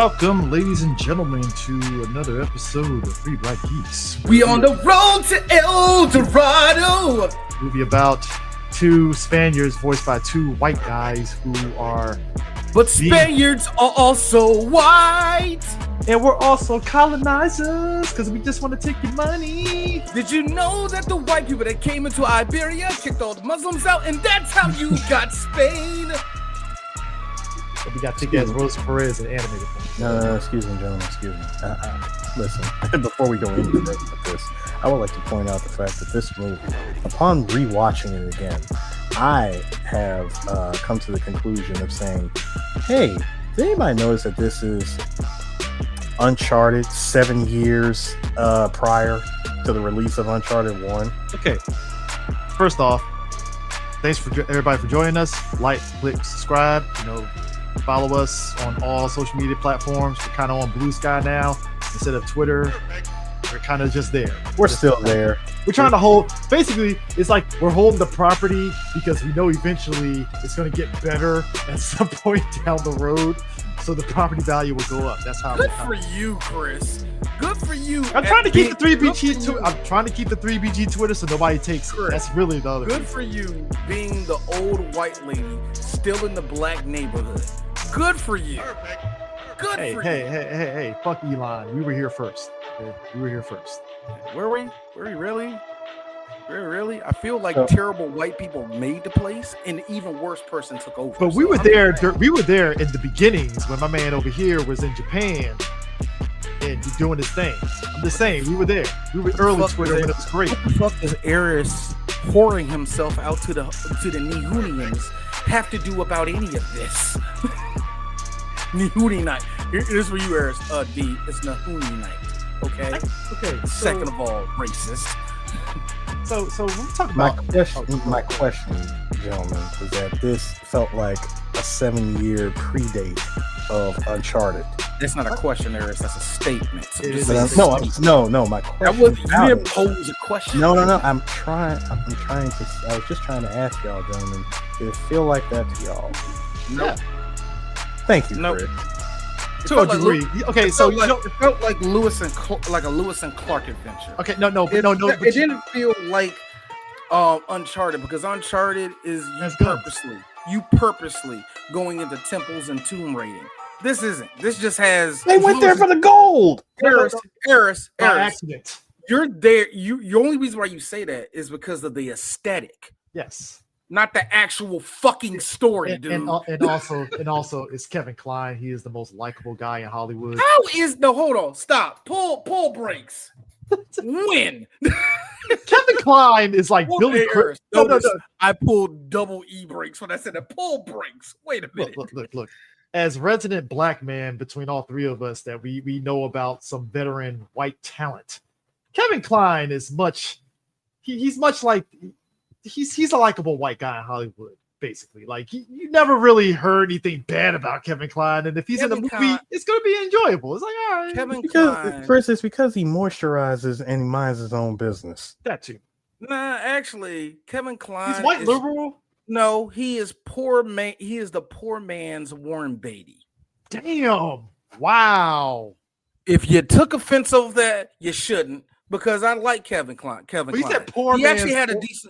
Welcome, ladies and gentlemen, to another episode of Three Black Geeks. We on the road to El Dorado. Movie about two Spaniards voiced by two white guys who are... But Spaniards are also white. And we're also colonizers, because we just want to take your money. Did you know that the white people that came into Iberia kicked all the Muslims out, and that's how you got Spain? We got thick ass Rose Perez and animated. No, excuse me, gentlemen, excuse me. Listen, before we go into the rest of this, I would like to point out the fact that this movie, upon rewatching it again, I have come to the conclusion of saying, hey, did anybody notice that this is Uncharted 7 years prior to the release of Uncharted 1? Okay, first off, thanks for everybody for joining us. Like, click, subscribe, follow us on all social media platforms. We're kind of on Blue Sky now instead of Twitter. We're kind of just there. We're still there. We're trying to hold, basically, it's like we're holding the property because we know eventually it's going to get better at some point down the road. So the property value will go up. That's how. Good for you, Chris. Good for you. I'm trying to keep the 3BG. I'm trying to keep the 3BG Twitter so nobody takes it. That's really the other. Good for you, being the old white lady still in the black neighborhood. Good for you. Good for you. Hey! Fuck Elon. We were here first. Okay? We were here first. Were we? Were we really? Really? I feel like terrible white people made the place, and an even worse person took over. But we were there. We were there in the beginnings when my man over here was in Japan and doing his thing. I'm just saying, we were there. We were early Twitter when it was great. What the fuck does Eris pouring himself out to the Nihunians have to do about any of this? Nihuni night. Here's for you, Eris. D. It's Nihuni night. Okay. Okay. Second of all, racist. So when we talk about my question, gentlemen, is that this felt like a 7-year predate of Uncharted. That's not a question, Eris. That's a statement. So No. My question. You didn't pose a question. No. I was just trying to ask y'all, gentlemen. Did it feel like that to y'all? No. Yeah. Thank you, Nope. Chris. To a degree. Okay, so it felt like a Lewis and Clark adventure. Okay, no. It didn't feel like Uncharted, because Uncharted is you purposely going into temples and tomb raiding. This isn't. This just has. They went there for the gold. Eris. By accident. You're there. The only reason why you say that is because of the aesthetic. Yes. Not the actual fucking story, dude. And also, it's Kevin Kline. He is the most likable guy in Hollywood. Hold on, stop. Pull brakes. When? Kevin Kline is like Billy Crystal. No. I pulled double E brakes when I said the pull brakes. Wait a minute. Look. As resident black man between all three of us that we know about some veteran white talent, Kevin Kline is much. He's much like. He's a likable white guy in Hollywood, basically. Like you never really heard anything bad about Kevin Kline, and if he's in the movie, it's gonna be enjoyable. It's like, all right. Chris, it's because he moisturizes and he minds his own business. That too. Nah, actually, Kevin Kline. He's white liberal. No, he is poor man. He is the poor man's Warren Beatty. Damn! Wow. If you took offense over that, you shouldn't. Because I like Kevin Kline. He said poor he man. Actually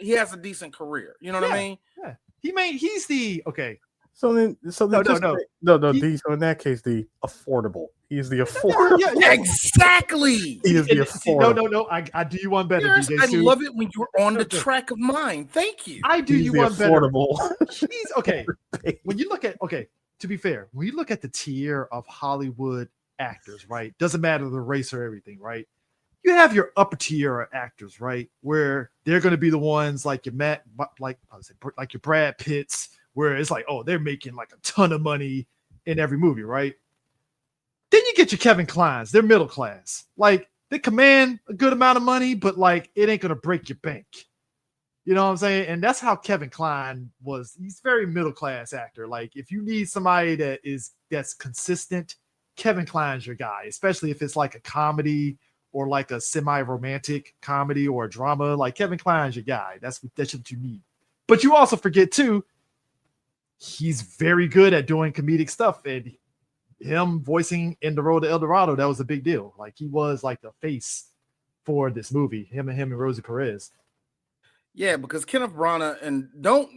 he has a decent career. You know what I mean? Yeah. He's the okay. So in that case, the affordable. He is the affordable. Yeah. Exactly. He is the affordable. No. I do you one better. Yes, I love it when you're on the track of mine. Thank you. I do you one affordable. Better. He's okay. When you look at to be fair, when you look at the tier of Hollywood actors, right? Doesn't matter the race or everything, right? You have your upper tier actors, right? Where they're going to be the ones like your like your Brad Pitts, where it's like, oh, they're making like a ton of money in every movie, right? Then you get your Kevin Klines. They're middle class. Like they command a good amount of money, but like it ain't going to break your bank. You know what I'm saying? And that's how Kevin Kline was. He's a very middle class actor. Like if you need somebody that's consistent, Kevin Kline's your guy, especially if it's like a comedy or like a semi-romantic comedy or a drama. Like Kevin Kline's your guy. That's what you need. But you also forget too, he's very good at doing comedic stuff. And him voicing in the Road to El Dorado, that was a big deal. Like he was like the face for this movie. Him and Rosie Perez. Yeah, because Kenneth Branagh, and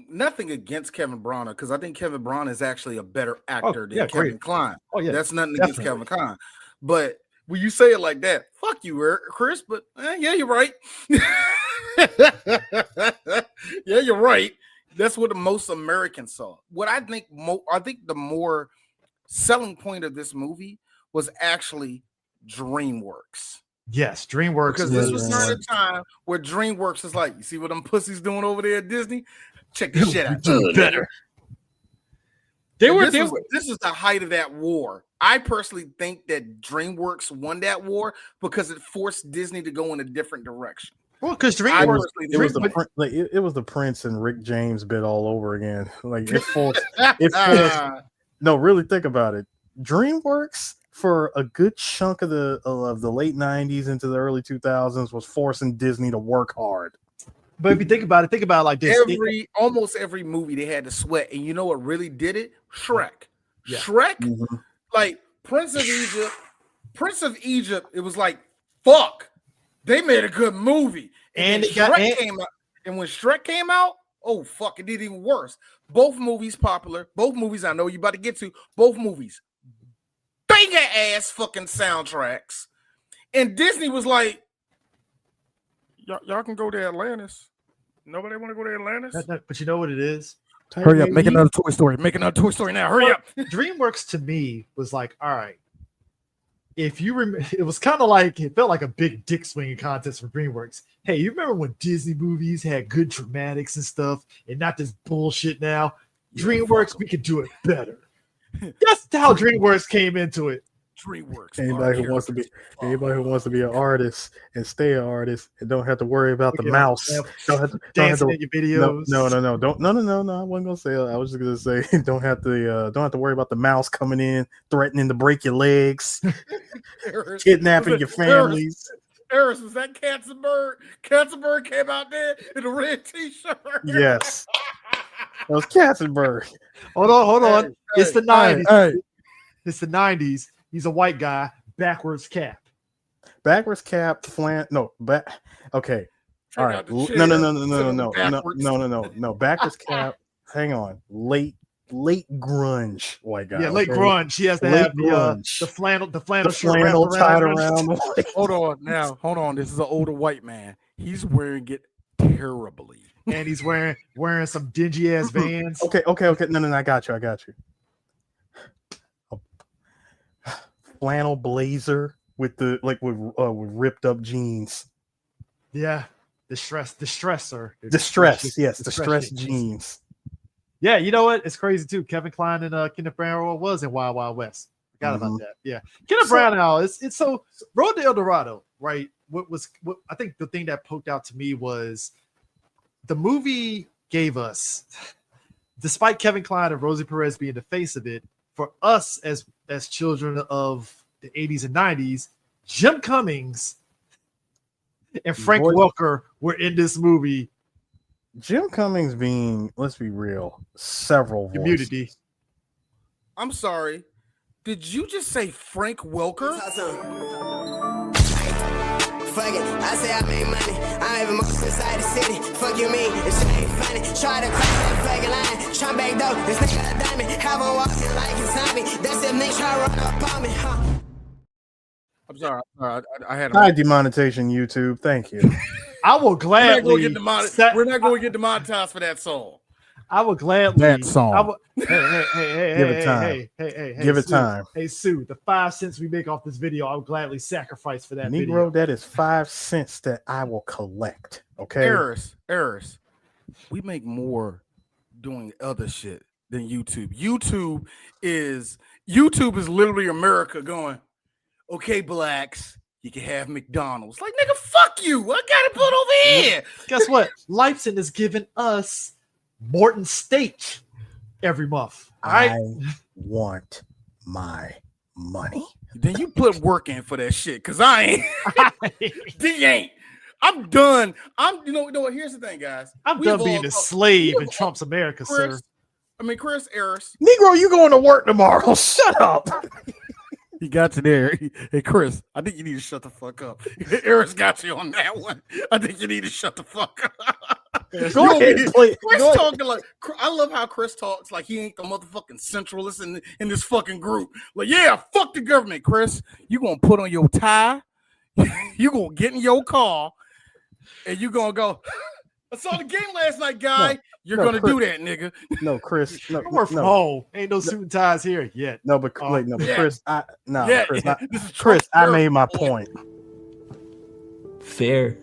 nothing against Kevin Branagh, because I think Kevin Branagh is actually a better actor than Kevin Kline. Oh yeah, that's nothing against Kevin Kline. But when you say it like that, fuck you, Chris. But yeah, you're right. Yeah, you're right. That's what the most Americans saw. What I think, I think the more selling point of this movie was actually DreamWorks. Yes, DreamWorks. Because this was during a time where DreamWorks is like, you see what them pussies doing over there at Disney? Check this shit out. Better. This is the height of that war. I personally think that DreamWorks won that war because it forced Disney to go in a different direction. Well, because DreamWorks, it was the Prince and Rick James bit all over again. Like it forced. No, really think about it. DreamWorks, for a good chunk of the late 90s into the early 2000s, was forcing Disney to work hard. But if you think about it like this. Almost every movie they had to sweat. And you know what really did it? Shrek. Yeah. Shrek, like Prince of Egypt, it was like, fuck, they made a good movie. And when Shrek came out, oh, fuck, it did even worse. Both movies popular. Both movies I know you about to get to. Both movies banger ass fucking soundtracks, and Disney was like, y'all can go to Atlantis. Nobody want to go to Atlantis. But you know what it is? Hurry up, make another Toy Story. Make another Toy Story now. Hurry up. DreamWorks to me was like, all right. If you remember, it was kind of like, it felt like a big dick swinging contest for DreamWorks. Hey, you remember when Disney movies had good dramatics and stuff, and not this bullshit now? DreamWorks, we could do it better. That's how DreamWorks came into it. DreamWorks. Anybody who wants to be an artist and stay an artist and don't have to worry about the mouse. Dancing in your videos. No. I wasn't gonna say it. I was just gonna say don't have to worry about the mouse coming in, threatening to break your legs, kidnapping your families. Eris, was that Katzenberg? Katzenberg came out there in a red t-shirt. Yes. That was Katzenberg. Hold on. Hey, it's the 90s. Hey. It's the 90s. He's a white guy, backwards cap. Backwards cap, okay. All right. No. Backwards cap. Hang on. Late grunge white guy. Yeah, late grunge. He has to have the flannel tied around. Hold on. This is an older white man. He's wearing it terribly. And he's wearing some dingy ass Vans. Okay. No, I got you. A flannel blazer with ripped up jeans. Yeah, distressed jeans. Yeah, you know what? It's crazy too. Kevin Kline and Kenneth Branagh was in Wild Wild West. Forgot about that. Yeah, Kenneth Branagh. It's so Road to El Dorado, right? What I think the thing that poked out to me was the movie gave us, despite Kevin Kline and Rosie Perez being the face of it, for us as children of the 80s and 90s, Jim Cummings and Frank Welker were in this movie. Jim Cummings being, let's be real, several voices. Community. I'm sorry. Did you just say Frank Welker? Fuck it, I say I make money. I even most inside the city. Fuck you mean, this shit ain't funny. Try to cross that fucking line. Try back though, this nigga a diamond. Have on walking like a zombie. That's if niggas try to run up on me, huh? I'm sorry. I had high demonetization, YouTube. Thank you. I will gladly. We're not going to get demonetized for that song. I would gladly. That song. Hey, give it time. Hey, give it Sue, time. Hey, Sue, the 5 cents we make off this video, I would gladly sacrifice for that Negro, video. that is 5 cents that I will collect. Okay. Eris. We make more doing other shit than YouTube. YouTube is literally America going, okay, blacks, you can have McDonald's. Like, nigga, fuck you. I gotta put over here. Guess what? Leipzig is giving us Morton Steak every month. All right? I want my money. Then you put work in for that shit, cause I ain't. They ain't. I'm done. You know what? Here's the thing, guys. I'm done being a slave in Trump's America, Chris, sir. Chris Eris. Negro, you going to work tomorrow? Shut up. He got you there. Hey, Chris, I think you need to shut the fuck up. Eric's got you on that one. I think you need to shut the fuck up. Go ahead, play. Chris Go talking like, I love how Chris talks like he ain't the motherfucking centralist in this fucking group. Like, yeah, fuck the government, Chris. You gonna put on your tie, you gonna get in your car, and you gonna go, I saw the game last night, guy. You're gonna Chris, do that, nigga. No, Chris. No, work from home. Ain't no suit and ties here yet. No, but wait, no, but yeah. Chris. Yeah, Chris, I made my point. Fair.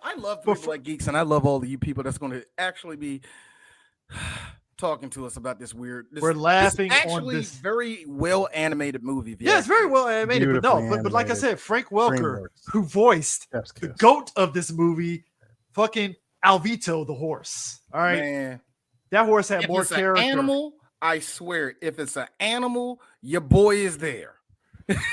I love people like geeks, and I love all of you people that's going to actually be talking to us about this weird. We're laughing this actually on this very well animated movie. Yeah, it's very well animated, but like I said, Frank Welker, who voiced the goat of this movie, fucking Alvito the horse. All right, man, that horse had more character. Animal, I swear, if it's an animal, your boy is there.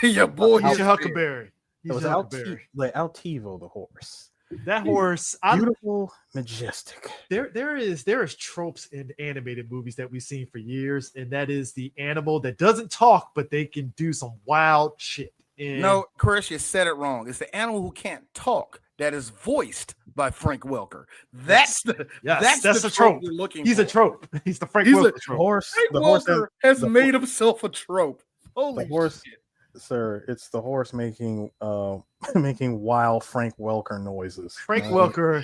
Your boy is your Huckleberry. It was Altivo the horse. That horse, beautiful, majestic. There is tropes in animated movies that we've seen for years, and that is the animal that doesn't talk, but they can do some wild shit. No, Chris, you said it wrong. It's the animal who can't talk that is voiced by Frank Welker. That's the trope you're looking He's for. a trope. He's the Frank Welker trope. Frank Welker has made himself a trope. Holy shit. Sir, it's the horse making wild Frank Welker noises. Frank Welker.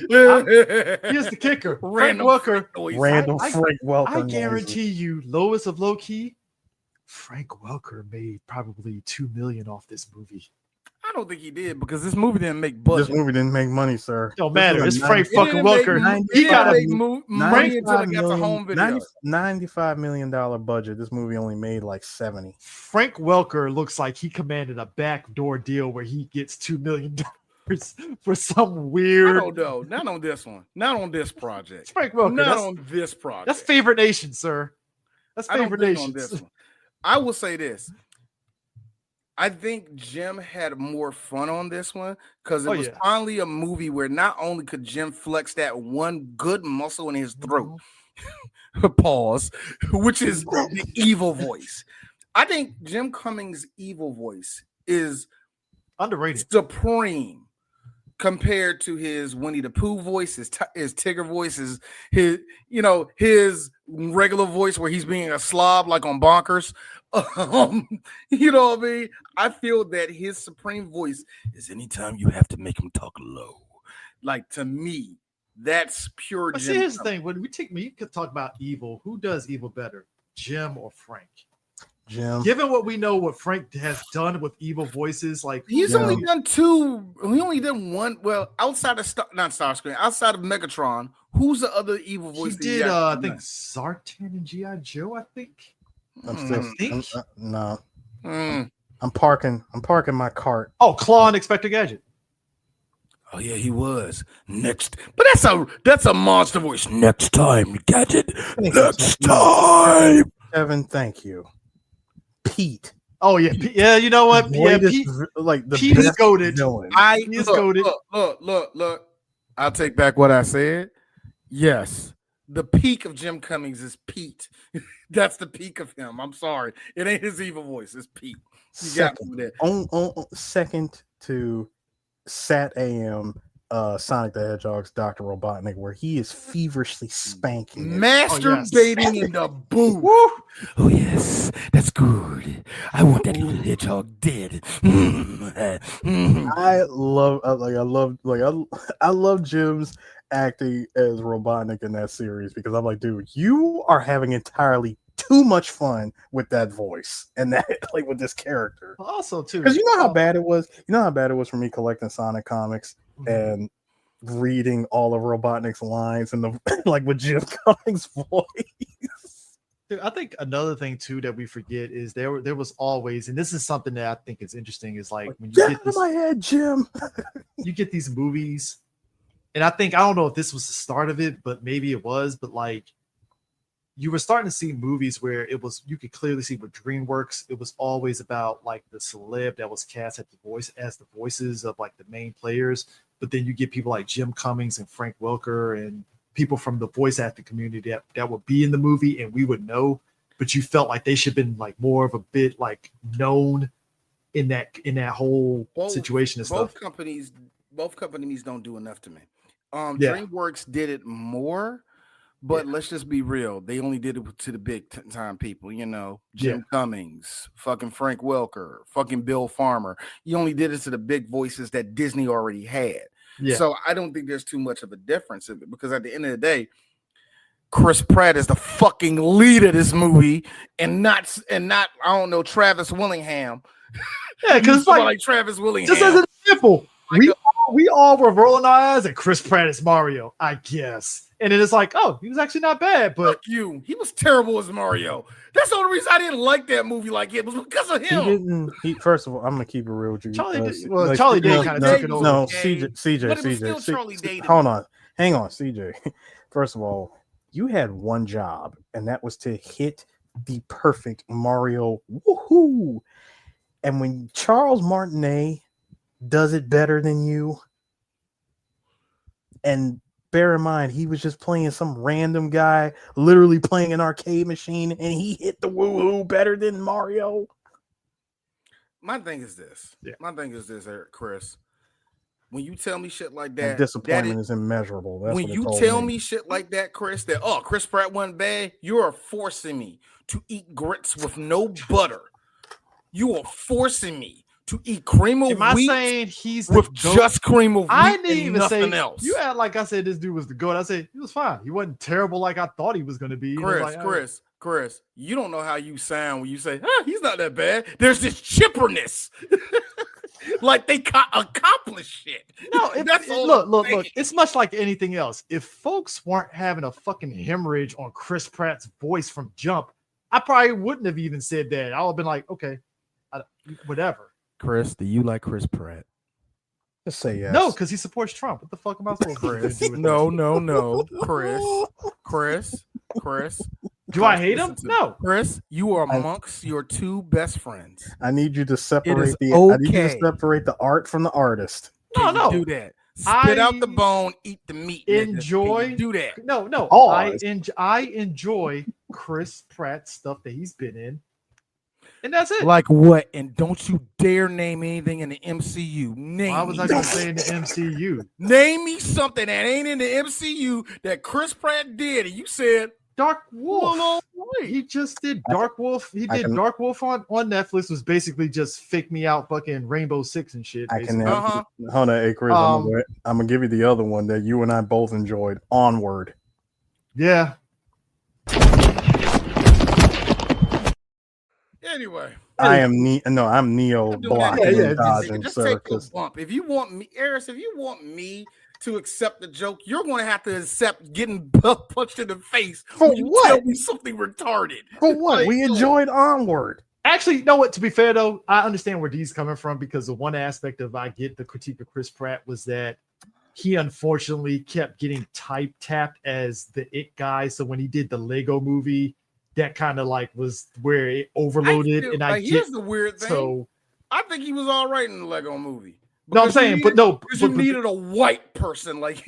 Here's the kicker. Frank Welker. Frank Welker. I guarantee you, lowest of low key, Frank Welker made probably $2 million off this movie. I don't think he did because this movie didn't make budget. This movie didn't make money, sir. Don't matter. It's Frank fucking Welker. He got a money until it got to home video. $95 million budget. This movie only made like 70. Frank Welker looks like he commanded a backdoor deal where he gets $2 million for some weird. I don't know. Not on this one. Not on this project. It's Frank Welker. Not on this project. That's Favorite Nation, sir. That's Favorite Nation. On this one. I will say this. I think Jim had more fun on this one because it was finally a movie where not only could Jim flex that one good muscle in his throat, pause, which is the evil voice. I think Jim Cummings' evil voice is underrated, supreme compared to his Winnie the Pooh voice, his Tigger voice, his regular voice where he's being a slob like on Bonkers. You know what I mean? I feel that his supreme voice is anytime you have to make him talk low. Like, to me, that's pure Jim. See, here's the thing. When we could talk about evil, who does evil better, Jim or Frank? Jim. Given what we know, what Frank has done with evil voices, like he's only done two. He only did one. Well, outside of outside of Megatron, who's the other evil voice? He did. I think Zartan and G.I. Joe. I think. No. I'm parking my cart. Oh, Claw and Inspector Gadget. Oh yeah, he was next, but that's a monster voice. Next time, Gadget. Next time, Kevin. Thank you. Pete. Oh yeah, yeah. You know what? Yeah, Pete. Pete is goated. He is goated. Look. I'll take back what I said. Yes, the peak of Jim Cummings is Pete. That's the peak of him. I'm sorry, it ain't his evil voice. It's Pete. Second to Sat AM. Sonic the Hedgehog's Dr. Robotnik, where he is feverishly spanking, masturbating in the booth. Oh yes, that's good. I want that little hedgehog dead. I love Jim's acting as Robotnik in that series because I'm like, dude, you are having entirely too much fun with that voice and that with this character. Also, too, because you know how bad it was. You know how bad it was for me collecting Sonic comics and reading all of Robotnik's lines and the with Jim Cummings' voice. Dude, I think another thing too that we forget is there was always, and this is something that I think is interesting, is when you get this, my head, Jim. You get these movies, and I don't know if this was the start of it, but maybe it was, but you were starting to see movies where you could clearly see with DreamWorks, it was always about the celeb that was cast as the voices of the main players. But then you get people like Jim Cummings and Frank Welker and people from the voice acting community that would be in the movie and we would know, but you felt like they should have been like more of a bit like known in that whole situation and stuff. Both companies don't do enough to me. DreamWorks did it more, but let's just be real. They only did it to the big time people, Jim Cummings, fucking Frank Welker, fucking Bill Farmer. You only did it to the big voices that Disney already had. Yeah. So I don't think there's too much of a difference in it, because at the end of the day, Chris Pratt is the fucking lead of this movie, and not I don't know, Travis Willingham. Yeah, because like Travis Willingham. Just as an example, we all were rolling our eyes at Chris Pratt as Mario, I guess. And it is like, oh, he was actually not bad, but fuck you. He was terrible as Mario. That's the only reason I didn't like that movie like it was because of him. First of all, I'm gonna keep it real with you. Charlie Day kind of took it over. No, CJ. Hold on. Hang on, CJ. First of all, you had one job, and that was to hit the perfect Mario. Woohoo! And when Charles Martinet does it better than you, and bear in mind, he was just playing some random guy, literally playing an arcade machine, and he hit the woohoo better than Mario. My thing is this, Eric, Chris. When you tell me shit like that, disappointment is immeasurable. That's when you tell me shit like that, Chris, that Chris Pratt wasn't bad, you are forcing me to eat grits with no butter. You are forcing me to eat cream of wheat. Am I saying he's with just cream of wheat? I didn't even nothing say else. You act like I said this dude was the GOAT. I said he was fine. He wasn't terrible like I thought he was going to be. Chris, you don't know how you sound when you say, he's not that bad. There's this chipperness. Like they accomplish shit. No, look. It's much like anything else. If folks weren't having a fucking hemorrhage on Chris Pratt's voice from Jump, I probably wouldn't have even said that. I would have been like, okay, whatever. Chris, do you like Chris Pratt? Just say yes. No, because he supports Trump. What the fuck am I supposed to do with No. Chris. Do I hate him? No. Chris, you are amongst your two best friends. I need you to separate I need you to separate the art from the artist. No. Do that. Spit out the bone, eat the meat. Enjoy. Do that. No. I enjoy Chris Pratt stuff that he's been in. And that's it. Like what? And don't you dare name anything in the MCU. Why was I going to say in the MCU? Name me something that ain't in the MCU that Chris Pratt did, and you said Dark Wolf. He just did Dark Wolf. He did Dark Wolf on Netflix. Was basically just fake me out fucking Rainbow Six and shit. Hold on, hey Chris, I'm gonna give you the other one that you and I both enjoyed. Onward. Yeah. Anyway, I'm Neo blocking and dodging, just sir. Take a bump. If you want me, Eris, if you want me to accept the joke, you're going to have to accept getting punched in the face for when you what? Tell me something retarded. For what? We enjoyed Onward. Actually, you know what? To be fair though, I understand where D's coming from, because the one aspect of I get the critique of Chris Pratt was that he unfortunately kept getting type tapped as the it guy. So when he did the Lego movie, that kind of like was where it overloaded. Here's the weird thing. So I think he was all right in the Lego movie. No, I'm saying, because you needed a white person like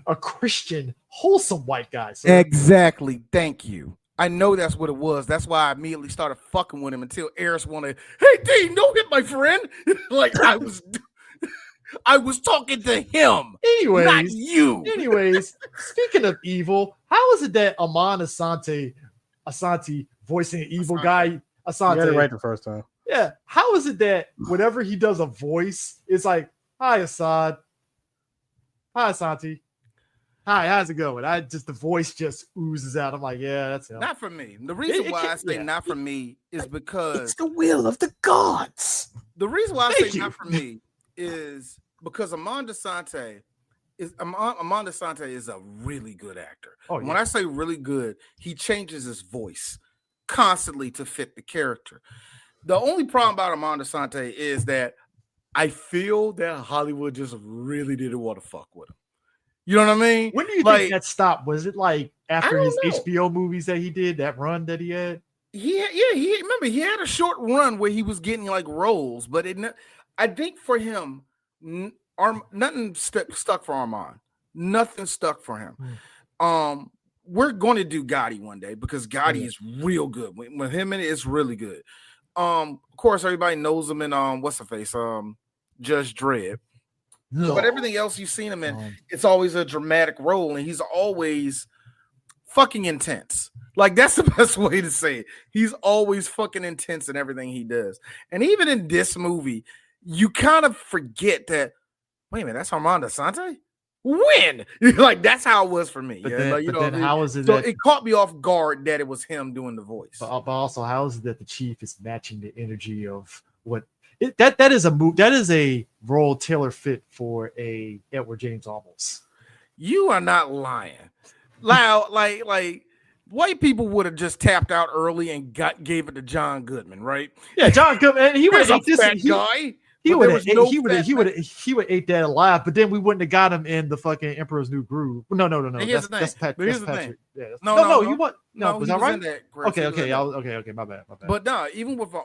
a Christian, wholesome white guy. So. Exactly. Thank you. I know that's what it was. That's why I immediately started fucking with him until Eris wanted, hey, Dean, don't hit my friend. Like I was talking to him. Anyways, not you. Anyways, speaking of evil, how is it that Amon Asante voicing an evil guy? Asante. You got it right the first time. Yeah. How is it that whenever he does a voice, it's like, hi, Assad. Hi, Asante. Hi, how's it going? The voice just oozes out. I'm like, yeah, that's him. Not for me. The reason why I say not for me is because it's the will of the gods. The reason why I say not for me is because Amon Asante is a really good actor. Oh, yeah. When I say really good, he changes his voice constantly to fit the character. The only problem about Amon Asante is that I feel that Hollywood just really didn't want to fuck with him. You know what I mean? When do you think that stopped? Was it like after his HBO movies that he did, that run that he had? He had a short run where he was getting like roles, but I think for him, nothing stuck for Armand. Nothing stuck for him. We're going to do Gotti one day because Gotti is real good. With him in it, it's really good. Of course, everybody knows him in what's the face? Judge Dredd. No. But everything else you've seen him in, it's always a dramatic role, and he's always fucking intense. Like, that's the best way to say it. He's always fucking intense in everything he does. And even in this movie, you kind of forget that, wait a minute, that's Armand Assante? When? Like, that's how it was for me. But yeah? then, like, you know, then how is it so that, it caught me off guard that it was him doing the voice. But also, how is it that the chief is matching the energy of what that is a move, that is a role tailor fit for a Edward James Olmos. You are not lying. Loud, like white people would have just tapped out early and gave it to John Goodman, right? Yeah, John Goodman. He was a fat guy. He would ate that alive, but then we wouldn't have got him in the fucking Emperor's New Groove. No. That's Patrick. Yeah, no. You want was that right? Okay. My bad. But no, even with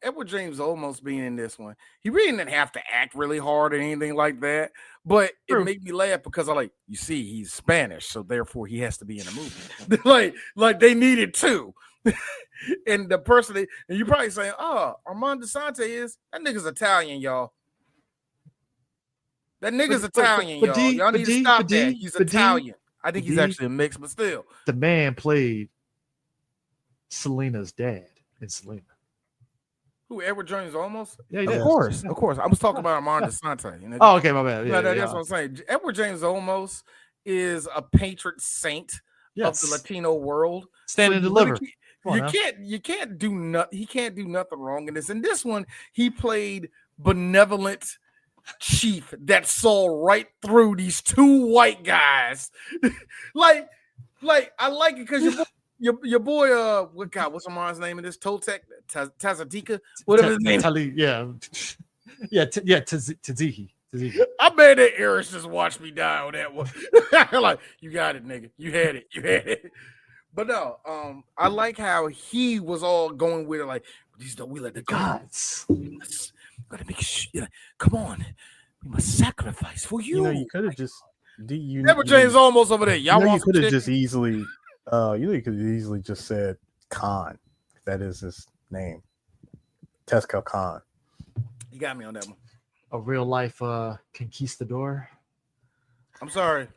Edward James almost being in this one, he really didn't have to act really hard or anything like that. But it made me laugh because you see, he's Spanish, so therefore he has to be in a movie. like they needed to. And the person, and you're probably saying, "Oh, Armand Assante that nigga's Italian, y'all. That nigga's Italian, y'all. Y'all need to stop that. He's Italian. I think he's actually a mix, but still, the man played Selena's dad in Selena. Who? Edward James Olmos? Yeah, of course. I was talking about Armand Assante. You know? Oh, okay, my bad. That's what I'm saying. Edward James Olmos is a patron saint of the Latino world. Stand and deliver. You can't do nothing. He can't do nothing wrong in this. In this one, he played benevolent chief that saw right through these two white guys. like I like it because your boy what's Amar's name in this? Toltec Tazatika, whatever his name. Tzatziki. I bet that Eris just watched me die on that one. Like, you got it, nigga. You had it. But no, I like how he was all going with it. Like, we let the gods. Gotta make sure. Come on, we must sacrifice for you. You know, you could have just. Edward James almost over there. Y'all want you could have just easily. You could have easily just said Khan. That is his name. Tesco Khan. You got me on that one. A real life conquistador. I'm sorry.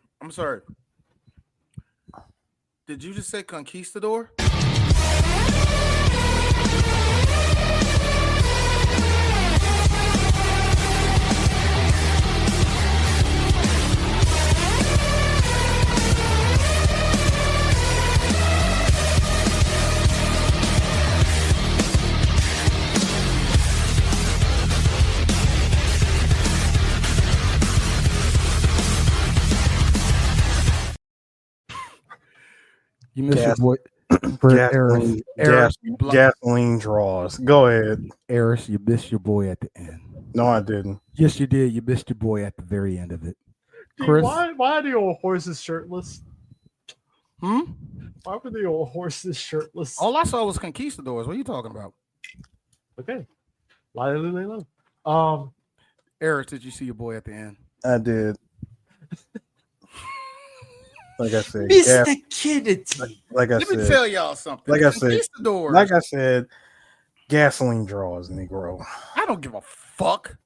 Did you just say conquistador? You missed your boy. Gasoline draws. Go ahead. Eris, you missed your boy at the end. No, I didn't. Yes, you did. You missed your boy at the very end of it. Dude, Chris, why are the old horses shirtless? Why were the old horses shirtless? All I saw was conquistadors. What are you talking about? Okay. Eris, did you see your boy at the end? I did. Like I said, Mr. Kennedy. Let me tell y'all something. Like I said, gasoline draws, Negro. I don't give a fuck.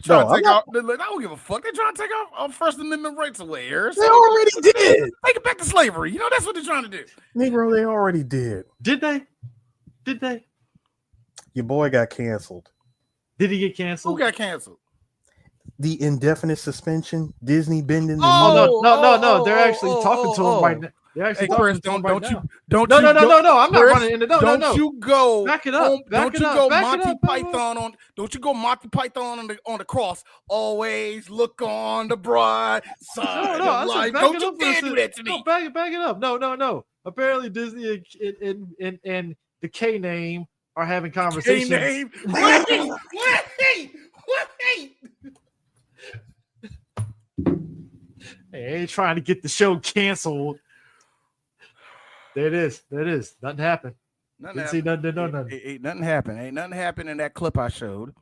I don't give a fuck. They're trying to take our First Amendment rights away, Eris. They already did. Take it back to slavery. You know, that's what they're trying to do. Negro, they already did. Did they? Your boy got canceled. Did he get canceled? Who got canceled? The indefinite suspension, Disney bending. No. They're actually talking to him right now. They're actually Chris, don't No. I'm not running into Don't you go. Back it up. Don't you go Monty Python on. Don't you go Monty Python on the cross. Always look on the bright side of life. Don't you dare do that to me. Back it up. No. Apparently Disney and the K name are having conversations. K name. Wait. Hey, ain't trying to get the show canceled. There it is. Nothing happened. Nothing happened in that clip I showed.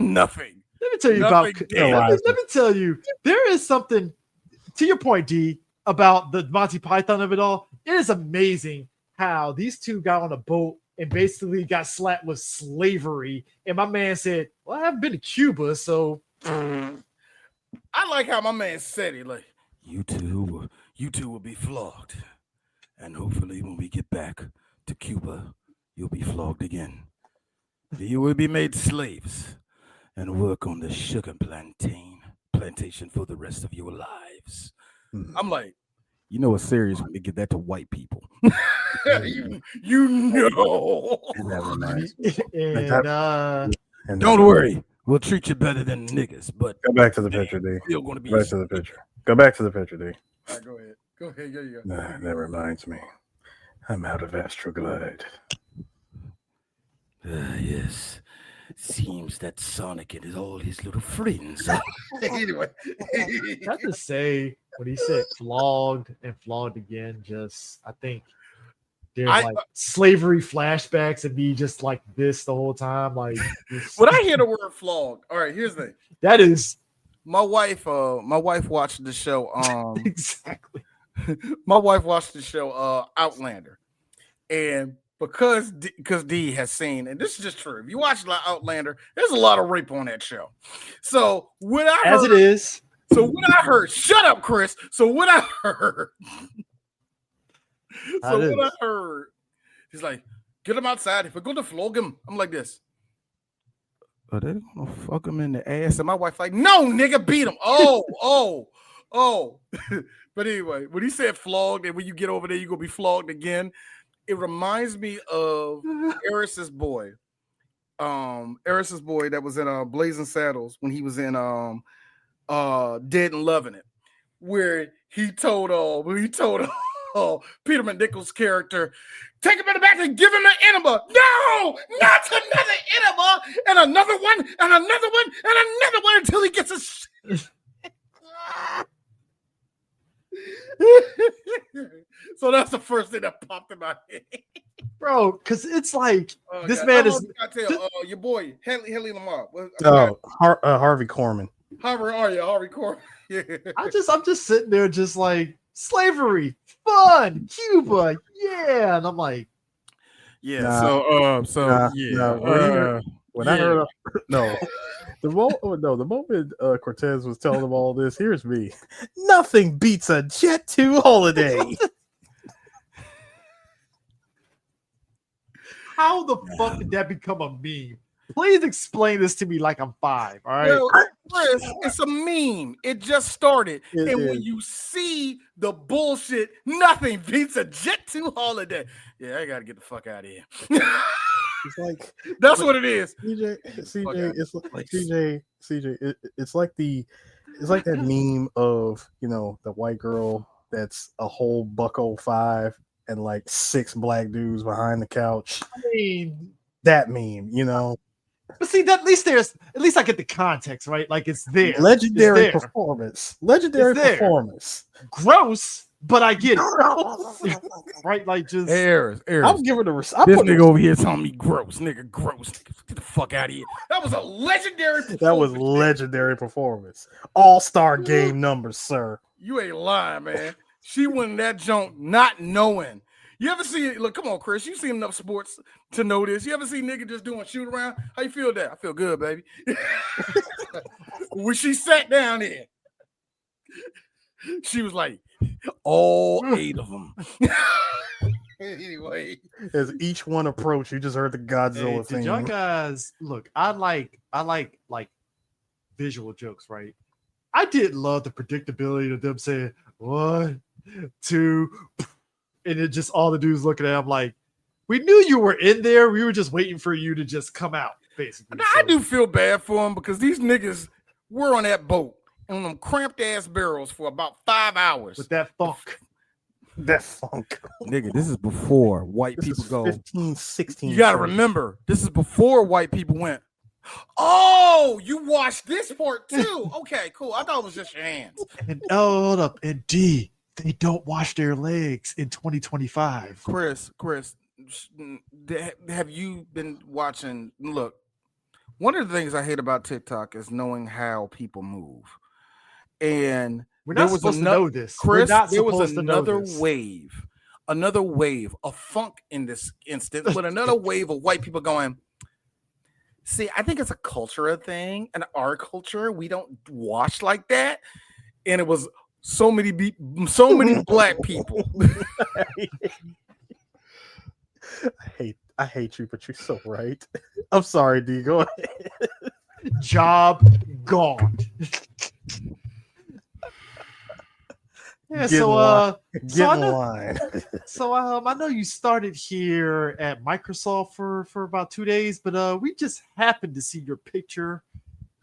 Nothing. Let me tell you let me tell you, there is something to your point, D, about the Monty Python of it all. It is amazing how these two got on a boat and basically got slapped with slavery. And my man said, well, I haven't been to Cuba, so I like how my man said it. Like, you two will be flogged. And hopefully when we get back to Cuba, you'll be flogged again. You will be made slaves and work on the sugar plantation for the rest of your lives. I'm like, you know what's serious when they get that to white people. you know. And that reminds me. and Don't worry. We'll treat you better than niggas, but go back to the picture, D. still gonna be Go back to the picture. Go back to the picture, D. All right, go ahead. Yeah. That reminds me. I'm out of Astroglide. Yes. Seems that Sonic and all his little friends. Anyway, I have to say, when he said flogged and flogged again, I think there's like slavery flashbacks of me just like this the whole time. Like when I hear the word flogged, all right, here's the thing. That is my wife watched the show. Exactly. My wife watched the show Outlander, and because D has seen, and this is just true. If you watch Outlander, there's a lot of rape on that show. So what I heard, as it is. So what I heard, shut up, Chris. So what I heard, he's like, get him outside. If we're going to flog him, I'm like this. Are they gonna fuck him in the ass? And my wife like, no, nigga, beat him. Oh. But anyway, when he said flogged, and when you get over there, you're gonna be flogged again. It reminds me of Eris's boy. Eris's boy that was in Blazing Saddles when he was in Dead and Loving It, where he told Peter McNichol's character, take him in the back and give him an enema. No, not another enema, and another one, and another one, and another one until he gets a So that's the first thing that popped in my head, bro. Because it's like this man is. I tell your boy Haley Lamar. Harvey Korman. Harvey Korman. Yeah. I'm just sitting there, just like slavery, fun, Cuba, yeah, and I'm like, yeah. The moment Cortez was telling him all this, here's me. Nothing beats a Jet 2 holiday. How the fuck did that become a meme? Please explain this to me like I'm 5. All right, well, Chris, it's a meme. It just started, when you see the bullshit, nothing beats a Jet 2 holiday. Yeah, I gotta get the fuck out of here. It's like that's what it is. CJ, it's like that meme of, the white girl that's a whole $1.05 and like 6 black dudes behind the couch. I mean, that meme, But see, at least I get the context, right? Like it's there. Legendary performance. Gross, but I get it. Right? Like just Airs. I'm giving a this nigga over here telling me gross. Nigga, gross. Get the fuck out of here. That was a legendary performance. That was legendary performance. All-star game numbers, sir. You ain't lying, man. She won that junk not knowing. You ever see, look, come on, Chris, you seen enough sports to know this. You ever see nigga just doing shoot around? How you feel that? I feel good, baby. When she sat down there, she was like, all 8 of them. Anyway. As each one approached, you just heard the Godzilla thing. Y'all guys, look, I like visual jokes, right? I did love the predictability of them saying 1, 2, and it just all the dudes looking at him like, we knew you were in there. We were just waiting for you to just come out, basically. Now, I do feel bad for them because these niggas were on that boat on them cramped ass barrels for about 5 hours. With that funk. Nigga, this is before white people go 15, 16. You got to remember, this is before white people went, oh, you watched this part too. Okay, cool. I thought it was just your hands. And hold up. And D, they don't wash their legs in 2025. Chris, have you been watching? Look, One of the things I hate about TikTok is knowing how people move. And we're not supposed to know this. Chris, we're not there was supposed another to know this. wave of funk in this instance, with another wave of white people going, see, I think it's a cultural thing, and our culture, we don't watch like that. And it was so many black people. I hate you, but you're so right. I'm sorry, D. Go ahead. Job gone. Yeah, Get in line. So I know you started here at Microsoft for about 2 days, but we just happened to see your picture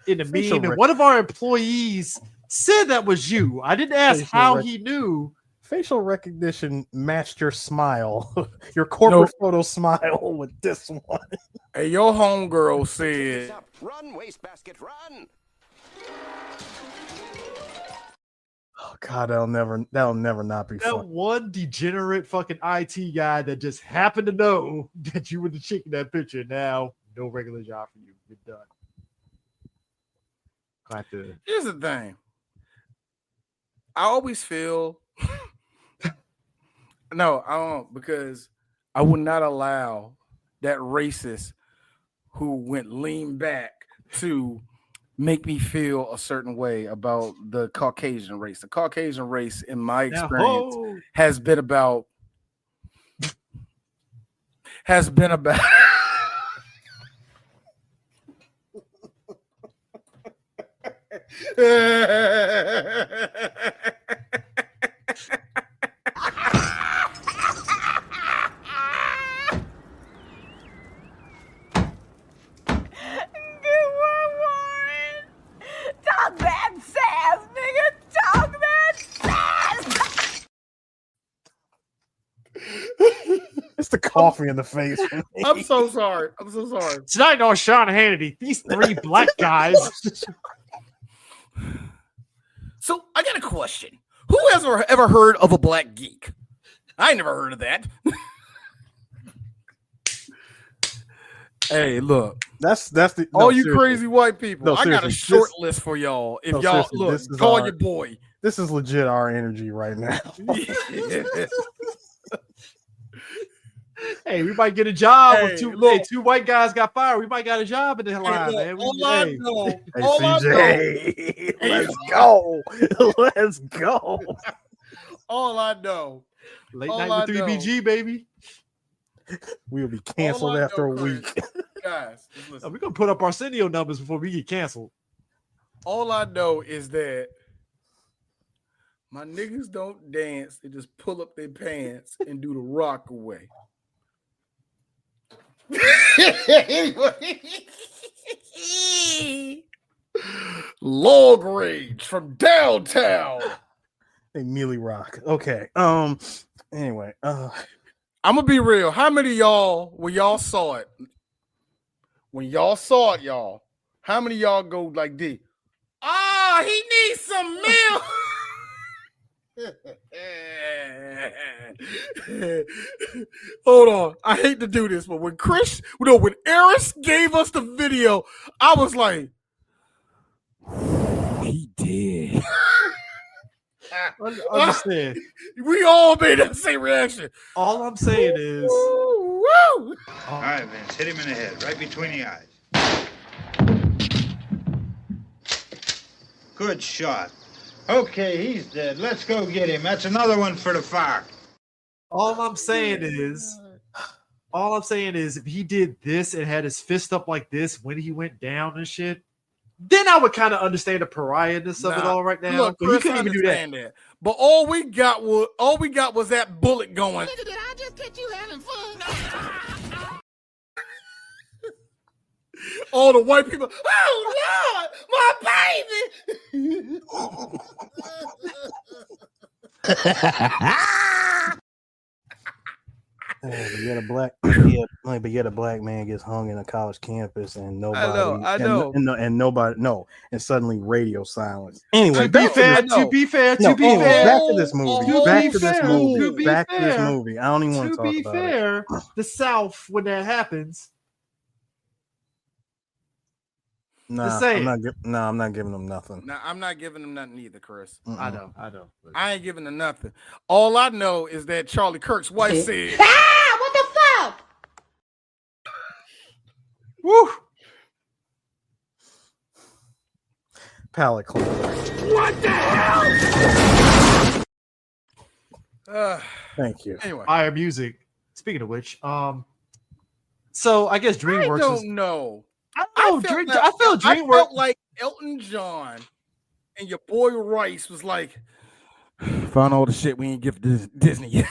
in a meme, and one of our employees said that was you. I didn't ask how he knew. Facial recognition matched your smile, your corporate photo smile with this one. Hey, your homegirl said, "Run, wastebasket, run!" Oh God, that'll never not be that fun. One degenerate fucking IT guy that just happened to know that you were the chick in that picture. Now, no regular job for you. You're done. Here's the thing. I always feel no, I don't, because I would not allow that racist who went lean back to make me feel a certain way about the Caucasian race. The Caucasian race, in my experience, has been about Talk that sass, nigga. Talk that sass. It's the coffee in the face. I'm so sorry. Tonight on Sean Hannity, these three black guys. So I got a question. Who has ever heard of a black geek? I never heard of that. Hey, look. That's the all you crazy white people. No, I got a short list for y'all. If y'all look, call your boy. This is legit our energy right now. Hey, we might get a job. Two white guys got fired. We might got a job in the line, man. Let's go. Let's go. All I know. Late night with 3BG, baby. We'll be canceled after a week. Guys, we're going to put up Arsenio numbers before we get canceled. All I know is that my niggas don't dance. They just pull up their pants and do the rock away. Log rage from downtown. They mealy rock. Okay. Anyway, I'm gonna be real. How many of y'all, when y'all saw it, y'all, how many of y'all go like this? Oh, he needs some milk. Hold on. I hate to do this, but when Eris gave us the video, I was like, he did. Understand. We all made that same reaction. All I'm saying is, woo. All right, Vince, hit him in the head, right between the eyes. Good shot. Okay, he's dead. Let's go get him. That's another one for the fire. All I'm saying is, if he did this and had his fist up like this when he went down and shit, then I would kind of understand the pariahness of it all right now. Look, but Chris, he couldn't even do that. But all we got was that bullet going. Nigga, did I just catch you having fun? All the white people, oh Lord, my baby. But yet a black man gets hung in a college campus and nobody. I know. And nobody. And suddenly radio silence. Anyway, to be fair. Back to this movie. I don't even want to talk about it. To be fair, the South, when that happens, Nah, saying. I'm not giving them nothing. Nah, I'm not giving them nothing either, Chris. I know. But... I ain't giving them nothing. All I know is that Charlie Kirk's wife said, What the fuck? Woo! Palate cleanser. What the hell? Thank you. Anyway, Fire music. Speaking of which, so I guess DreamWorks. I don't know. I felt DreamWorks like Elton John and your boy Rice was like, found all the shit we ain't give Disney yet.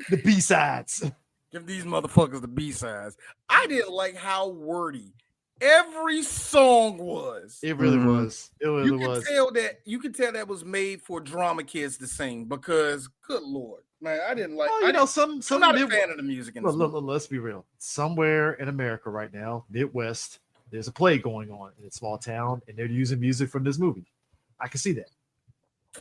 the B-sides. Give these motherfuckers the B-sides. I didn't like how wordy every song was. It really was. It really was. You could tell that was made for drama kids to sing because, good Lord, man, I didn't like. Well, some I'm not a fan of the music. Let's be real. Somewhere in America right now, Midwest, there's a play going on in a small town, and they're using music from this movie. I can see that.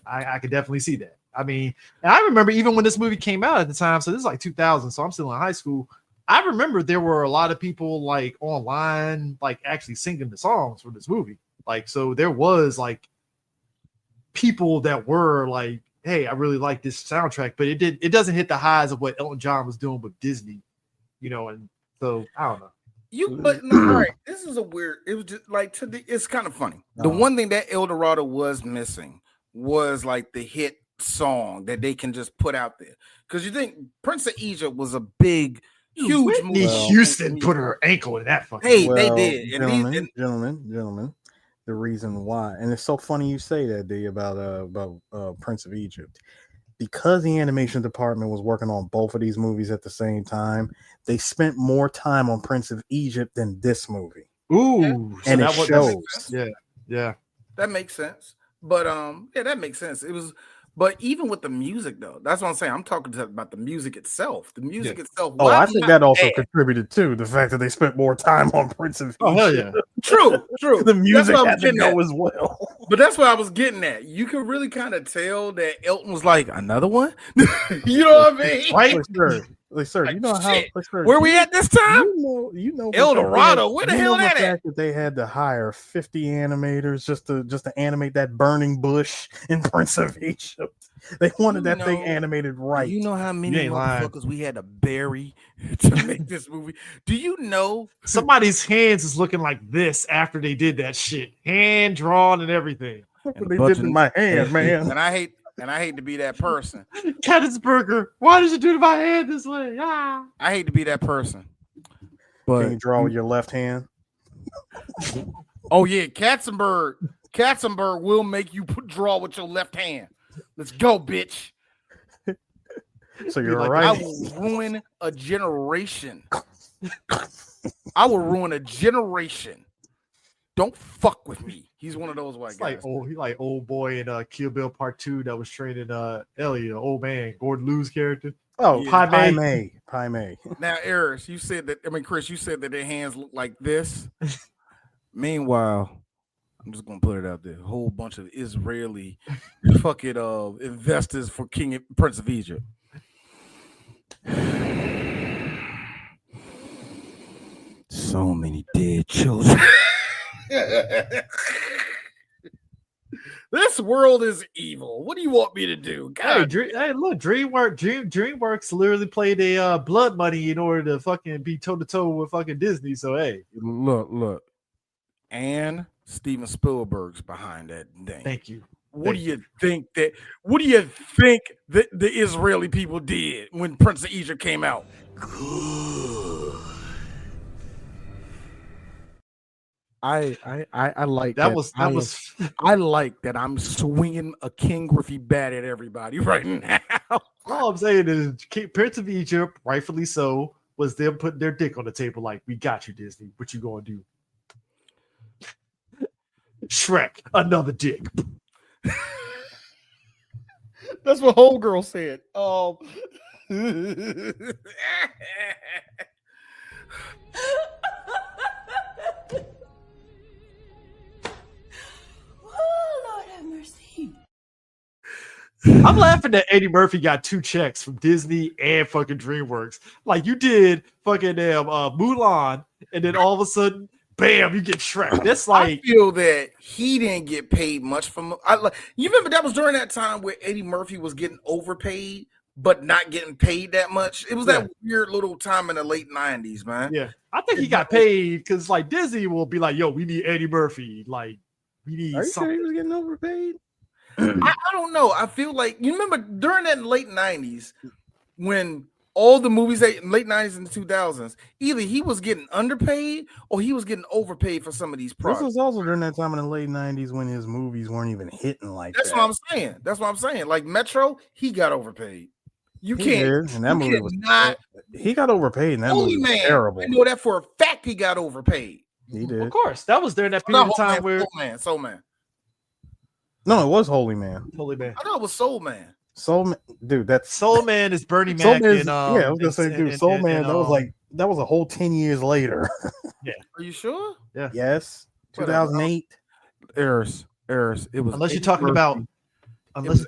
I could definitely see that. I mean, and I remember even when this movie came out at the time, so this is like 2000, so I'm still in high school. I remember there were a lot of people like online, like actually singing the songs for this movie. Like, so there was like people that were like, hey, I really like this soundtrack, but it doesn't hit the highs of what Elton John was doing with Disney, and so I don't know. But all right, this is a weird. It was just like it's kind of funny. The one thing that El Dorado was missing was like the hit song that they can just put out there. Because you think Prince of Egypt was a big, huge Whitney movie. Houston put her ankle in that fucking. Hey, they did. Gentlemen. The reason why, and it's so funny you say that, D, about Prince of Egypt. Because the animation department was working on both of these movies at the same time, they spent more time on Prince of Egypt than this movie. Ooh, so and it shows. Yeah, that makes sense. But that makes sense. It was, but even with the music though, that's what I'm saying. I'm talking about the music itself. The music itself. Oh, I think that also contributed to the fact that they spent more time on Prince of Egypt. Oh hell yeah, true. The music had to go as well. But that's what I was getting at. You can really kind of tell that Elton was like, another one. You know what I mean? Right? Sir, you know how? Sir, where we at this time? You know, El Dorado. Where the hell that the at? fact that they had to hire 50 animators just to animate that burning bush in Prince of Egypt. They wanted that thing animated right. You know how many motherfuckers we had to bury to make this movie? Do you know somebody's hands is looking like this after they did that shit, hand drawn and everything. They did in my hand, man. And I hate to be that person. Katzenberger, why did you do to my hand this way? Ah. I hate to be that person. But can you draw with your left hand? Oh yeah, Katzenberg will make you draw with your left hand. Let's go, bitch. So you're like, right. I will ruin a generation. I will ruin a generation. Don't fuck with me. He's one of those white guys. He like old boy in Kill Bill Part 2 that was training Elliot, old man, Gordon Liu's character. Oh, yeah. Pai Mei. Now, Eris, Chris, you said that their hands look like this. Meanwhile, I'm just gonna put it out there. A whole bunch of Israeli fucking investors for Prince of Egypt. So many dead children. This world is evil. What do you want me to do? God. Hey, look, DreamWorks literally played a blood money in order to fucking be toe to toe with fucking Disney. So hey, look, and Steven Spielberg's behind that thing. Thank you. What do you think that the Israeli people did when Prince of Egypt came out? Good. I like that. I like that I'm swinging a King Griffey bat at everybody right now. All I'm saying is Prince of Egypt, rightfully so, was them putting their dick on the table like, we got you, Disney. What you gonna do? Shrek, another dick. That's what Homegirl said. I'm laughing that Eddie Murphy got 2 checks from Disney and fucking DreamWorks. Like you did fucking Mulan, and then all of a sudden bam, you get Shrek. That's like I feel that he didn't get paid much from. You remember that was during that time where Eddie Murphy was getting overpaid, but not getting paid that much. It was that weird little time in the late 90s, man. Yeah, I think he got paid because like Disney will be like, "Yo, we need Eddie Murphy. Like, we need Are you something." sure he was getting overpaid? I don't know. I feel like you remember during that late 90s when all the movies in late 90s and the 2000s, either he was getting underpaid or he was getting overpaid for some of these products. This was also during that time in the late 90s when his movies weren't even hitting like That's that. what I'm saying. That's what I'm saying. Like Metro, he got overpaid. You He can't. did, and that movie was not. He got overpaid, and that Holy movie was Man. terrible. I know that for a fact. He got overpaid. He did. Of course, that was during that period of time where Soul Man. No, it was Holy Man. Holy Man. I thought it was Soul Man. Soul Man, dude. That's Soul Man is Bernie Soul Mac. Man's, And, yeah, I was gonna say, dude, Soul Man. That was a whole 10 years later. Yeah. Are you sure? Yeah. Yes. 2008. Errors. It was Unless you're talking about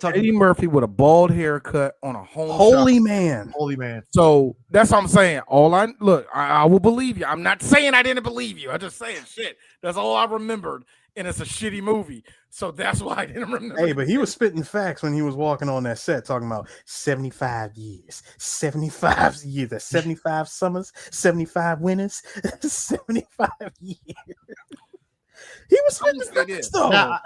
Eddie Murphy with a bald haircut on a Holy Man. Holy Man. So that's what I'm saying. I will believe you. I'm not saying I didn't believe you. I'm just saying shit. That's all I remembered. And it's a shitty movie. So that's why I didn't remember. Hey, but he was spitting facts when he was walking on that set, talking about 75 years, 75 years, that's 75 summers, 75 winters, 75 years. He was spitting facts, though. Now,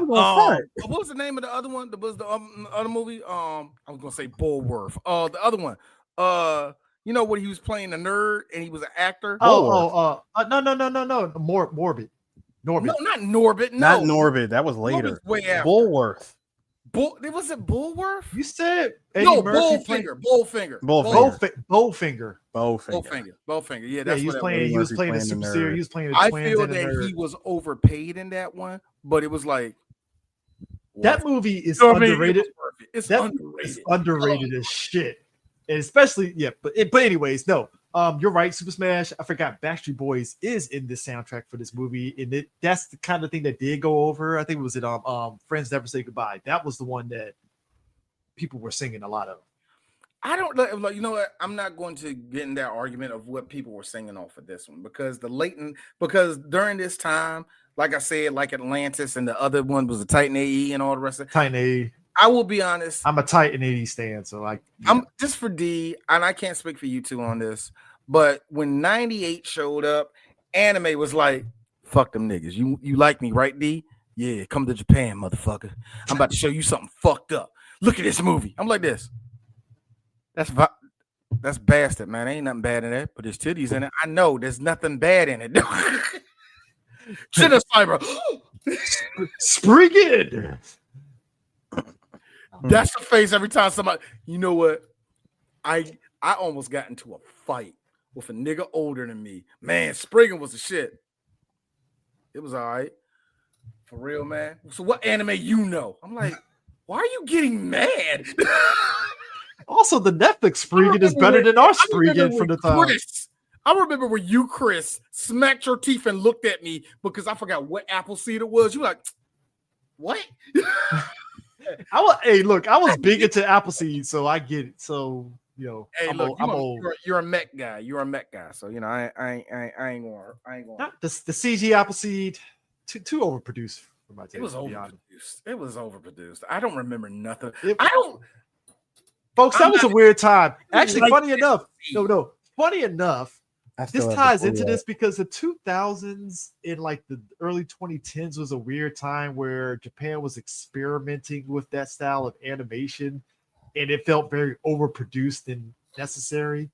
what was the name of the other one? Was the other movie? I was gonna say Bullworth. The other one. You know what he was playing a nerd and he was an actor. No, Morbid. Norbit. No, not Norbit. No, not Norbit. That was later. Norbit's way after. Bullworth. Was it Bullworth? You said no, Bullfinger. Bowfinger. Yeah, that's he was what playing. He was playing a super series. He was playing. I feel that he was overpaid in that one, but it was like that movie is underrated. It's underrated as shit, and especially but anyways, no. You're right. Super Smash. I forgot. Backstreet Boys is in this soundtrack for this movie, and that's the kind of thing that did go over. I think it was Friends Never Say Goodbye. That was the one that people were singing a lot of. I don't like. You know what? I'm not going to get in that argument of what people were singing off of this one because during this time, like I said, like Atlantis and the other one was the Titan AE and all the rest of it. Titan AE. I will be honest. I'm a Titan 80 stan, so I'm just for D, and I can't speak for you two on this. But when 98 showed up, anime was like, "Fuck them niggas. You like me, right, D? Yeah, come to Japan, motherfucker. I'm about to show you something fucked up. Look at this movie." I'm like this. That's bastard, man. Ain't nothing bad in it, but there's titties in it. I know there's nothing bad in it. Cyber. Sprigid. That's the face every time somebody. You know what? I almost got into a fight with a nigga older than me. Man, Spriggan was the shit. It was all right. For real, man. So what anime you know? I'm like, why are you getting mad? Also, the Netflix Spriggan is better than our Spriggan from the time. I remember when you, Chris, smacked your teeth and looked at me because I forgot what apple seed it was. You were like, what? I was big into Appleseed, so I get it. So hey, I'm old. You're a Met guy. You're a Met guy. So I ain't going. Not the CG Appleseed too overproduced for my taste. It was overproduced. It was overproduced. I don't remember nothing. Folks, that was a weird time. Actually, funny enough, funny enough. This ties into this because the 2000s and like the early 2010s was a weird time where Japan was experimenting with that style of animation, and it felt very overproduced and necessary.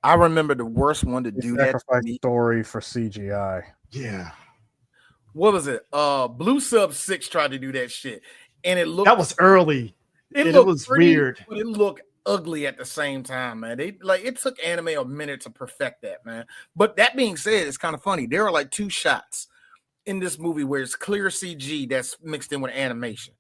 I remember the worst one to do that. Story for CGI. Yeah. What was it? Blue Sub 6 tried to do that shit, and it looked. That was early. It was pretty, weird, but it looked ugly at the same time, man. It took anime a minute to perfect that, man. But that being said, it's kind of funny. There are like two shots in this movie where it's clear CG that's mixed in with animation.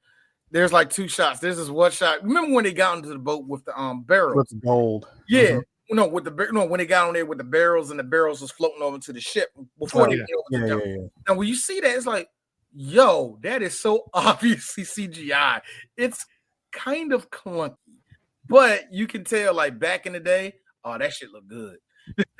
There's like two shots. There's this one shot. Remember when they got into the boat with the barrels? With the gold. Yeah. When they got on there with the barrels and the barrels was floating over to the ship before they get over the Now, when you see that, it's like, yo, that is so obviously CGI. It's kind of clunky. But you can tell, like back in the day, oh, that shit looked good.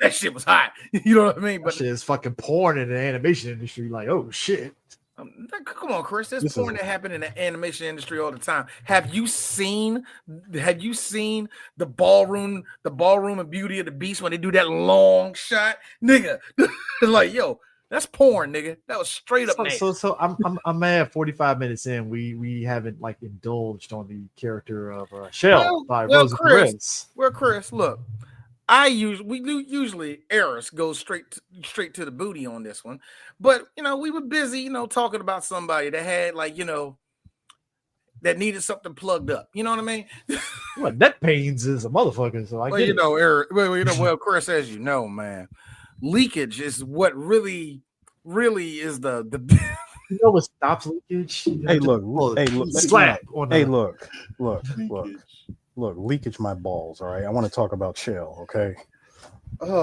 That shit was hot. You know what I mean? But shit is fucking porn in the animation industry. Like, oh shit. Come on, Chris. There's porn that happen in the animation industry all the time. Have you seen the ballroom and Beauty of the Beast when they do that long shot, nigga? Like, yo, that's porn, nigga. That was straight up. So I'm mad. 45 minutes in, we haven't like indulged on the character of Shell by Rosa Perez. Well, Chris, look. Usually Eris goes straight to the booty on this one, but we were busy, talking about somebody that had that needed something plugged up. You know what I mean? Well, neck pains is a motherfucker. So Eric. Well, Chris, as you know, man, leakage is what really is the. You know what stops leakage? Hey, look. Slap. Hey, look. Look, leakage my balls, all right? I want to talk about Shell, okay?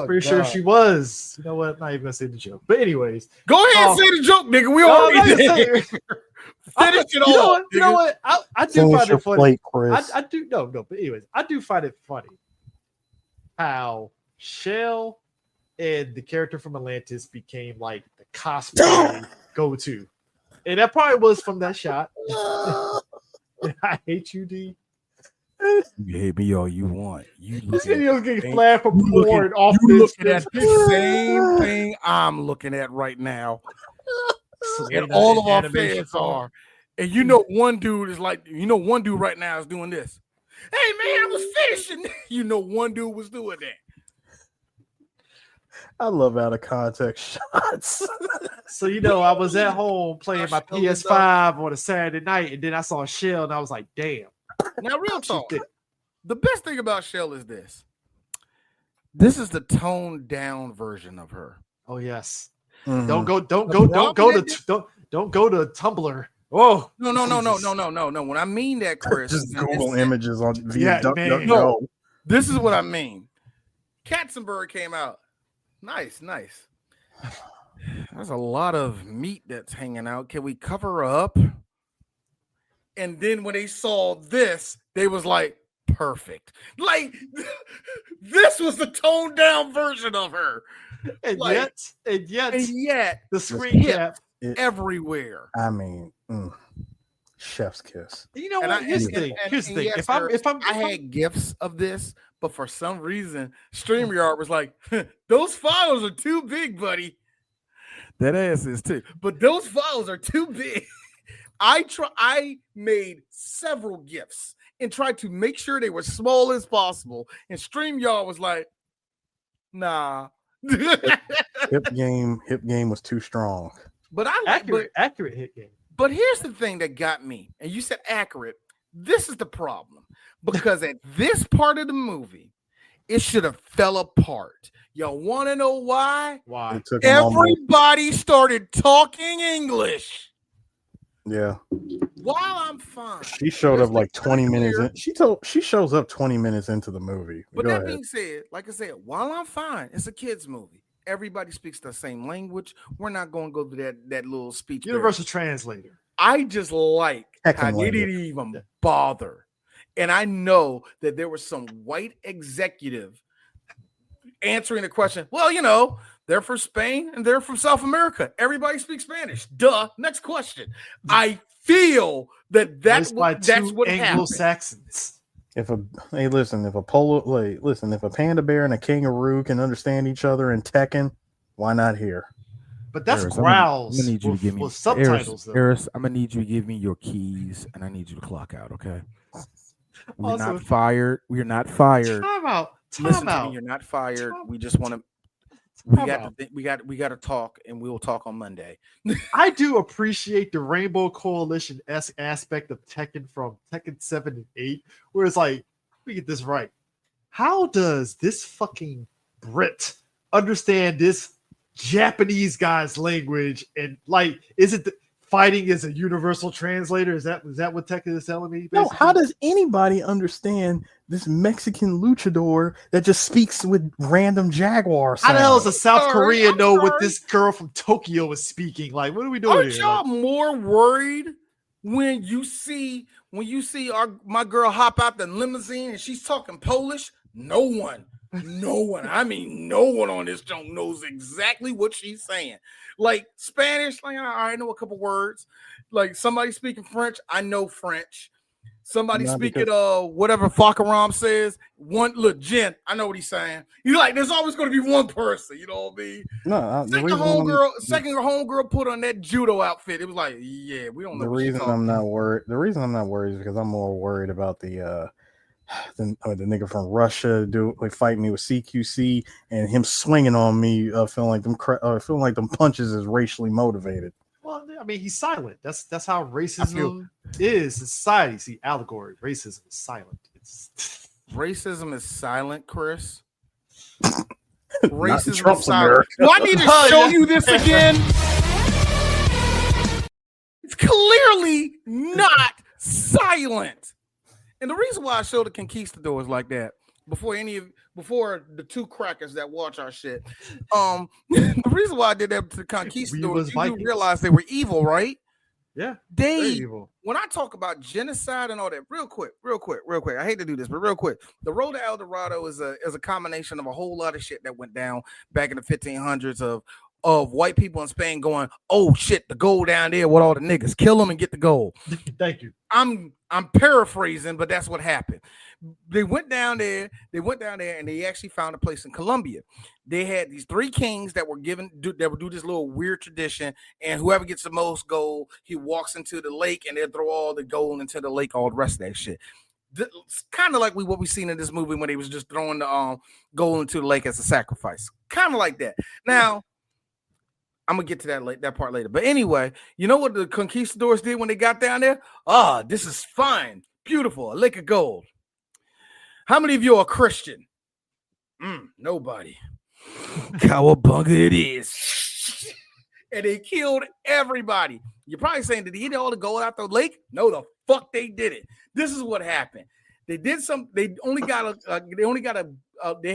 Pretty sure she was. You know what? I'm not even going to say the joke. But anyways. Go ahead and say the joke, nigga. We already did. Finish it all. You know what? I do find it funny. I do. No. But anyways, I do find it funny how Shell and the character from Atlantis became like the cosplay go-to. And that probably was from that shot. I hate you, D. You hate me all you want. This video's getting flagged for porn off this. You looking at the same thing I'm looking at right now. And all of our fans are. And one dude is like, one dude right now is doing this. Hey man, I was finishing. One dude was doing that. I love out of context shots. So I was at home playing my PS5 on a Saturday night, and then I saw Shell, and I was like, damn. Now, real talk. The best thing about Shell is this. This is the toned down version of her. Oh yes. Mm-hmm. Don't go to Tumblr. Oh no. When I mean that, Chris, just Google images on No, this is what I mean. Katzenberg came out. Nice. There's a lot of meat that's hanging out. Can we cover her up? And then when they saw this, they was like, perfect. Like, this was the toned down version of her. And yet, the screen cap everywhere. I mean, chef's kiss. You know what? Here's the thing. Yes, I had gifs of this, but for some reason, StreamYard was like, those files are too big, buddy. That ass is too. But those files are too big. I made several GIFs and tried to make sure they were small as possible. And StreamYard was like, nah. Hip game was too strong. But accurate hit game. But here's the thing that got me, and you said accurate. This is the problem. Because at this part of the movie, it should have fell apart. Y'all want to know why? Why? Everybody started talking English. Yeah. While I'm fine. She showed up like 20 minutes in. She shows up 20 minutes into the movie. But that being said, like I said, while I'm fine, it's a kid's movie. Everybody speaks the same language. We're not going to go to that little speech. Universal translator. I just like how they didn't even bother. And I know that there was some white executive answering the question. Well, they're from Spain and they're from South America. Everybody speaks Spanish. Duh. Next question. I feel that's what Anglo-Saxons. If a panda bear and a kangaroo can understand each other in Tekken, why not here? But that's growls. I'm gonna need you to give me subtitles. Eris, I'm gonna need you to give me your keys, and I need you to clock out. Okay. We're not fired. We're not fired. Time out. Listen to me. You're not fired. We just want to. We got to talk, and we will talk on Monday. I do appreciate the Rainbow Coalition aspect of Tekken from Tekken 7 and 8, where it's like, let me get this right. How does this fucking Brit understand this Japanese guy's language? And like, is it fighting is a universal translator? Is that what Tekken is telling me? Basically? No, how does anybody understand this Mexican luchador that just speaks with random jaguar sounds? How the hell does a South Korean know what this girl from Tokyo is speaking? Like, what are we doing? Aren't y'all more worried when you see my girl hop out the limousine and she's talking Polish? No one. No one, I mean, no one on this show knows exactly what she's saying. Like Spanish, like I know a couple words. Like somebody speaking French, I know French. Somebody speaking whatever Fakaram says. One look, Jen, I know what he's saying. You like, there's always going to be one person. You know what I mean? No, second homegirl put on that judo outfit. It was like, yeah, we don't know. The reason I'm not worried is because I'm more worried about the nigga from Russia fighting me with CQC and him swinging on me, feeling like them punches is racially motivated. Well, I mean, he's silent. That's how racism is in society. See, allegory. Racism is silent. Racism is silent, Chris. Racism is silent. Do I need to show you this again? It's clearly not silent. And the reason why I show the conquistadors like that before the two crackers that watch our shit, the reason why I did that to the conquistadors, you realize they were evil, right? Yeah, evil. When I talk about genocide and all that, real quick. I hate to do this, but real quick. The Road to El Dorado is a combination of a whole lot of shit that went down back in the 1500s of white people in Spain going, oh shit, the gold down there with all the niggas, kill them and get the gold. Thank you. I'm paraphrasing, but that's what happened. They went down there and they actually found a place in Colombia. They had these three kings that would do this little weird tradition, and whoever gets the most gold, he walks into the lake and they'll throw all the gold into the lake, all the rest of that shit. It's kind of like what we seen in this movie when they was just throwing the gold into the lake as a sacrifice. Kind of like that. Now, I'm gonna get to that part later. But anyway, you know what the conquistadors did when they got down there? This is fine, beautiful, a lake of gold. How many of you are Christian? Nobody. Cowabunga it is. And they killed everybody. You're probably saying, did they eat all the gold out the lake? No, the fuck they did it. This is what happened. They did they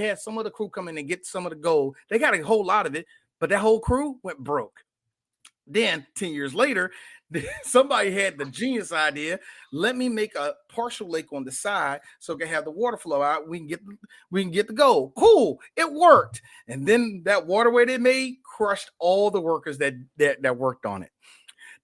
had some of the crew come in and get some of the gold. They got a whole lot of it, but that whole crew went broke. Then 10 years later, somebody had the genius idea. Let me make a partial lake on the side so it can have the water flow out. We can get the gold. Cool, it worked. And then that waterway they made crushed all the workers that worked on it.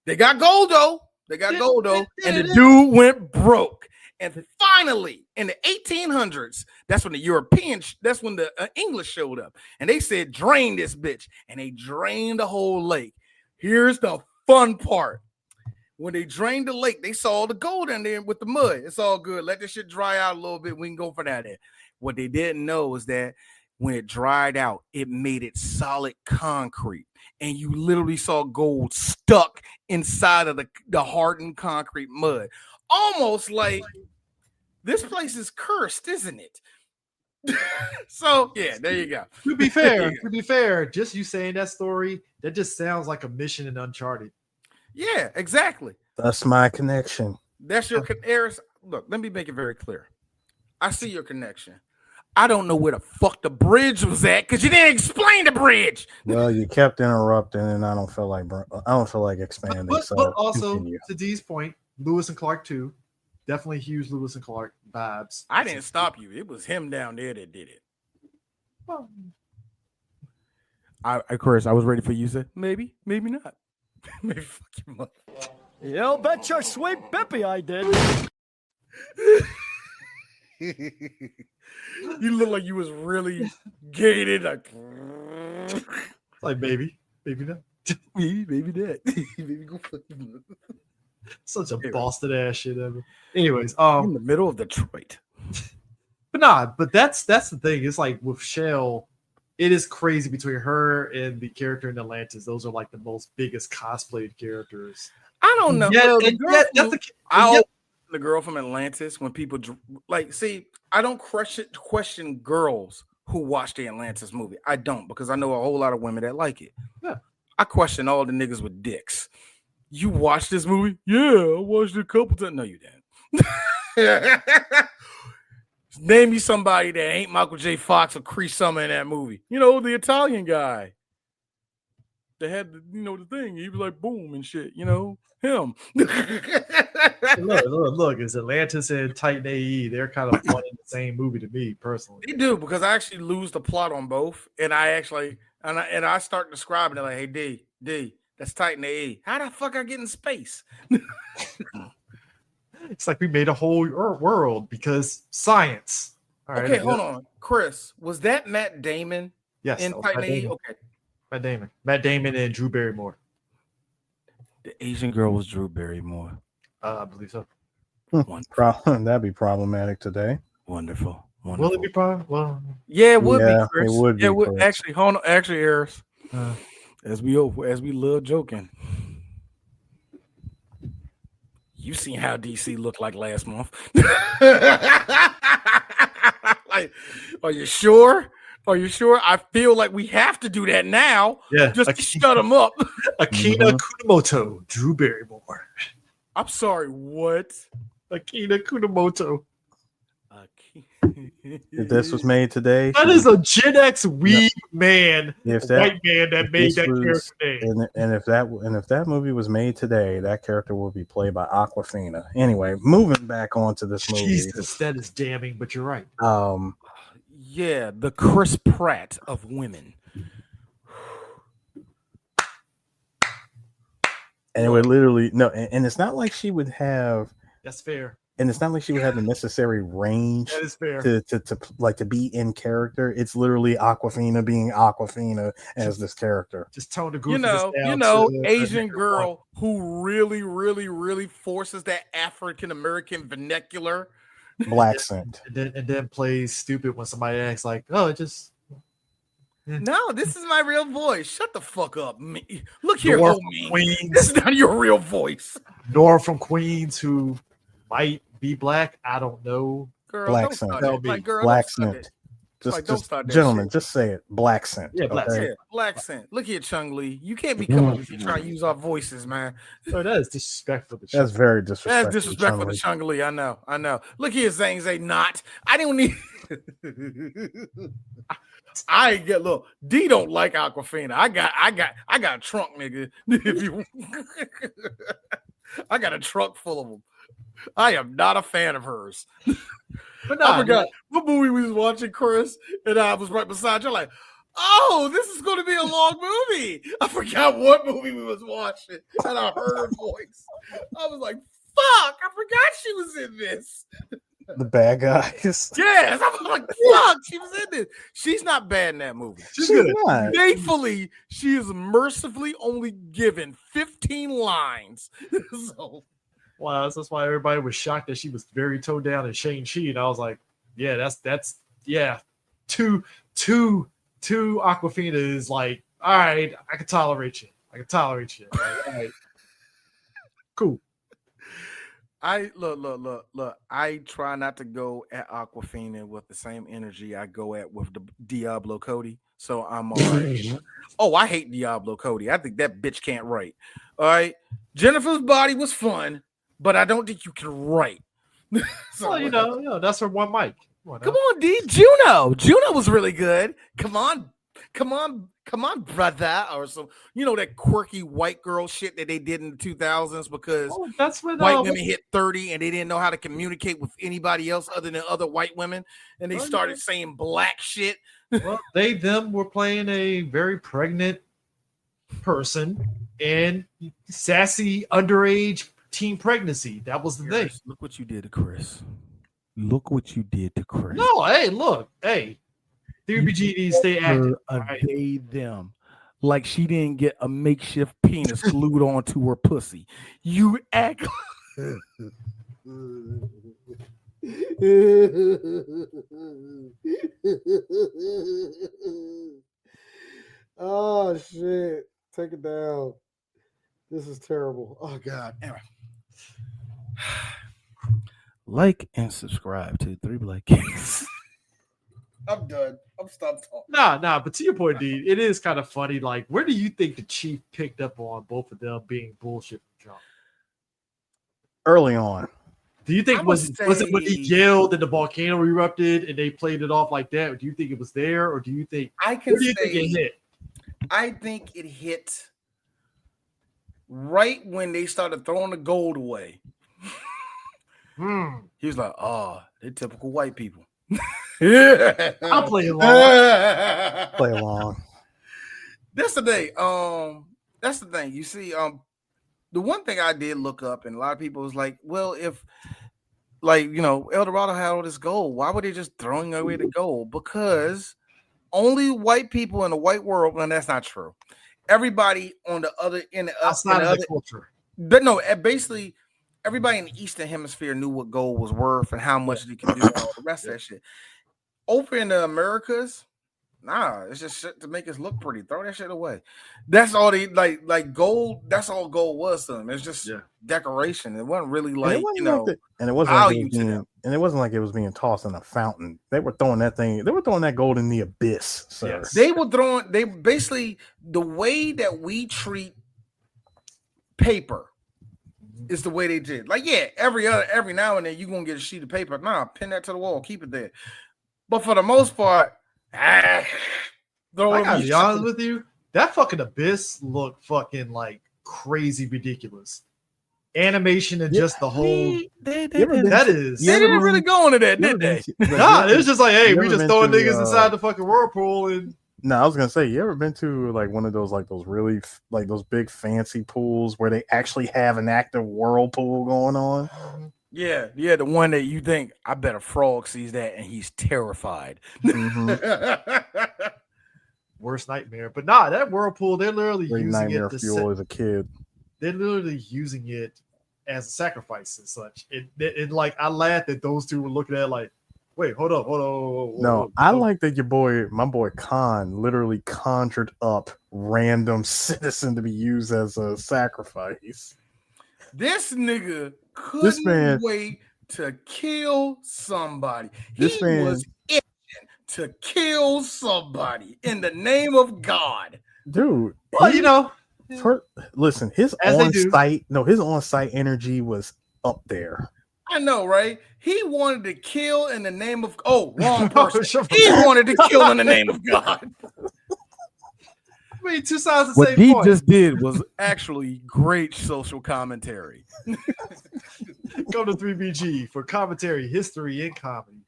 They got gold though. And the dude went broke. And finally, in the 1800s, that's when the English showed up. And they said, drain this bitch. And they drained the whole lake. Here's the fun part. When they drained the lake, they saw the gold in there with the mud. It's all good. Let this shit dry out a little bit. We can go for that. What they didn't know is that when it dried out, it made it solid concrete. And you literally saw gold stuck inside of the hardened concrete mud. Almost like this place is cursed, isn't it? So yeah, there you go. To be fair, just you saying that story, that just sounds like a mission in Uncharted. Yeah, exactly. That's my connection. That's your Eris. Look, let me make it very clear. I see your connection. I don't know where the fuck the bridge was at because you didn't explain the bridge. Well, you kept interrupting, and I don't feel like expanding. But also, continue. To D's point, Lewis and Clark too. Definitely huge Lewis and Clark vibes. I didn't stop you. It was him down there that did it. Well, Chris, I was ready for you to say, maybe not. Maybe fuck your mother. You'll bet your sweet Bippy I did. You look like you was really gated. Like maybe not. Maybe that. Maybe go fuck your mother. Such a Boston ass shit ever. Anyways, in the middle of Detroit. But that's the thing. It's like with Shell, it is crazy between her and the character in Atlantis. Those are like the most biggest cosplayed characters. I don't know. The girl from Atlantis, when people I don't question girls who watch the Atlantis movie. I don't, because I know a whole lot of women that like it. Yeah. I question all the niggas with dicks. You watched this movie? Yeah, I watched it a couple times. No, you didn't. Name me somebody that ain't Michael J. Fox or Cree Summer in that movie. You know, the Italian guy. They had the thing. He was like boom and shit. Him. look, it's Atlantis and Titan AE. They're kind of one in the same movie to me personally. They do, because I actually lose the plot on both, and I start describing it like, hey D, that's Titan AE. How the fuck I get in space? It's like we made a whole world because science. All right, okay, hold on, Chris. Was that Matt Damon? Yes, in Titan AE. Okay, Matt Damon and Drew Barrymore. The Asian girl was Drew Barrymore. I believe so. That'd be problematic today. Wonderful. Will it be problem? Well, yeah, it would be. Chris. It would be. Actually, hold on. Actually, Eris. As we love joking. You seen how DC looked like last month? Like, are you sure? Are you sure? I feel like we have to do that now. Yeah, just to shut them up. Akina Kunamoto, Drew Barrymore. I'm sorry, what? Akina Kunamoto. If this was made today, that is a Gen X weeb man, white man that made that character name. And if that movie was made today, that character would be played by Awkwafina. Anyway, moving back onto this movie. Jesus, that is damning, but you're right. Yeah, the Chris Pratt of women. And it would literally and it's not like she would have. That's fair. And it's not like she would have the necessary range that is fair. to be in character. It's literally Awkwafina being Awkwafina as this character. Just tone the goofiness Asian girl who really, really, really forces that African American vernacular. Black scent. And then plays stupid when somebody asks, like, oh, it just. No, this is my real voice. Shut the fuck up. Look here, homie. This is not your real voice. Nora from Queens, who might be black. I don't know. Girl, black scent. Black scent. Just gentlemen, just say it. Black scent. Yeah, black scent. Black scent. Look here, Chung Lee. You can't be coming with you trying to use our voices, man. So that is disrespectful. That's very disrespectful. That's disrespectful to Chung Lee. I know. Look here, Zang Zay. Not. I don't need. I get look. D don't like Awkwafina. I got a trunk, nigga. If you, I got a trunk full of them. I am not a fan of hers. But I forgot what movie we was watching, Chris, and I was right beside you. Like, oh, this is going to be a long movie. I forgot what movie we was watching, and I heard her voice. I was like, fuck, I forgot she was in this. The bad guys. Yes, I was like, fuck, she was in this. She's not bad in that movie. She's good. Thankfully, she is mercifully only given 15 lines. So. Wow, that's why everybody was shocked that she was very toned down in Shang-Chi, and I was like, yeah, that's two Awkwafina is like, all right, I can tolerate you. All right. Cool. Look. I try not to go at Awkwafina with the same energy I go at with the Diablo Cody. So I'm all right. Oh, I hate Diablo Cody. I think that bitch can't write. All right. Jennifer's Body was fun, but I don't think you can write. So, well, that's her one mic. Come on, D. Juno was really good. Come on, brother. Or some, that quirky white girl shit that they did in the 2000s because that's when white women hit 30 and they didn't know how to communicate with anybody else other than other white women, and they started saying black shit. Well, them were playing a very pregnant person and sassy underage teen pregnancy. That was the thing. Look what you did to Chris. Look what you did to Chris. No, hey, look, hey. 3BG needs to stay active. They them. Like she didn't get a makeshift penis glued onto her pussy. You act. Oh shit. Take it down. This is terrible. Oh god. Anyway. Like and subscribe to 3 Black Kings. I'm done. I'm stopped talking. Nah. But to your point, D, it is kind of funny. Like, where do you think the chief picked up on both of them being bullshit from jump? Early on. Do you think was it when he yelled and the volcano erupted and they played it off like that? Or do you think it was there, or do you think I can think it hit? I think it hit right when they started throwing the gold away. He was like, "Oh, they're typical white people." Yeah, I'll play along. Play along. That's the day. That's the thing. You see, the one thing I did look up, and a lot of people was like, "Well, if like El Dorado had all this gold, why were they just throwing away the gold?" Because only white people in the white world, and that's not true. Everybody on the other outside of the culture, but no, basically everybody in the Eastern Hemisphere knew what gold was worth and how much it could do and all the rest of that shit. Over in the Americas, nah, it's just shit to make us look pretty. Throw that shit away. That's all they like gold. That's all gold was to them. It's just decoration. It wasn't really like and it wasn't like it wasn't like it was being tossed in a fountain. They were throwing that thing. They were throwing that gold in the abyss. Sir. Yes. They were throwing. They basically the way that we treat paper is the way they did. Like every now and then you gonna get a sheet of paper. Nah, pin that to the wall. Keep it there. But for the most part. I gotta be honest with you, that fucking abyss looked fucking like crazy ridiculous. Animation and just the whole they didn't really go into that, did they? Nah, it was just like, hey, we just throwing niggas inside the fucking whirlpool and no, I was gonna say, you ever been to like one of those like those really like those big fancy pools where they actually have an active whirlpool going on? Yeah, the one that you think, I bet a frog sees that and he's terrified. Worst nightmare. But nah, that whirlpool, they're literally using it fuel as a kid. They're literally using it as a sacrifice and such. It like I laughed that those two were looking at it like, wait, hold up. No, I like that my boy Khan literally conjured up random citizen to be used as a sacrifice. This nigga couldn't wait to kill somebody. He was itching to kill somebody in the name of God. Dude, well, listen, his on-site energy was up there. I know, right? He wanted to kill in the name of wrong person. He wanted to kill in the name of God. I mean, two sides of the same coin. What he just did was actually great social commentary. Go to 3BG for commentary, history, and comedy.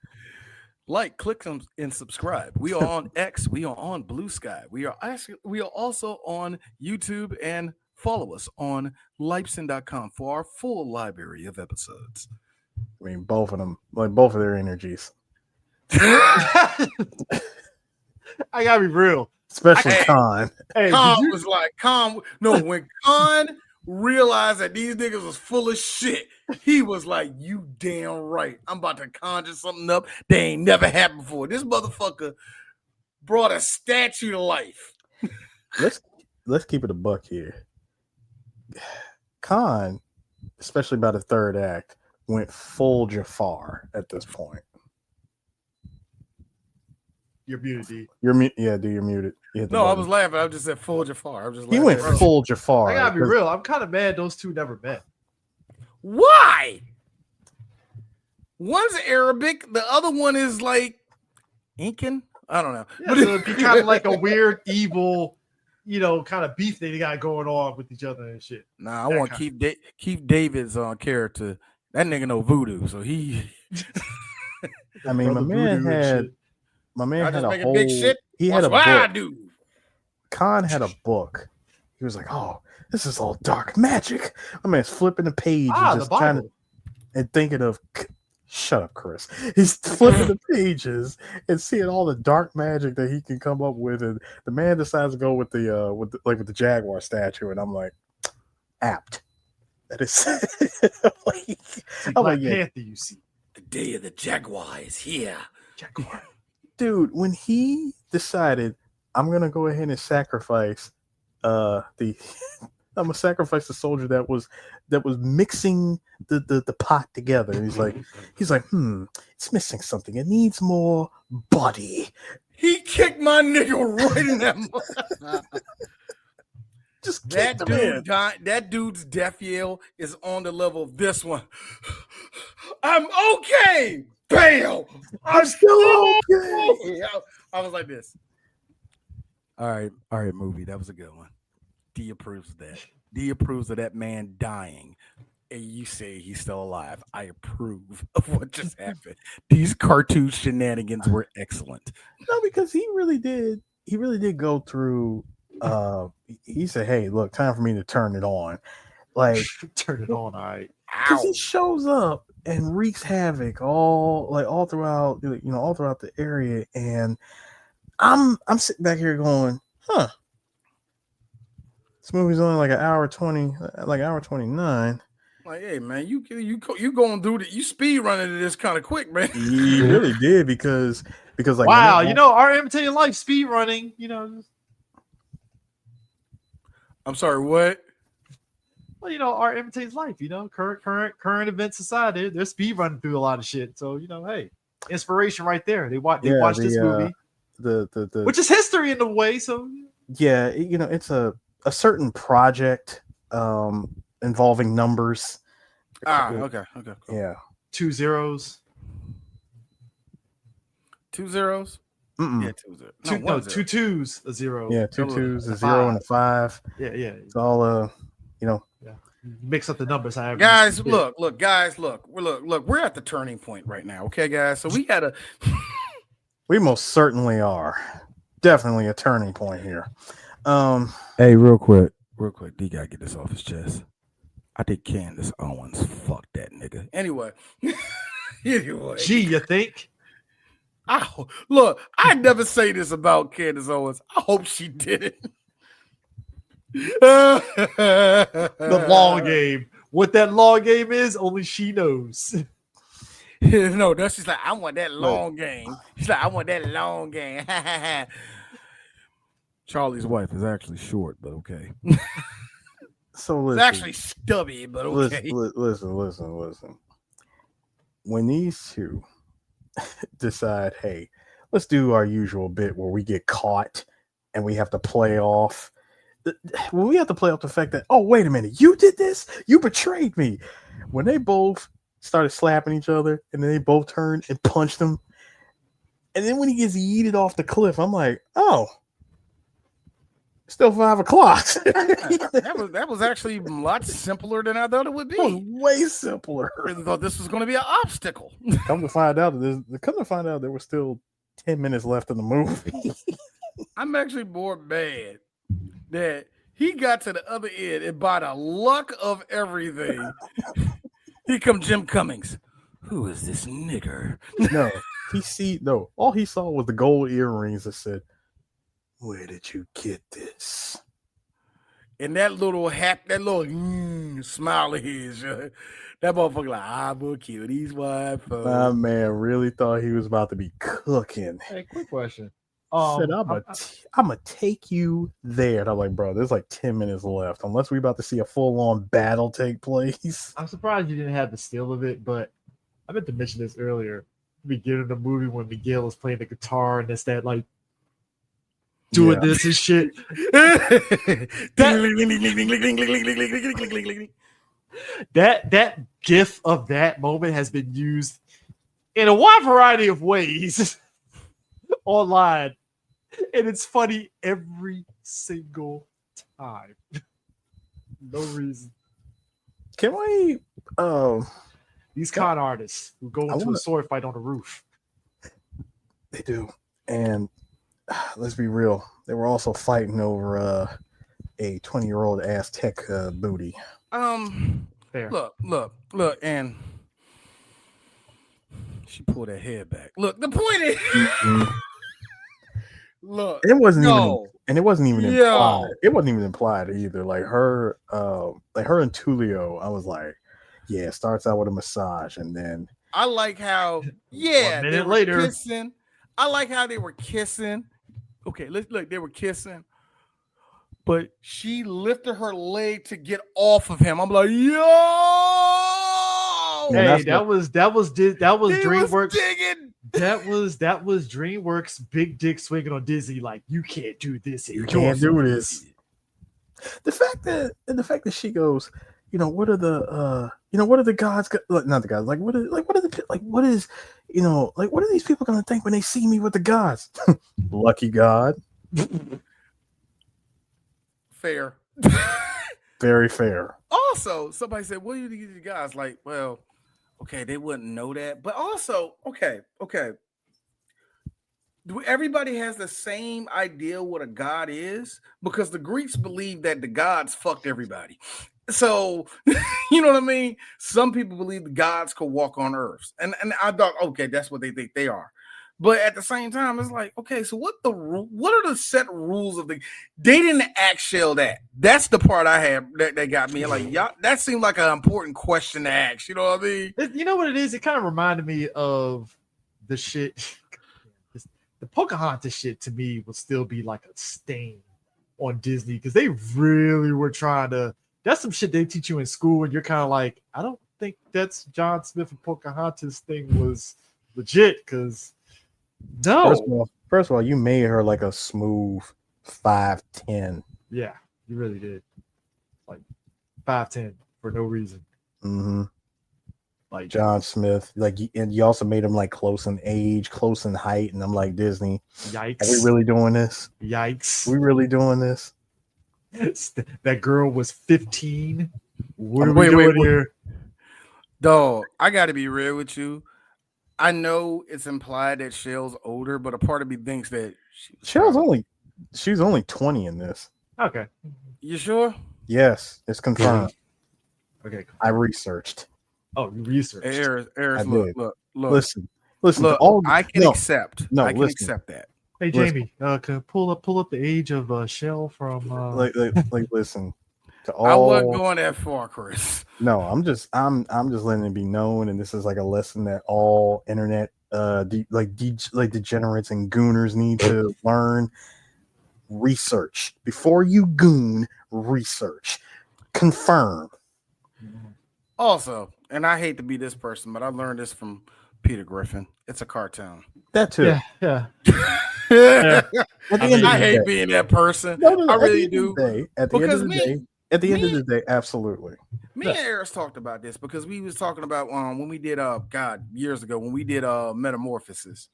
Like, click and subscribe. We are on X. We are on Blue Sky. We are also on YouTube, and follow us on Leipzig.com for our full library of episodes. I mean, both of them, like both of their energies. I gotta be real. Especially Khan. Khan was like, when Khan realized that these niggas was full of shit, he was like, you damn right. I'm about to conjure something up that ain't never happened before. This motherfucker brought a statue to life. Let's keep it a buck here. Khan, especially by the third act, went full Jafar at this point. You're muted, D. You're muted. No, I was laughing. I just said full Jafar. He went full Jafar. I gotta be real. I'm kind of mad those two never met. Why? One's Arabic, the other one is like Incan. I don't know. Yeah, so it'd be kind of like a weird, evil, kind of beef they got going on with each other and shit. Nah, I want to keep David's character. That nigga know voodoo, so he. I mean, my man had a whole. Big shit. He had a book. I do. Khan had a book. He was like, "Oh, this is all dark magic." I mean, it's flipping the page and just trying to and thinking of. Shut up, Chris. He's flipping the pages and seeing all the dark magic that he can come up with, and the man decides to go with the Jaguar statue, and I'm like, apt. That is Black Panther. You see, the day of the Jaguar is here. Jaguar, dude. When he decided, I'm gonna go ahead and sacrifice I'm gonna sacrifice the soldier that was mixing the pot together. And he's like, it's missing something. It needs more body. He kicked my nigga right in that. Just that dude's death yell is on the level of this one. I'm okay. Bam. I'm still okay. I was like this. All right, movie. That was a good one. D approves of that. D approves of that man dying. And you say he's still alive. I approve of what just happened. These cartoon shenanigans were excellent. No, because he really did go through he said, "Hey, look, time for me to turn it on." Like turn it on, all right. Because he shows up and wreaks havoc all throughout the area, and I'm sitting back here going, huh. This movie's only like an hour 20, like hour 29. Like, hey man, you going through the you speed running this kind of quick, man. He really did because like wow, our imitating life speed running, I'm sorry, what? Well, our imitates life, current event society, they're speed running through a lot of shit. So, hey, inspiration right there. They watch this movie, which is history in a way. So yeah, it's a certain project involving numbers. Okay. Cool. Yeah. 2 zeros. 2 zeros? Mm-mm. Yeah, 2 zeros. 2 twos, a zero. Yeah, 2 twos, a 0 and a 5. Yeah. It's all Yeah. Mix up the numbers. Guys, look. We're at the turning point right now. Okay, guys. So we gotta we most certainly are. Definitely a turning point here. Hey, real quick, D gotta get this off his chest. I think Candace Owens fuck that nigga. Anyway. Gee, you think? I never say this about Candace Owens. I hope she did it. The long game. What that long game is, only she knows. No, that's just like, I want that long game. She's like, I want that long game. Charlie's wife is actually short, but okay. So listen, it's actually stubby, but okay. Listen. When these two decide, hey, let's do our usual bit where we get caught and we have to play off. When we have to play off the fact that, oh, wait a minute, you did this? You betrayed me. When they both started slapping each other and then they both turned and punched him. And then when he gets yeeted off the cliff, I'm like, oh, still 5 o'clock. that was actually a lot simpler than I thought it would be. Way simpler. I thought this was going to be an obstacle. Come to find out there was still 10 minutes left in the movie. I'm actually more mad that he got to the other end and by the luck of everything, here comes Jim Cummings. Who is this nigger? No, all he saw was the gold earrings that said, "Where did you get this?" And that little smile of his, that motherfucker like, I will kill these white folks. My man really thought he was about to be cooking. Hey, quick question. Said, I'm gonna take you there. And I'm like, bro, there's like 10 minutes left. Unless we're about to see a full-on battle take place. I'm surprised you didn't have the still of it, but I meant to mention this earlier. Beginning of the movie when Miguel is playing the guitar and it's that like doing this and shit. that gif of that moment has been used in a wide variety of ways online, and it's funny every single time. No reason. Can we these con artists who go into a sword fight on the roof? They do. And let's be real, they were also fighting over a 20-year-old Aztec booty. Fair. Look, and she pulled her head back. Look, the point is, look, it wasn't even implied. It wasn't even implied either. Like her and Tulio, I was like, yeah, it starts out with a massage, and then I like how, 1 minute later, kissing. I like how they were kissing. Okay, let's look. They were kissing, but she lifted her leg to get off of him. I'm like, yo. Hey, that was DreamWorks. That was DreamWorks big dick swinging on Disney. Like, you can't do this. You can't do this. The fact that she goes, what are the gods? Not the gods. What are these people gonna think when they see me with the gods? Lucky God. Fair. Very fair. Also, somebody said, "What do you think, guys?" Like, well, okay, they wouldn't know that, but also, okay. Everybody has the same idea what a god is because the Greeks believe that the gods fucked everybody. So, you know what I mean? Some people believe the gods could walk on earth, and I thought, okay, that's what they think they are. But at the same time, it's like, okay, so what are the set rules of the? They didn't ask Shell that. That's the part I had that got me like, y'all. That seemed like an important question to ask. You know what I mean? You know what it is? It kind of reminded me of the shit. The Pocahontas shit to me would still be like a stain on Disney because they really were trying to. That's some shit they teach you in school, and you're kind of like, I don't think that's John Smith and Pocahontas thing was legit because no. First of all, you made her like a smooth 5'10". Yeah, you really did. Like 5'10" for no reason. Mm-hmm. Like John Smith, and you also made him like close in age, close in height, and I'm like, Disney, yikes! Are we really doing this? Yikes! We really doing this? That girl was 15. What are we doing here? Dog, I got to be real with you. I know it's implied that Shell's older, but a part of me thinks that she's only 20 in this. Okay. You sure? Yes, it's confirmed. Okay. I researched. Oh, you researched. Eris, look. Listen. Look, I can accept. I can accept that. Hey Jamie, can pull up the age of Shell from listen. I wasn't going that far, Chris. No, I'm just letting it be known, and this is like a lesson that all internet degenerates and gooners need to learn. Research before you goon. Research, confirm. Also, and I hate to be this person, but I learned this from Peter Griffin. It's a cartoon. That too. Yeah. I hate being that person. No, I really do. At the end of the day, absolutely. Me and Eris talked about this because we was talking about when we did years ago when we did Metamorphosis.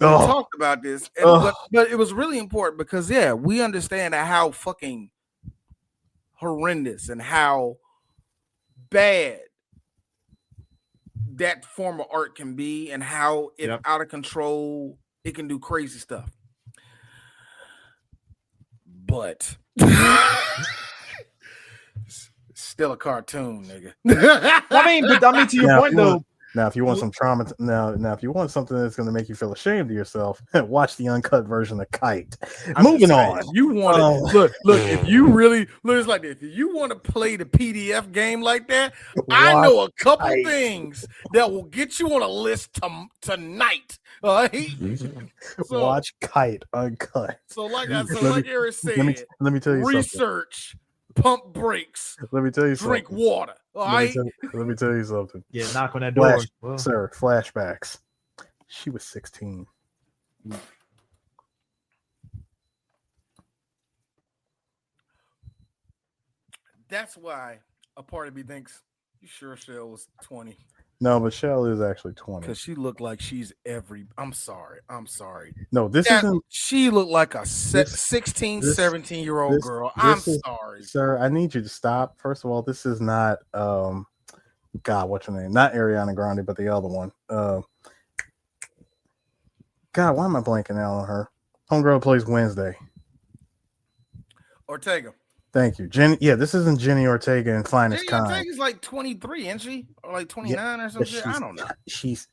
We talked about this, but it was really important because we understand how fucking horrendous and how bad that form of art can be and how if out of control it can do crazy stuff. But still a cartoon, nigga. I mean, to your point though. Now, if you want some trauma, if you want something that's going to make you feel ashamed of yourself, watch the uncut version of Kite. Moving on. You want to look. If you really look, it's like this. If you want to play the PDF game like that, I know a couple things that will get you on a list tonight. All right. So, watch Kite uncut. So, like Eric said, let me tell you research. Pump brakes. Let me tell you Drink something. water. All right. Let me tell you something. Yeah, knock on that door. Sir, flashbacks. She was 16. That's why a part of me thinks, you sure Shell was 20? No, but Shell is actually 20. Because she looked like she's I'm sorry. No, this isn't. She looked like a 16, 17-year-old girl. I'm sorry. Sir, I need you to stop. First of all, this is not, God, what's her name? Not Ariana Grande, but the other one. God, why am I blanking out on her? Homegirl plays Wednesday. Ortega. Thank you, Jenny. Yeah, this isn't Jenny Ortega in Finest Kind. Ortega's like 23, isn't she? Or like 29 or something? I don't know. She's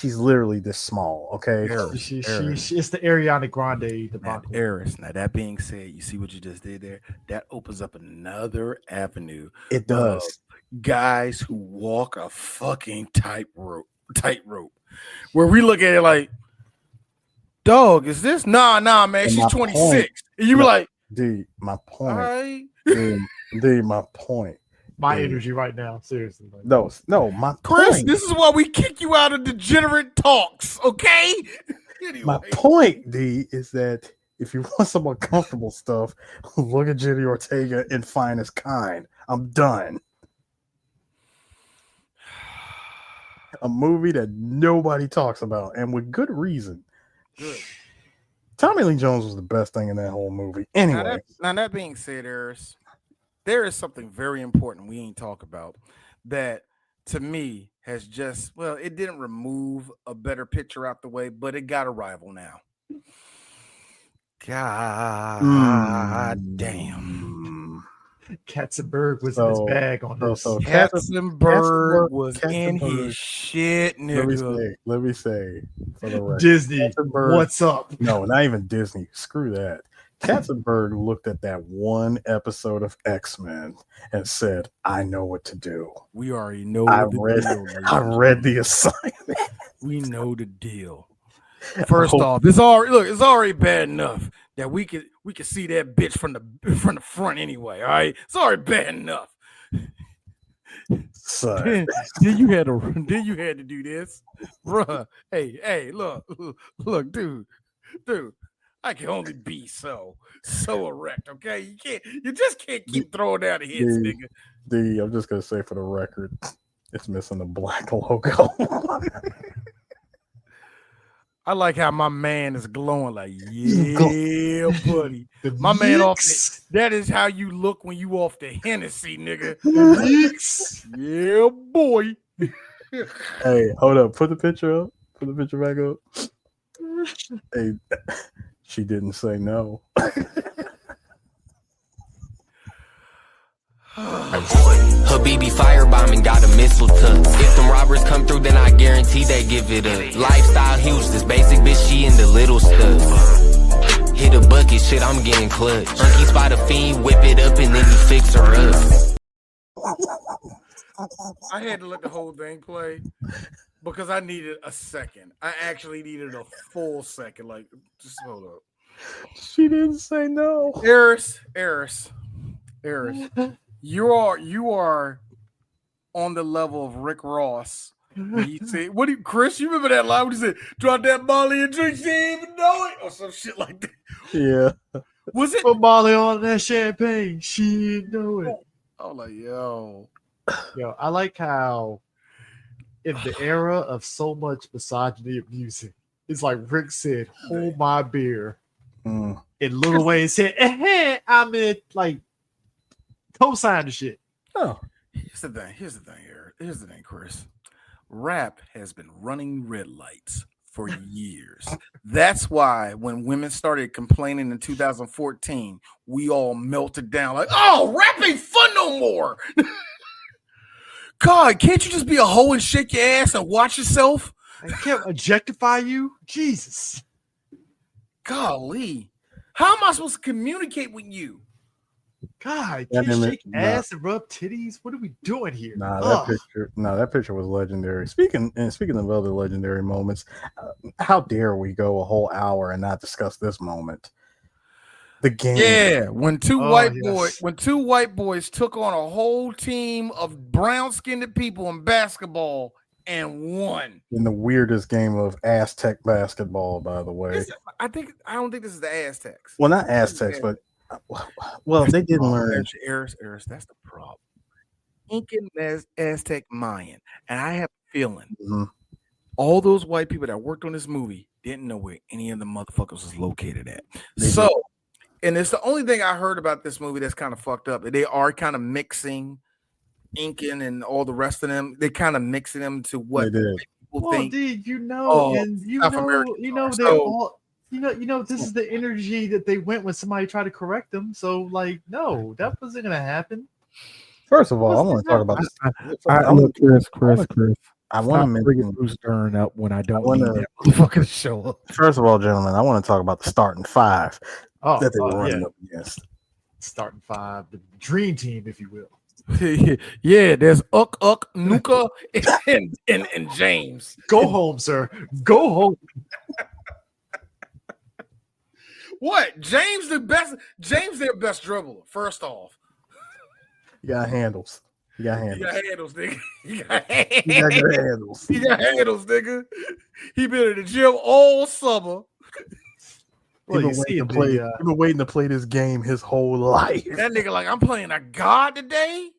literally this small. Okay, it's the Ariana Grande debacle. Eris. Now that being said, you see what you just did there? That opens up another avenue. It does. Guys who walk a fucking tightrope, where we look at it like, dog, is this? Nah, man, she's 26. And you were like, D, my point. Right. D, my point. My energy right now, seriously. No, my Chris, point. this is why we kick you out of degenerate talks, okay? Anyway. My point, D, is that if you want some uncomfortable stuff, look at Jenny Ortega in Finest Kind. I'm done. A movie that nobody talks about, and with good reason. Good. Tommy Lee Jones was the best thing in that whole movie. Anyway, now that being said, there is something very important we ain't talk about that to me has just it didn't remove a better picture out the way, but it got a rival now. God damn. Katzenberg was in his bag on this. Katzenberg was in his shit, nigga. Let me say for the record, Disney, what's up? No, not even Disney. Screw that. Katzenberg looked at that one episode of X-Men and said, "I know what to do." We already know. I read the assignment. We know the deal. First off, it's already bad enough that we could see that bitch from the front anyway. All right, it's already bad enough. Son. Then you had to do this, bruh. Hey, look, dude. I can only be so erect, okay? You just can't keep throwing down the hits, nigga. I'm just gonna say for the record, it's missing the black logo. I like how my man is glowing like, yeah, buddy. My man that is how you look when you off the Hennessy, nigga. Yeah, boy. Hey, hold up. Put the picture up. Put the picture back up. Hey, she didn't say no. Habibi firebombing got a missile tuck. If them robbers come through, then I guarantee they give it up. Lifestyle huge, this basic bitch, she into little stuff. Hit a bucket, shit, I'm getting clutch. Unky spot a fiend, whip it up, and then you fix her up. I had to let the whole thing play because I needed a second. I actually needed a full second. Like, just hold up. She didn't say no. Eris. You are on the level of Rick Ross. He said, Chris, you remember that line when he said, drop that Molly and drink, she didn't even know it, or some shit like that. Yeah. Was it? Put Molly on that champagne, she didn't know it. I was like, yo, I like how in the era of so much misogyny of music, it's like Rick said, hold my beer. And Lil Wayne said, I'm in, like, co-sign the shit. Oh, here's the thing, Chris. Rap has been running red lights for years. That's why when women started complaining in 2014, we all melted down like, oh, rap ain't fun no more. God, can't you just be a hoe and shake your ass and watch yourself? I can't objectify you. Jesus. Golly. How am I supposed to communicate with you? God, can't shake ass and rub titties? What are we doing here? That picture was legendary. Speaking of other legendary moments, how dare we go a whole hour and not discuss this moment? The game. Yeah, when two white boys took on a whole team of brown-skinned people in basketball and won. In the weirdest game of Aztec basketball, by the way. I don't think this is the Aztecs. Well, not Aztecs, but they didn't learn. Eris, that's the problem. Incan, Aztec, Mayan, and I have a feeling all those white people that worked on this movie didn't know where any of the motherfuckers was located at. And it's the only thing I heard about this movie that's kind of fucked up. They are kind of mixing Incan and all the rest of them. They kind of mixing them to what people think. Dude, this is the energy that they went when somebody tried to correct them. So, like, no, that wasn't gonna happen. First of all, I want to talk about this. Chris. I want to mention Bruce Dern up when I don't need that motherfucker show up. First of all, gentlemen, I want to talk about the starting five that they were running up against. Starting five, the dream team, if you will. Yeah, there's Uck, Nuka, and James. Go home, sir. Go home. What? James their best dribbler, first off. You got handles. Nigga. You got good handles. He got handles, nigga. He been in the gym all summer. He's been waiting to play this game his whole life. That nigga like, I'm playing a god today.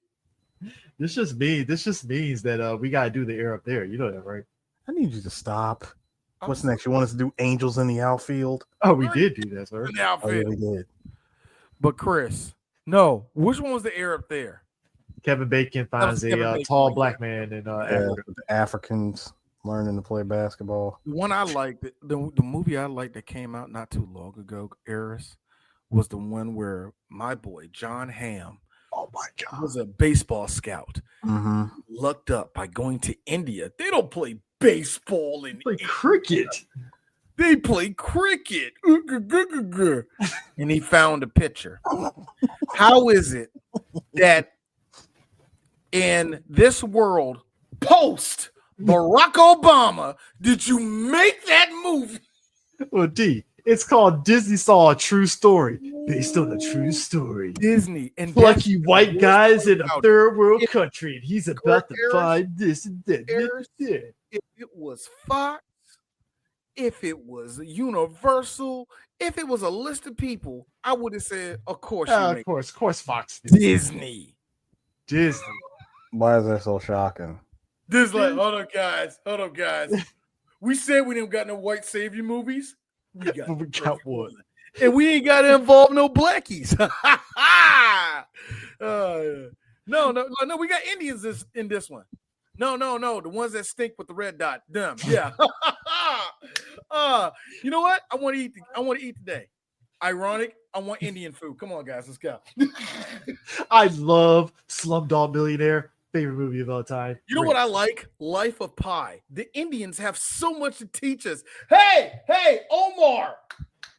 This just means that we gotta do the air up there. You know that, right? I need you to stop. What's next? You want us to do Angels in the Outfield? Oh, we did do that, sir. In the outfield. Oh, yeah, we did. But Chris, no, which one was the Arab there? Kevin Bacon finds a tall black man in Africa. The Africans learning to play basketball. The one I liked, the movie I liked that came out not too long ago, Eris, was the one where my boy John Hamm, oh my God, was a baseball scout. Mm-hmm. Lucked up by going to India. They don't play baseball in India. Cricket. They play cricket. And he found a pitcher. How is it that in this world, post Barack Obama, did you make that movie? Well, D, it's called Disney Saw a True Story, based on a true story. Disney and plucky white guys in a third world country, and he's about to find this and that. If it was Fox, if it was Universal, if it was a list of people, I would have said, of course, of course, Fox. Disney. Why is that so shocking? This like, hold up, guys. We said we didn't got no white savior movies. We got one. And we ain't got to involve no blackies. No, we got Indians in this one. No, the ones that stink with the red dot. Them, yeah. You know what? I want to eat today. Ironic, I want Indian food. Come on, guys, let's go. I love Slumdog Millionaire. Favorite movie of all time. You know what I like? Life of Pi. The Indians have so much to teach us. Hey, Omar.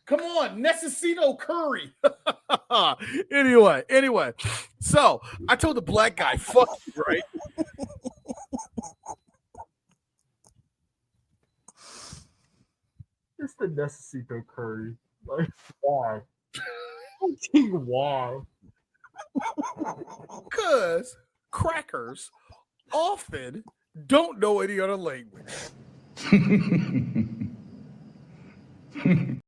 Come on, necesito curry. Anyway. So I told the black guy, fuck you, right? It's the necesito curry. Like, why? Why? Because crackers often don't know any other language. You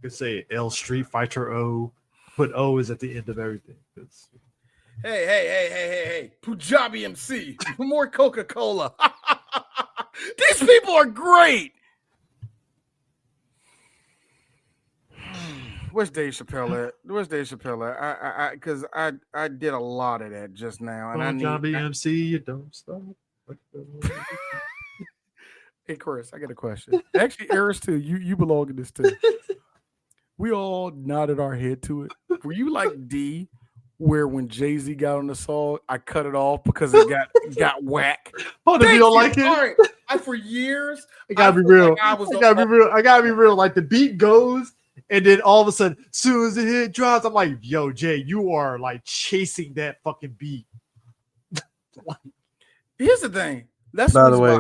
could say L Street Fighter O, but O is at the end of everything. Hey, Punjabi MC, more Coca-Cola. These people are great. Where's Dave Chappelle at? Because I did a lot of that just now, and Punjabi MC, you don't stop. Hey, Chris, I got a question. Actually, Eris too. You belong in this too. We all nodded our head to it. Were you like D, where when Jay-Z got on the song, I cut it off because it got whack? Oh, if you don't like it? All right. For years, I gotta be real. I gotta be real. Like the beat goes, and then all of a sudden, as soon as the hit drops, I'm like, yo, Jay, you are like chasing that fucking beat. Here's the thing. That's by the way,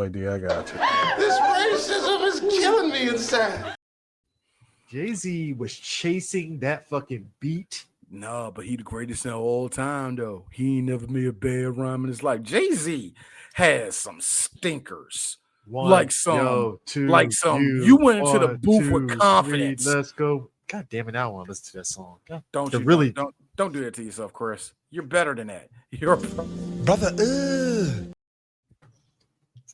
D, I got you. This racism is killing me inside. Jay-Z was chasing that fucking beat. No, but he the greatest in all time, though. He ain't never made a bad rhyme in his life. Jay-Z has some stinkers. You went into the booth with confidence. 3, let's go. God damn it, I want to listen to that song. God, don't do that to yourself, Chris. You're better than that. You're brother.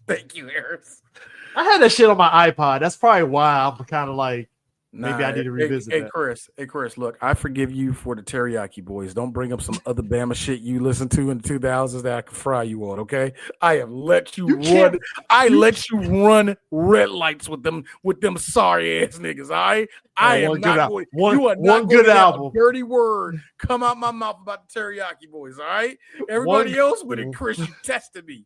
Thank you, Harris. I had that shit on my iPod. That's probably why I'm kind of like, maybe I need to revisit that. Hey, Chris, look, I forgive you for the Teriyaki Boys. Don't bring up some other Bama shit you listened to in the 2000s that I can fry you on, okay? I have let you run. Let you run red lights with them sorry ass niggas, all right? I am not going. You are not going to have a dirty word come out my mouth about the Teriyaki Boys, all right? Everybody else with it, Chris, you tested me.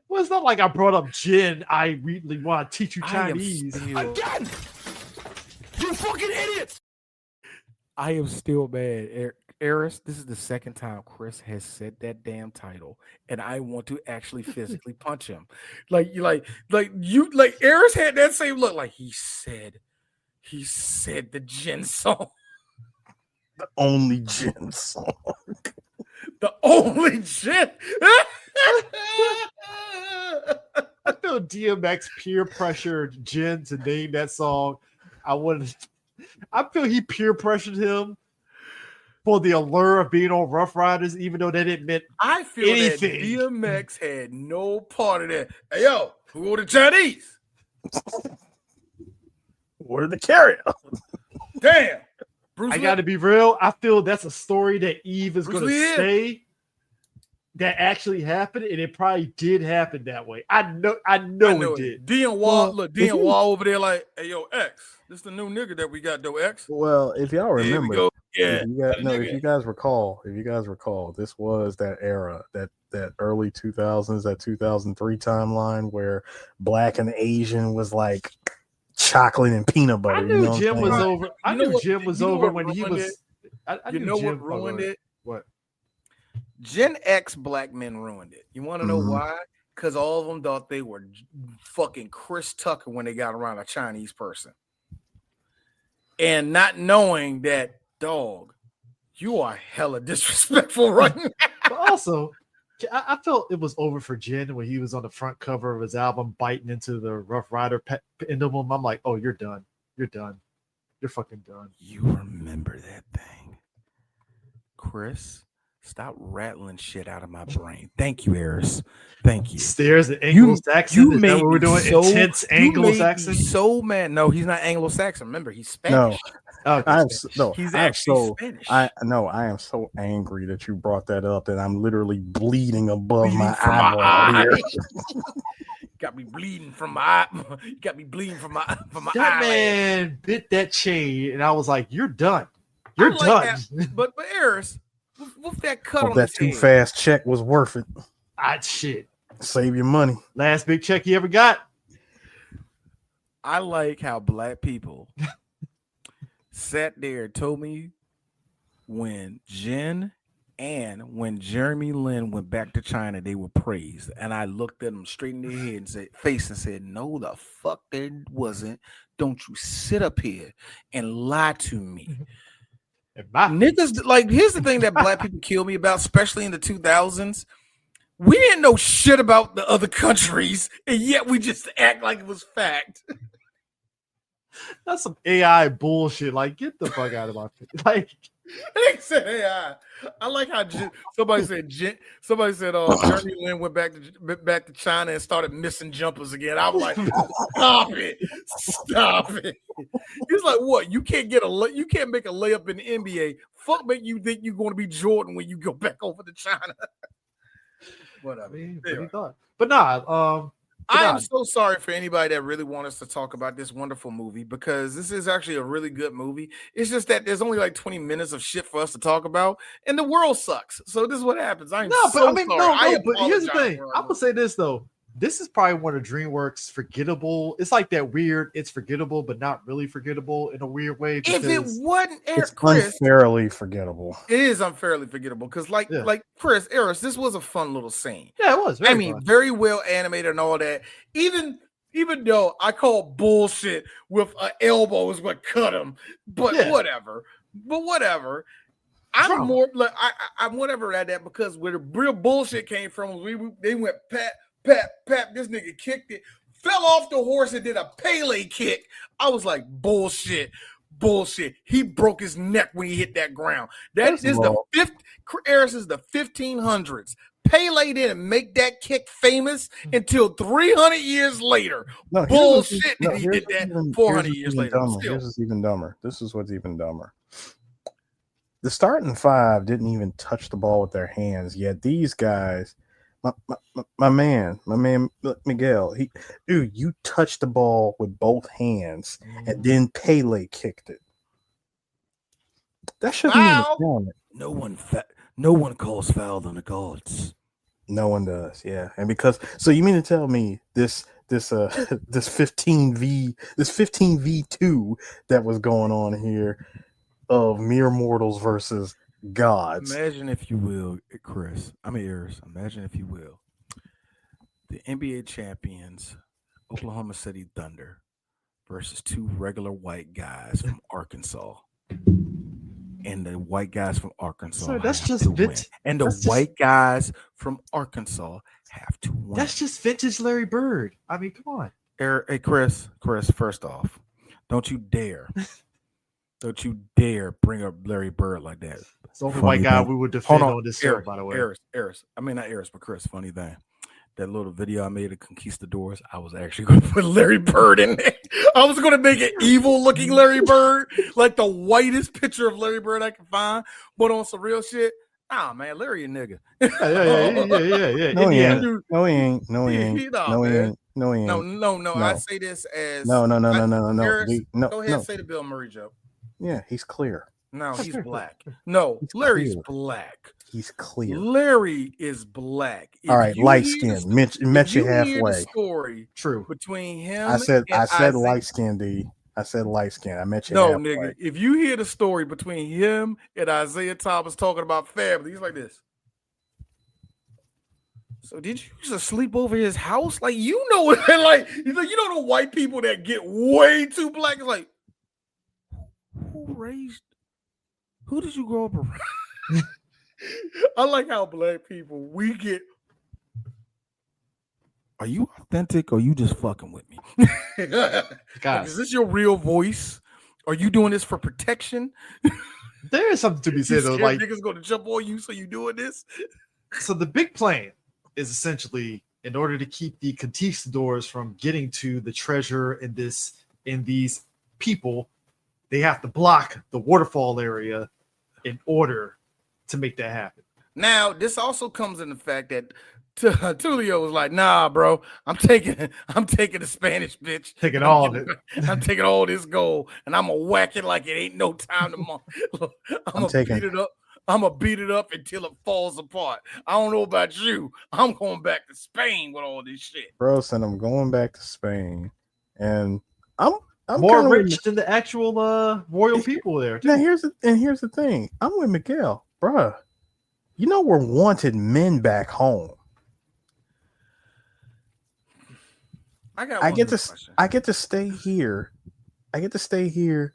Well, it's not like I brought up gin. I really want to teach you Chinese. Again! You fucking idiots! I am still mad. Eris, this is the second time Chris has said that damn title, and I want to actually physically punch him. Like Eris had that same look. Like he said the gin song. The only gin song. The only gin. I feel DMX peer pressured Jen to name that song. I feel he peer pressured him for the allure of being on Rough Riders, even though they didn't mean I feel anything. that DMX had no part of that. Hey, yo, who are the Chinese? Where the carrier? Damn. Bruce I Lee. got to be real. I feel that's a story that Eve is Bruce going to Lee. say that actually happened, and it probably did happen that way. I know it did. Dean Wall, look, Dean Wall over there like, hey, yo, X, this the new nigga that we got, though, X. Well, if y'all remember, if you guys recall, this was that era, that early 2000s, that 2003 timeline where Black and Asian was like chocolate and peanut butter. I knew Jim was over. I knew Jim was over when he was. You know what ruined it? What? Gen X black men ruined it. You want to know why? Because all of them thought they were fucking Chris Tucker when they got around a Chinese person. And not knowing that, dog, you are hella disrespectful right now. But also, I felt it was over for Jen when he was on the front cover of his album biting into the Rough Rider emblem. I'm like, oh, you're done. You're done. You're fucking done. You remember that thing. Chris, stop rattling shit out of my brain. Thank you, Eris. Thank you. Stares at Anglo-Saxon. You Is that what we're doing? Intense Anglo-Saxon? So mad. No, he's not Anglo-Saxon. Remember, he's Spanish. No. He's actually Spanish. I am so angry that you brought that up, and I'm literally bleeding above my eyebrow here. Got me bleeding from my eye. Got me bleeding from my that eye. Man bit that chain, and I was like, "You're done. You're like done." That, but Eris, with that cut on that his too head, fast check was worth it. Shit. Save your money. Last big check you ever got. I like how black people sat there and told me when Jen and when Jeremy Lin went back to China, they were praised. And I looked at them straight in their head and said, no, the fuck they wasn't. Don't you sit up here and lie to me. Niggas, like, here's the thing that black people kill me about, especially in the 2000s. We didn't know shit about the other countries, and yet we just act like it was fact. That's some AI bullshit. Like, get the fuck out of my face. Like, they said AI. I like how somebody said Jeremy Lin went back to China and started missing jumpers again. I was like, stop it. He's like, what? You can't make a layup in the NBA. Fuck make you think you're going to be Jordan when you go back over to China. Whatever. I am so sorry for anybody that really wants us to talk about this wonderful movie, because this is actually a really good movie. It's just that there's only like 20 minutes of shit for us to talk about, and the world sucks. So this is what happens. But here's the thing. I'm gonna say this though. This is probably one of DreamWorks' forgettable. It's like that weird. It's forgettable, but not really forgettable in a weird way. If it wasn't it's unfairly forgettable. It is unfairly forgettable because, like Chris, Eris, this was a fun little scene. Yeah, it was. Very well animated and all that. Even though I call bullshit with an elbow is what cut him, but whatever. I'm more like I'm whatever at that, because where the real bullshit came from was they went pat. This nigga kicked it, fell off the horse and did a Pele kick. I was like, bullshit. He broke his neck when he hit that ground. Eris is the 1500s. Pele didn't make that kick famous until 300 years later. He did that 400 years later. This is even dumber. This is what's even dumber. The starting five didn't even touch the ball with their hands, yet these guys, my man Miguel, you touched the ball with both hands and then Pele kicked it. That shouldn't even count it. No one calls foul on the gods. No one does, yeah. And because you mean to tell me this 15v2 that was going on here of mere mortals versus gods. Imagine, if you will, Eris. Imagine, if you will, the NBA champions, Oklahoma City Thunder, versus two regular white guys from Arkansas. And the white guys from Arkansas. So that's just vintage. And the white guys from Arkansas have to win. That's just vintage Larry Bird. I mean, come on. Hey, Chris, first off, don't you dare bring up Larry Bird like that. It's the only white guy we would defend on this show, by the way. Eris. I mean, not Eris, but Chris. Funny thing. That little video I made of Conquistadors, I was actually going to put Larry Bird in there. I was going to make an evil-looking Larry Bird, like the whitest picture of Larry Bird I can find, but on some real shit. Nah, man, Larry a nigga. Yeah. No, he ain't. No, he ain't. No, he ain't. No, he ain't. No, he ain't. No. I say this as no. Eris, No. Go ahead and say the Bill Murray joke. Yeah, he's clear. No, he's black. No, Larry's clear. black. He's clear. Larry is black. All right, light skin. Met you halfway. The story true between him. I said light skin, D. I said light skin. I met you halfway. No, nigga. If you hear the story between him and Isaiah Thomas talking about family, he's like this. So did you used to sleep over his house? Like, you know, like, you know the white people that get way too black. It's like, who did you grow up around? I like how black people we get. Are you authentic or you just fucking with me? Like, is this your real voice? Are you doing this for protection? There is something to be said though. Like, niggas going to jump on you, so you doing this? So the big plan is essentially in order to keep the conquistadors from getting to the treasure in these people, they have to block the waterfall area in order to make that happen. Now, this also comes in the fact that Tulio was like, "Nah, bro, I'm taking the Spanish bitch, taking all of it. I'm taking all this gold, and I'm gonna whack it like it ain't no time to. I'm gonna beat it up. I'm gonna beat it up until it falls apart. I don't know about you. I'm going back to Spain with all this shit, bro. Said I'm going back to Spain, and I'm more rich than the actual royal people there. Too. Now here's the thing. I'm with Miguel, bro. You know we're wanted men back home. I get to stay here. I get to stay here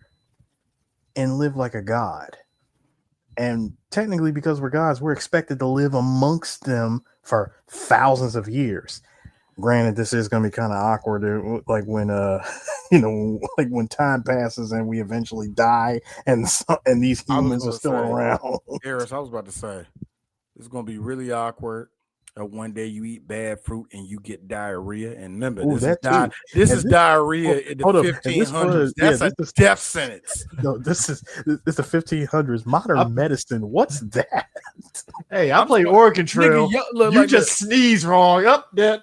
and live like a god. And technically, because we're gods, we're expected to live amongst them for thousands of years. Granted, this is going to be kind of awkward, like when like when time passes and we eventually die, and these humans are still around. Eris, I was about to say, it's going to be really awkward. One day you eat bad fruit and you get diarrhea. And remember, this is diarrhea in the 1500s. That's a death sentence. No, it's the 1500s. Modern medicine. What's that? Hey, I play Oregon Trail. Nigga, you like just sneeze wrong. Up that.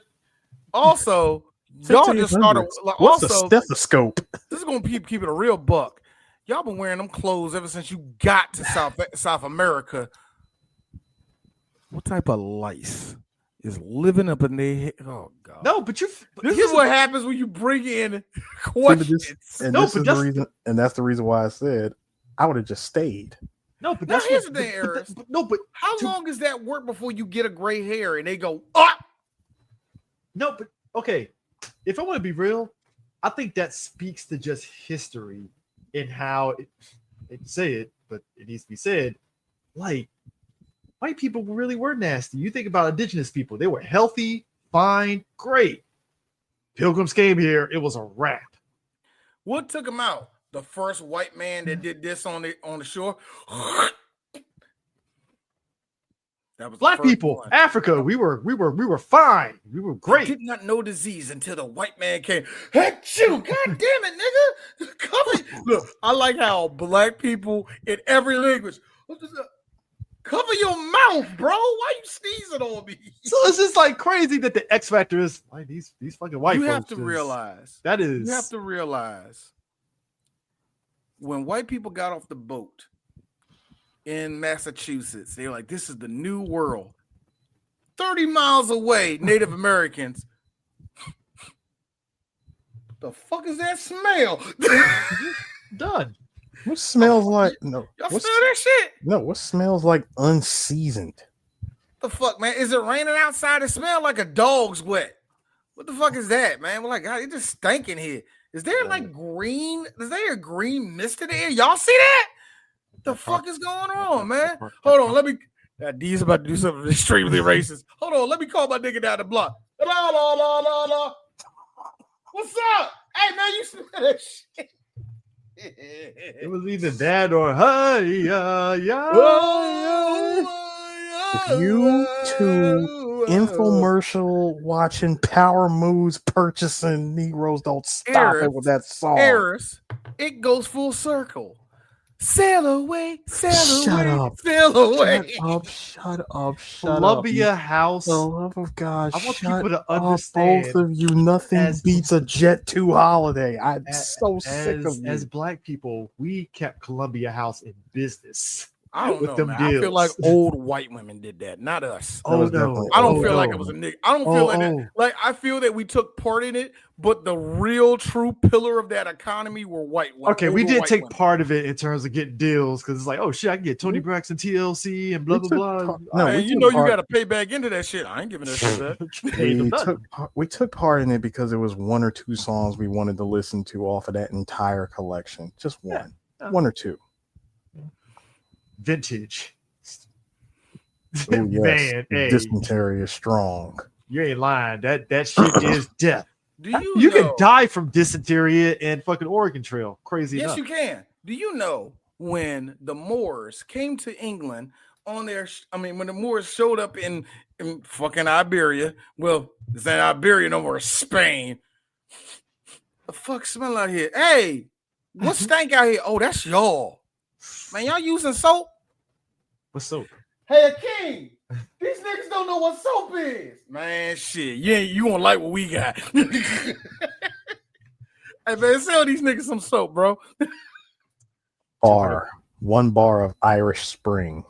Also, y'all just started. What's a stethoscope? This is gonna keep it a real buck. Y'all been wearing them clothes ever since you got to South America. What type of lice is living up in their head? Oh God! No, but this is what happens when you bring in questions. That's the reason why I said I would have just stayed. No, but here's the thing, Eris. But how long does that work before you get a gray hair and they go up? No, but okay. If I want to be real, I think that speaks to just history and how it say it, but it needs to be said. Like, white people really were nasty. You think about indigenous people; they were healthy, fine, great. Pilgrims came here; it was a wrap. What took them out? The first white man that did this on the shore. That was black people, one. Africa. We were fine. We were great. I did not know disease until the white man came. Hey, you! God damn it, nigga! Cover. Look, I like how black people in every language. Cover your mouth, bro. Why you sneezing on me? So it's just like crazy that the X factor is like these fucking white. You have to realize that is. You have to realize when white people got off the boat in Massachusetts, they were like, "This is the new world." 30 miles away, Native Americans. The fuck is that smell? Done. What smells like no? Y'all smell that shit? No, what smells like unseasoned? The fuck, man? Is it raining outside? It smells like a dog's wet. What the fuck is that, man? We're like, God, it just stinking here. Is there like green? Is there a green mist in the air? Y'all see that? What the fuck is going on, man? Hold on, let me. D's about to do something extremely racist. Hold on, let me call my nigga down the block. Hello. What's up? Hey, man, you smell that shit? It was either that or hey, yeah. If you two infomercial watching power moves purchasing Negroes don't stop it with that song. Eris, it goes full circle. Sail away, sail Shut away, up. sail away. Shut up. Columbia House. For the love of God, I want shut people to up, understand. both of you. Nothing beats a Jet 2 holiday. I'm so sick of you. As black people, we kept Columbia House in business. I don't with know, them man. deals. I feel like old white women did that, not us. Oh no! I don't feel like it was a nigga. I don't feel like that. Like I feel that we took part in it, but the real true pillar of that economy were white women. Okay, we did take part of it in terms of getting deals because it's like, oh shit, I can get Tony Braxton, TLC, and blah blah blah. No, you know you got to pay back into that shit. I ain't giving that shit back. We took part in it because it was one or two songs we wanted to listen to off of that entire collection. Just one, one or two. Vintage. Oh, yes. Man, hey, dysentery is strong. You ain't lying. That shit is death. Do you can die from dysentery and fucking Oregon Trail. Crazy yes, enough. you can. Do you know when the Moors came to England on their? When the Moors showed up in fucking Iberia. Well, it's not Iberia no more. Spain. The fuck smell out here? Hey, what stank out here? Oh, that's y'all. Man, y'all using soap? What soap? Hey, King, these niggas don't know what soap is. Man, shit. You won't like what we got. Hey, man, sell these niggas some soap, bro. One bar of Irish Spring.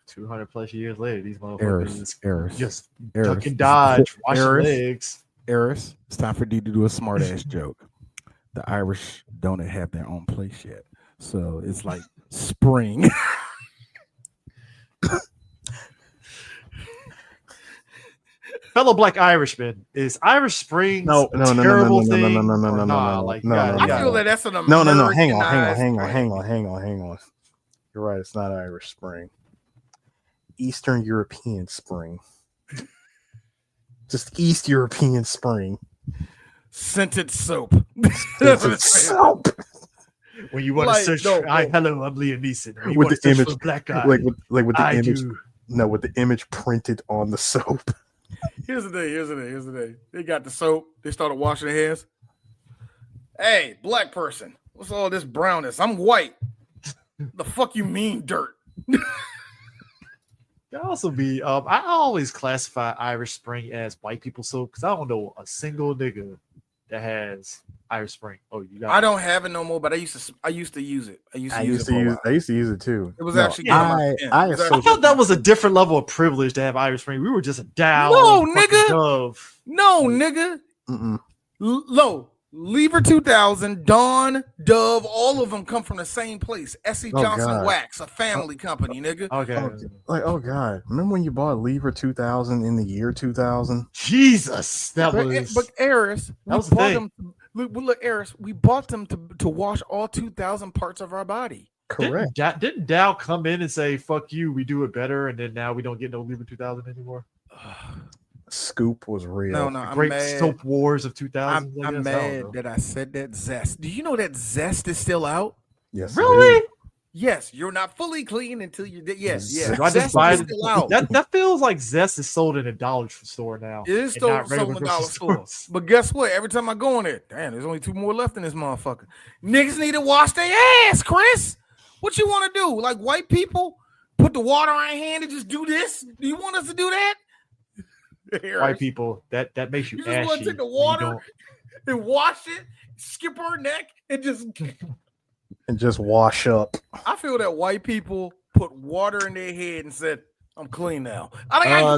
200 plus years later, these motherfuckers Eris. just duck and dodge, wash your legs. Eris, it's time for D to do a smart ass joke. The Irish don't have their own place yet. So it's like spring. Fellow black Irishman, is Irish Spring no. I feel that that's an no. Hang on. You're right. It's not Irish Spring. Eastern European Spring. Just East European Spring. Scented soap. Scented soap. When you want to search, hello, I'm Liam Neeson. With the image, black guy, with the image. Do. No, with the image printed on the soap. Here's the thing. They got the soap. They started washing their hands. Hey, black person, what's all this brownness? I'm white. The fuck you mean dirt? Can also be. I always classify Irish Spring as white people soap because I don't know a single nigga that has Irish Spring. Oh, you got? I don't have it no more, but I used to use it. I used to use it too. It was actually. I thought that was a different level of privilege to have Irish Spring. We were just a down. No, nigga. Dove. No, nigga. Low. Lever 2000, Dawn, Dove, all of them come from the same place. S.C. Johnson Wax, a family company, nigga. Okay. Oh God. Remember when you bought Lever 2000 in the year 2000? Jesus. But Eris, that was the thing. Look, Eris, we bought them to wash all 2,000 parts of our body. Correct. Didn't Dow come in and say, fuck you, we do it better, and then now we don't get no Lever 2000 anymore? Scoop was real. No, I'm great mad. Soap Wars of 2000. I'm mad that I said that Zest. Do you know that Zest is still out? Yes. Really? Yes. You're not fully clean until you did. Yes. Do I just buy it? That feels like Zest is sold in a dollar store now. It is sold in a dollar store. But guess what? Every time I go in there, damn, there's only 2 more left in this motherfucker. Niggas need to wash their ass, Chris. What you want to do? Like white people put the water on our hand and just do this? Do you want us to do that? White people, that makes you just ashy. Want to take the water and wash it, skip our neck, and just wash up. I feel that white people put water in their head and said, "I'm clean now."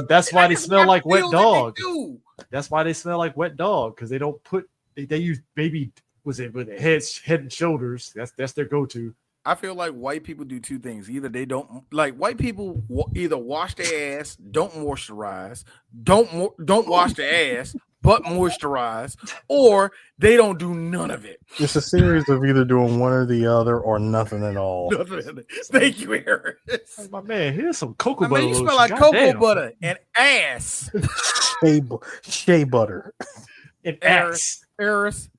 That's why they smell like wet dog. That's why they smell like wet dog because they don't put. They use baby. Was it with the head and shoulders? That's their go-to. I feel like white people do 2 things. Either they don't like white people either wash their ass, don't moisturize, don't wash their ass, but moisturize, or they don't do none of it. It's a series of either doing one or the other or nothing at all. Thank you, Eric. Hey, my man, here's some cocoa butter. You smell like cocoa butter and ass. Shea butter. And ass. Eris,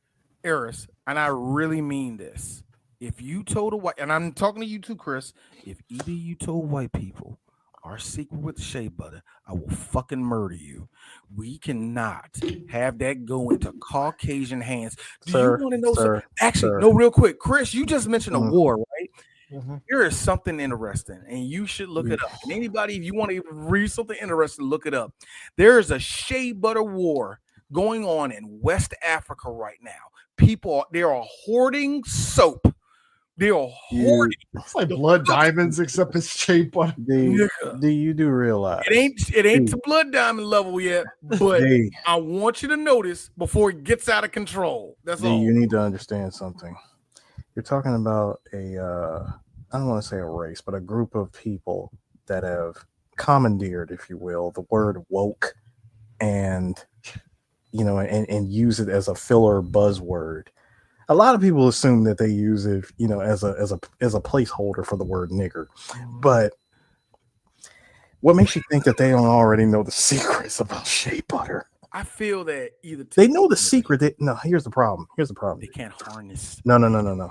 and I really mean this. If you told a white, and I'm talking to you too, Chris, if either you told white people our secret with the shea butter, I will fucking murder you. We cannot have that go into Caucasian hands. Do you want to know something? Actually, no, real quick, Chris, you just mentioned a war, right? There is something interesting, and you should look it up. And anybody, if you want to read something interesting, look it up. There is a shea butter war going on in West Africa right now. People, they are hoarding soap. They are hoarding. It's like blood diamonds, except it's shea butter. Do you realize it ain't to blood diamond level yet, but I want you to notice before it gets out of control. That's all. You need to understand something. You're talking about I don't want to say a race, but a group of people that have commandeered, if you will, the word woke and and use it as a filler buzzword. A lot of people assume that they use it, as a placeholder for the word nigger. But what makes you think that they don't already know the secrets about shea butter? I feel that either they know the secret. Here's the problem. They can't harness. No.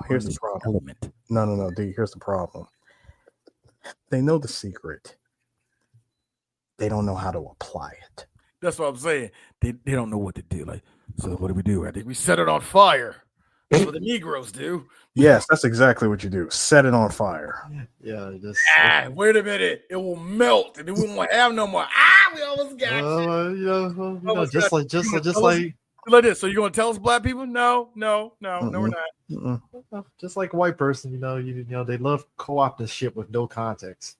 Here's the problem. No. D, here's the problem. They know the secret. They don't know how to apply it. That's what I'm saying. They don't know what to do. Like, so what do we do? I think we set it on fire. That's what the Negroes do. Yes, that's exactly what you do. Set it on fire. Yeah. Wait a minute. It will melt, and then we won't have no more. We almost got just like this. So you're gonna tell us black people? No, we're not. Just like a white person, they love co-opting shit with no context.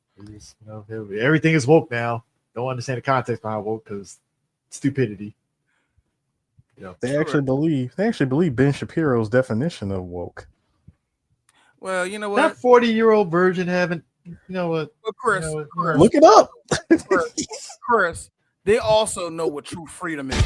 Everything is woke now. Don't understand the context behind woke because stupidity. They actually believe Ben Shapiro's definition of woke. Well, you know what? That 40-year-old virgin haven't. You know what? Well, Chris, look it up. Chris, they also know what true freedom is.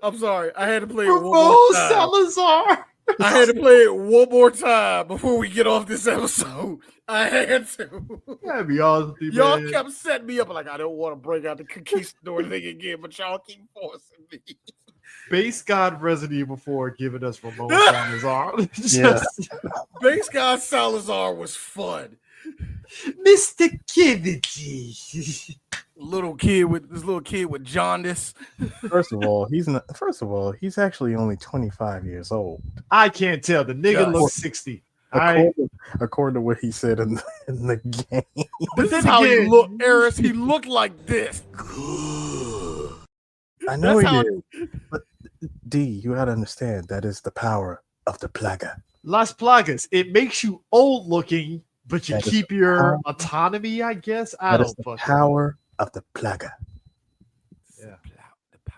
I'm sorry. I had to play it one more time. Salazar. I had to play it one more time before we get off this episode. I had to. That'd be awesome. Y'all kept setting me up like I don't want to break out the conquistador thing again, but y'all keep forcing me. Base God Resident Evil 4 giving us Ramon Salazar. Base God Salazar was fun. Mr. Kennedy. Little kid with jaundice. First of all, he's actually only 25 years old. I can't tell. The nigga looks 60. According to what he said in the game. This is how he looked, Eris. He looked like this. I know he did. But D, you gotta understand that is the power of the plaga. Las Plagas. It makes you old looking, but you keep your autonomy, I guess. I don't fucking power of the plaga. Yeah. The power.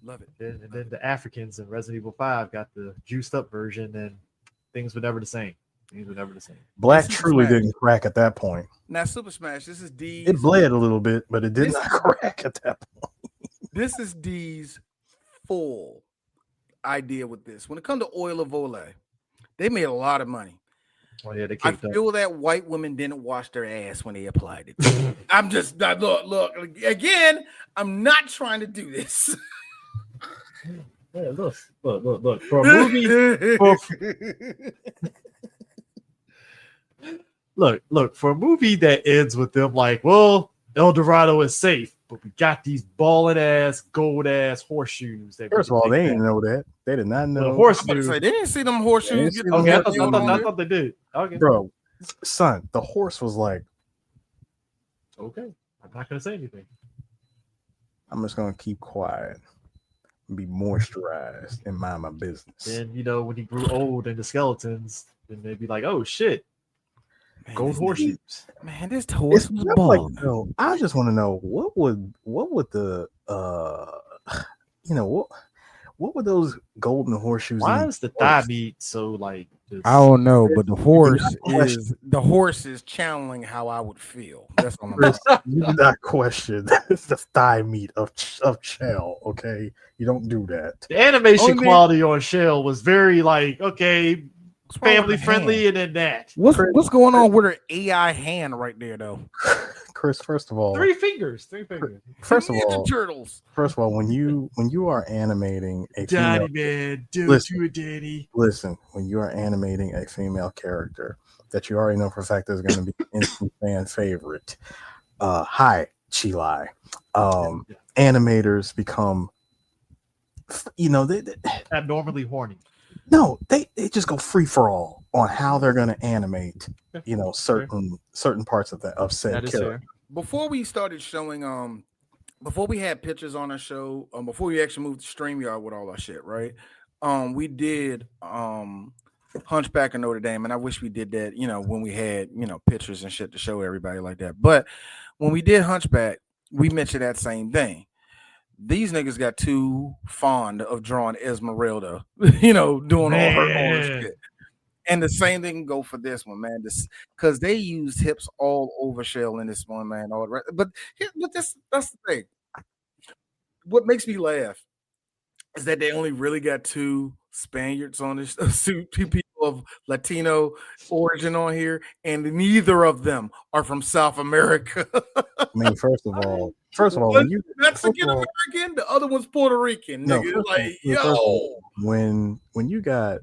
Love it. And then the Africans in Resident Evil 5 got the juiced up version, and things were never the same. Black truly didn't crack at that point. Now, Super Smash, this is D's. It bled a little bit, but it did not crack at that point. This is D's full idea with this. When it comes to Oil of Olay, they made a lot of money. Oh, yeah, I feel that white women didn't wash their ass when they applied it. I'm just look again. I'm not trying to do this. Yeah, look. For a movie, look for a movie that ends with them like, well, El Dorado is safe, but we got these balling ass, gold ass horseshoes. First of all, they didn't know that. They did not know. The horseshoes. They didn't see them horseshoes. I thought they did. Okay, bro, son, the horse was like, okay, I'm not gonna say anything. I'm just gonna keep quiet, and be moisturized, and mind my business. And when he grew old and the skeletons, then they'd be like, oh shit. Gold horseshoes. Man, this horse was balling. I just want to know what would the what were those golden horseshoes? Why is the thigh meat so like? I don't know, but the horse is channeling how I would feel. That's all I'm Chris, you do not question the thigh meat of Shell. Okay, you don't do that. The animation quality on Shell was very like family friendly, and then that. What's going on with her AI hand right there though? Chris, first of all, three fingers. First of all, turtles. First of all, when you are animating a Daddy female, man, do listen, it, Daddy. Listen, when you are animating a female character that you already know for a fact is going to be an instant fan favorite. Hi, Chilai. Animators become, they abnormally horny. No, they just go free for all on how they're going to animate, certain parts of said character. Fair. Before we started showing, before we had pictures on our show, before we actually moved to StreamYard with all our shit, right? We did Hunchback of Notre Dame, and I wish we did that, when we had, pictures and shit to show everybody like that. But when we did Hunchback, we mentioned that same thing. These niggas got too fond of drawing Esmeralda, doing all her own shit. And the same thing can go for this one, man. Because they used hips all over Shell in this one, man. All right, but that's the thing. What makes me laugh is that they only really got two Spaniards on this, two people of Latino origin on here, and neither of them are from South America. I mean, first of all, when you Mexican American, the other one's Puerto Rican. Nigga, when you got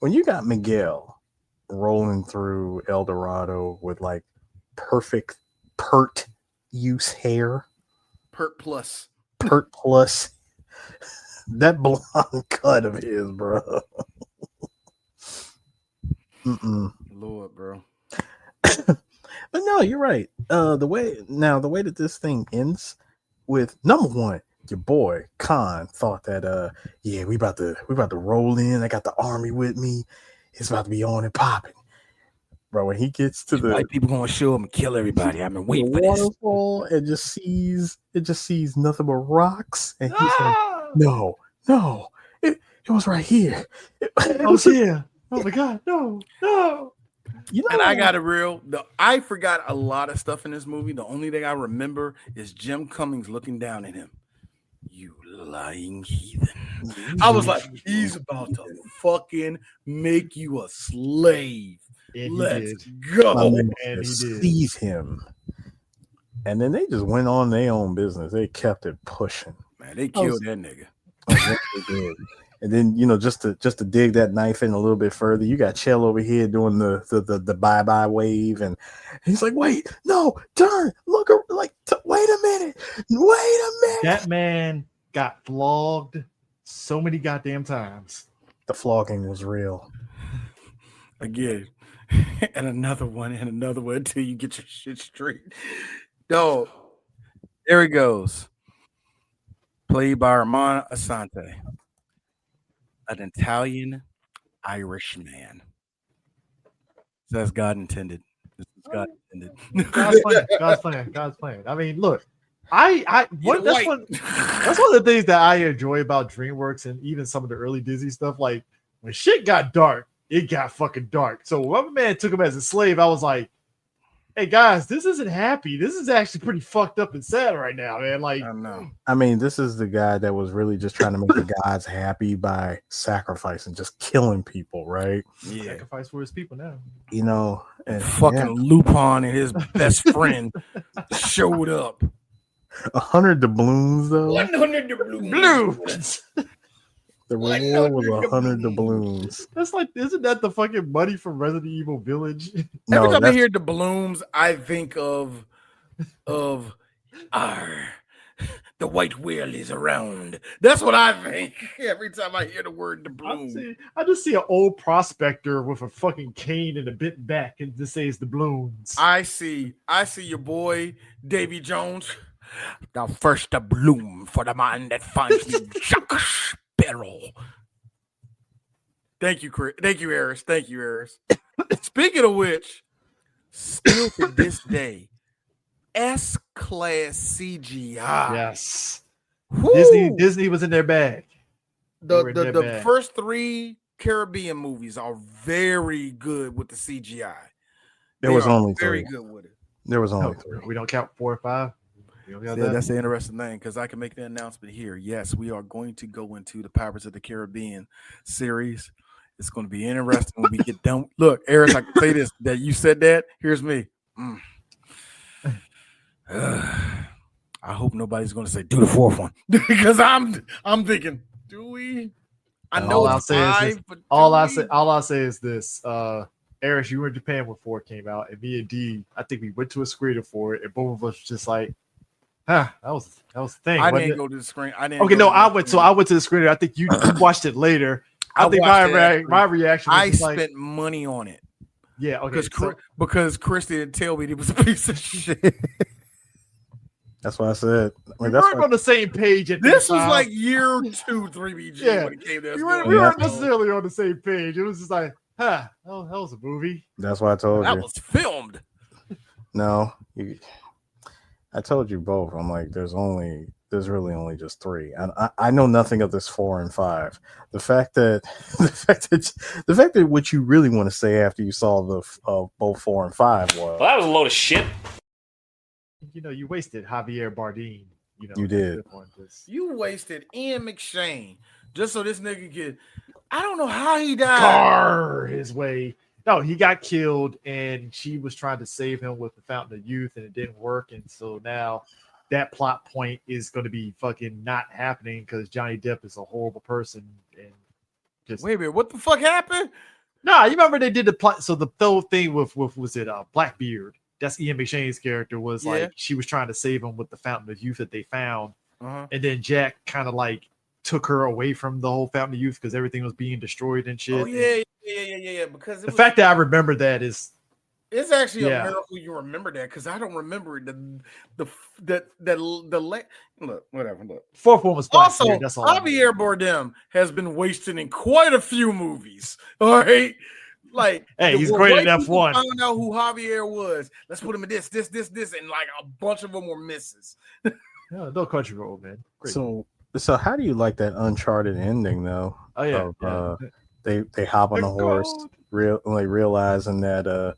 when you got Miguel rolling through El Dorado with like perfect pert use hair, pert plus, that blonde cut of his, bro. Lord, bro. But no, you're right. The way that this thing ends with, number one, your boy Khan thought that we about to roll in. I got the army with me. It's about to be on and popping. Bro, when he gets to the white people gonna show him and kill everybody. I've been waiting for waterfall and just sees nothing but rocks, and he's like, no, it was right here. It was here. Oh my god, no. And I got I forgot a lot of stuff in this movie. The only thing I remember is Jim Cummings looking down at him. You lying heathen. I was like, he's about to fucking make you a slave. And let's go. And he seize him. And then they just went on their own business. They kept it pushing. Man, they killed that nigga. Yes, they did. And then, just to dig that knife in a little bit further, you got Chell over here doing the bye-bye wave, and he's like, wait, no, turn, look, like, wait a minute. That man got flogged so many goddamn times. The flogging was real. Again, and another one until you get your shit straight. Dog, there he goes. Played by Armand Asante. An Italian Irish man. That's God intended. This is God intended. God's plan. I mean, look, that's one of the things that I enjoy about DreamWorks and even some of the early Disney stuff. Like when shit got dark, it got fucking dark. So when my man took him as a slave, I was like, hey guys, this isn't happy. This is actually pretty fucked up and sad right now, man. Like, I know. I mean, this is the guy that was really just trying to make the gods happy by sacrificing, just killing people, right? Yeah, sacrifice for his people now. And fucking Lupin and his best friend showed up. 100 doubloons, though. 100 doubloons. The reward was 100 doubloons. That's like, isn't that the fucking money from Resident Evil Village? Every time I hear doubloons, I think of the white whale is around. That's what I think every time I hear the word doubloon. I just see an old prospector with a fucking cane and a bit back and just says doubloons. I see your boy Davy Jones. The first doubloon for the man that finds me Jack Sparrow. Thank you, Eris. Speaking of which, still to this day, S-class CGI. Yes. Disney was in their bag. The first 3 Caribbean movies are very good with the CGI. There was only very 3. good with it. There was only 3. We don't count 4 or 5. That's the interesting thing, because I can make the announcement here. Yes, we are going to go into the Pirates of the Caribbean series. It's going to be interesting when we get done. Look, Eric, I can say this, that you said that. Here's me. I hope nobody's going to say, do the 4th one. Because I'm thinking, do we? I know it's 5, but all I say is this. Eric, you were in Japan when 4 came out, and me and D, I think we went to a screener for it, and both of us just like, that was the thing. I didn't go to the screen. I went to the screener. I think you watched it later. I think my reaction was I spent money on it. Yeah, okay. Because Chris didn't tell me it was a piece of shit. That's what I said. We weren't on the same page. This was like year 2, 3BG when it came to us. We weren't necessarily on the same page. It was just like, that was a movie. That's what I told you. That was filmed. No, I told you both. I'm like, there's really only just 3. I know nothing of this 4 and 5. The fact that what you really want to say after you saw the both 4 and 5 was, well, that was a load of shit. You wasted Javier Bardem. You did. You wasted Ian McShane just so this nigga could. I don't know how he died. Car his way. No, he got killed, and she was trying to save him with the Fountain of Youth, and it didn't work. And so now that plot point is going to be fucking not happening because Johnny Depp is a horrible person. And just wait a minute, what the fuck happened? Nah, you remember they did the plot. So the whole thing with was it Blackbeard? That's Ian McShane's character was like she was trying to save him with the Fountain of Youth that they found, and then Jack kind of like took her away from the whole Fountain of Youth because everything was being destroyed and shit. Oh yeah. Because the fact that I remember that is, it's actually a miracle you remember that because I don't remember it. Look, whatever. Look, 4th one was also that's all Javier Bardem has been wasted in quite a few movies. All right. Like, hey, he's great at F1. Found out who Javier was. Let's put him in this, and like a bunch of them were misses. No country road, man. Great. So how do you like that Uncharted ending though? Oh yeah, They hop on the horse, realizing that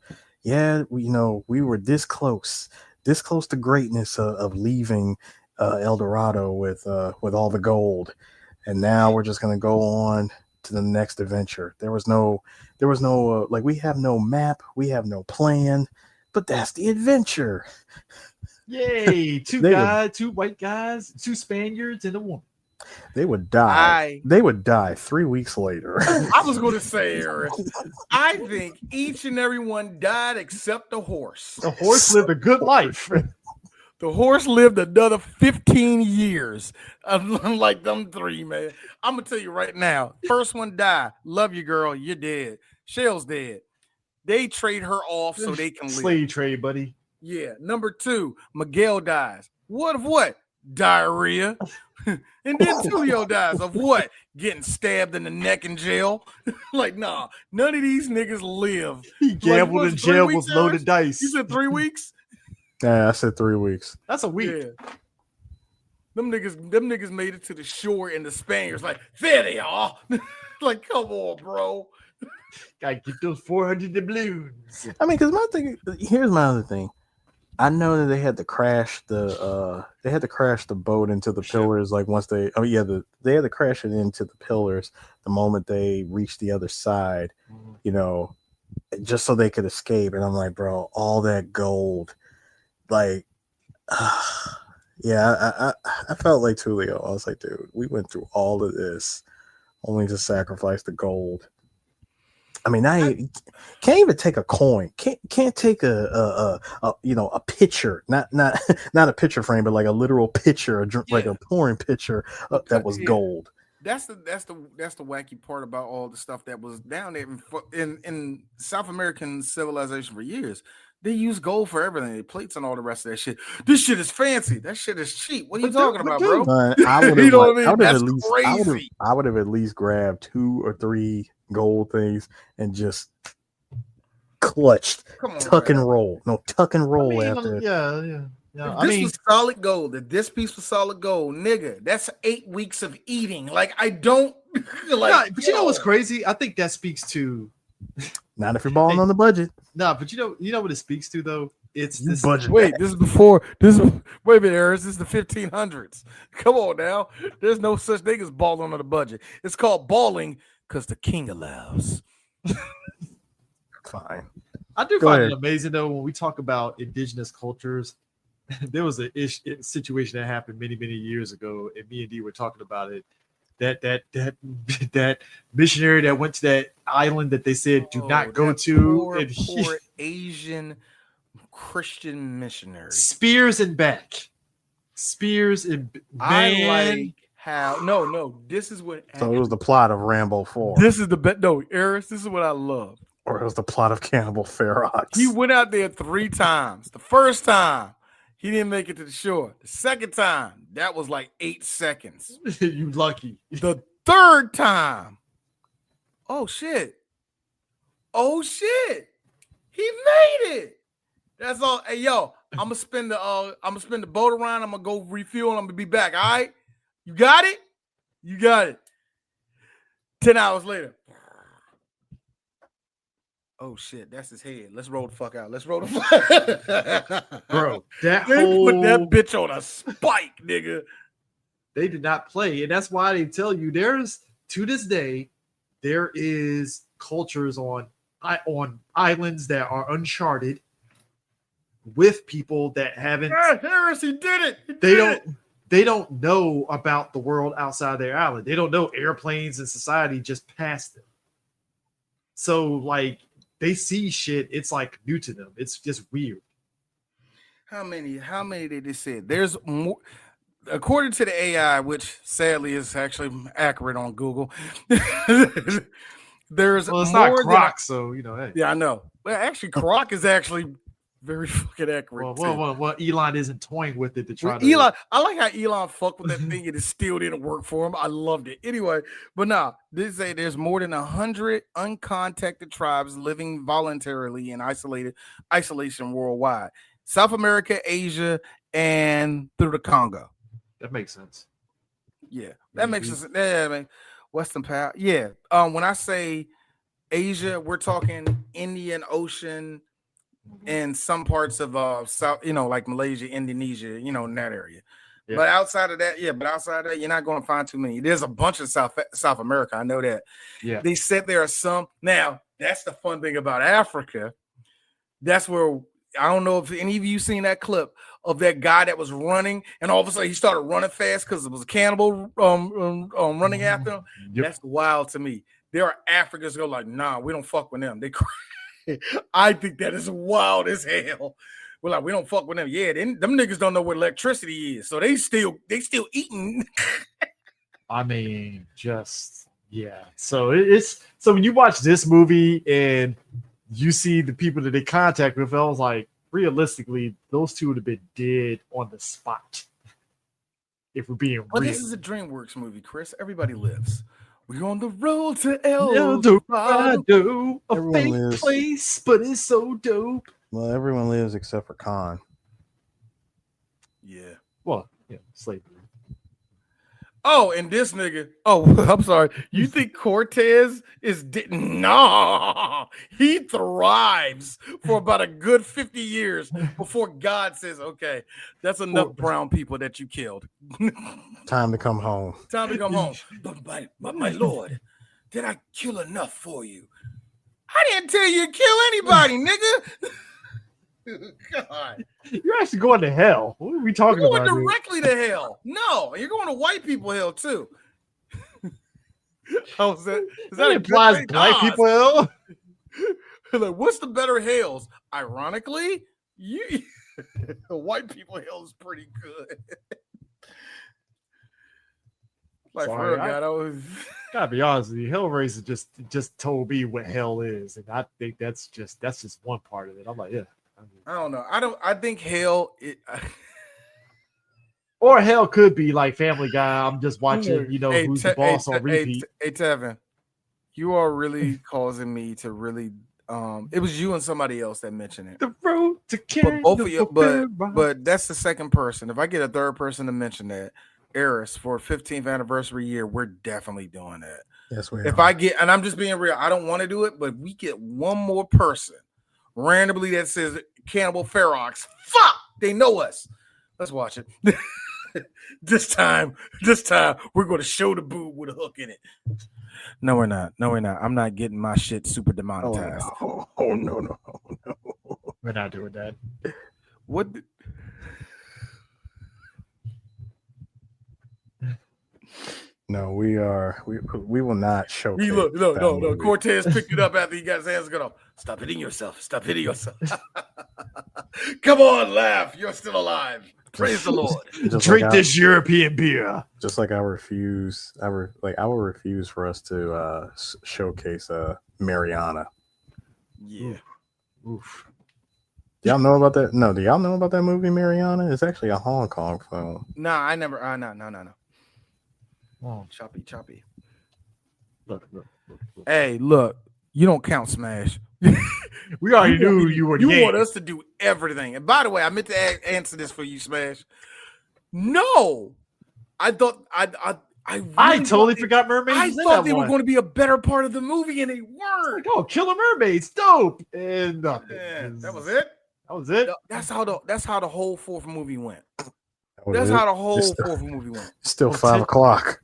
we were this close to greatness of leaving El Dorado with all the gold, and now we're just gonna go on to the next adventure. There was no we have no map, we have no plan, but that's the adventure. Yay! Two white guys, 2 Spaniards, and a woman. They would die. They would die 3 weeks later. I was going to say, Eric, I think each and every one died except the horse. The horse lived a good life. The horse lived another 15 years, unlike them 3, man. I'm going to tell you right now. First one died. Love you, girl. You're dead. Shell's dead. They trade her off so they can live. Slave trade, buddy. Yeah. Number 2, Miguel dies. What of what? Diarrhea. And then Tulio dies of what? Getting stabbed in the neck in jail. Like, nah, none of these niggas live. He gambled in jail with loaded dice. You said 3 weeks? Yeah, I said 3 weeks. That's a week. Yeah. Them niggas made it to the shore, and the Spaniards like, there they are. Like, come on, bro. Gotta get those 400 doubloons. I mean, because here's my other thing. I know that they had to crash the boat into the pillars. Like once they had to crash it into the pillars the moment they reached the other side, just so they could escape. And I'm like, bro, all that gold, like, I felt like Tulio. I was like, dude, we went through all of this only to sacrifice the gold. I mean, I can't even take a coin. Can't take a pitcher, not a pitcher frame, but like a literal pitcher, like a pouring pitcher that was gold. That's the wacky part about all the stuff that was down there in South American civilization for years. They use gold for everything, the plates and all the rest of that shit. This shit is fancy. That shit is cheap. What are you talking about, bro? I would have at least grabbed 2 or 3 gold things and just clutched, tuck and roll. No, tuck and roll after. Yeah. Yeah, If this was solid gold, if this piece was solid gold, nigga, that's 8 weeks of eating. Like, I don't like. But you know what's crazy? I think that speaks to. Not if you're balling on the budget. No, but you know what it speaks to though. It's this budget. Wait, this is before. This is wait a minute, Harris. This is the 1500s. Come on now. There's no such thing as balling on the budget. It's called balling because the king allows. Fine. I do find it amazing though when we talk about indigenous cultures. There was a situation that happened many years ago, and me and D were talking about it. That missionary that went to that island that they said do not go to, poor Asian Christian missionary. Spears and back. Spears and I like how no. This is what. So it was the plot of Rambo 4. This is the bet. No, Eris. This is what I love. Or it was the plot of Cannibal Ferox. He went out there 3 times. The first time, he didn't make it to the shore. The second time, that was like 8 seconds. You lucky. The third time, oh shit, he made it. That's all. Hey yo, I'm gonna spin the boat around. I'm gonna go refuel. And I'm gonna be back. All right, you got it. 10 hours later. Oh shit, that's his head. Let's roll the fuck out. Let's roll the fuck. Bro, that they put that bitch on a spike, nigga. They did not play, and that's why they tell you to this day there is cultures on islands that are uncharted with people that haven't. Harris, he did it. They don't know about the world outside their island. They don't know airplanes and society just passed them. So like. They see shit. It's like new to them. It's just weird. How many did they say? There's more, according to the AI, which sadly is actually accurate on Google. There's it's more not Grok, so you know. Hey. Yeah, I know. Well, actually, Grok is actually very fucking accurate. Well, Elon isn't toying with it to try to. Elon, I like how Elon fucked with that thing and it still didn't work for him. I loved it. Anyway, but they say there's more than 100 uncontacted tribes living voluntarily in isolation worldwide. South America, Asia, and through the Congo. That makes sense. Yeah, that makes sense. Yeah, man. Western power. Yeah. When I say Asia, we're talking Indian Ocean. And some parts of South, like Malaysia, Indonesia, in that area. Yeah. But outside of that, you're not going to find too many. There's a bunch of South America. I know that. Yeah. They said there are some. Now, that's the fun thing about Africa. That's where I don't know if any of you seen that clip of that guy that was running, and all of a sudden he started running fast because it was a cannibal running after him. Yep. That's wild to me. There are Africans go like, nah, we don't fuck with them. They crazy. I think that is wild as hell. We're like, we don't fuck with them. Yeah, them niggas don't know what electricity is, so they still eating. I mean, So so when you watch this movie and you see the people that they contact with, I was like, realistically, those two would have been dead on the spot. If we're being real. This is a DreamWorks movie, Chris. Everybody lives. We're on the road to El Dorado, a fake place, but it's so dope. Well, everyone lives except for Khan. Yeah. Well, yeah, slavery. Oh, and this nigga. Oh, I'm sorry. You think Cortez is? Nah, he thrives for about a good 50 years before God says, "Okay, that's enough brown people that you killed. Time to come home. Time to come home." But my lord, did I kill enough for you? I didn't tell you to kill anybody, nigga. God, you're actually going to hell. What are we talking about? You're going directly to hell. No, you're going to white people hell too. How is that? Is that implies black people hell? Like, what's the better hells? Ironically, white people hell is pretty good. Like, sorry, God, gotta be honest with you. Hellraiser just told me what hell is, and I think that's just one part of it. I'm like, yeah. I don't know. I think hell. Or hell could be like Family Guy. I'm just watching, who's the boss on repeat. Hey, Tevin, you are really causing me to really It was you and somebody else that mentioned it. The road to But both of you, but that's the second person. If I get a third person to mention that, Eris for 15th anniversary year, we're definitely doing that. Yes, we If are. I get, and I'm just being real, I don't want to do it, but we get one more person randomly that says Cannibal Ferox. Fuck, they know us. Let's watch it. This time we're going to show the boob with a hook in it. No, we're not. I'm not getting my shit super demonetized. Oh no. We're not doing that. What? No, we are. We will not showcase. No. Cortez picked it up after he got his hands cut off. Stop hitting yourself. Come on, laugh. You're still alive. Praise the Lord. Drink this European beer. Just like I will refuse for us to showcase Mariana. Yeah. Oof. Y'all know about that? No, do y'all know about that movie Mariana? It's actually a Hong Kong film. Nah, I never. No. Oh. Choppy. Look. Hey, look. You don't count Smash. We already knew you were. You want us to do everything. And by the way, I meant to answer this for you, Smash. No, I thought I totally forgot mermaids. I thought they were going to be a better part of the movie, and they weren't. Like, oh, Killer Mermaids, dope, and nothing. Yeah, that was it. That was it. That's how the whole fourth movie went. That's how the whole fourth movie went. Still 5 o'clock.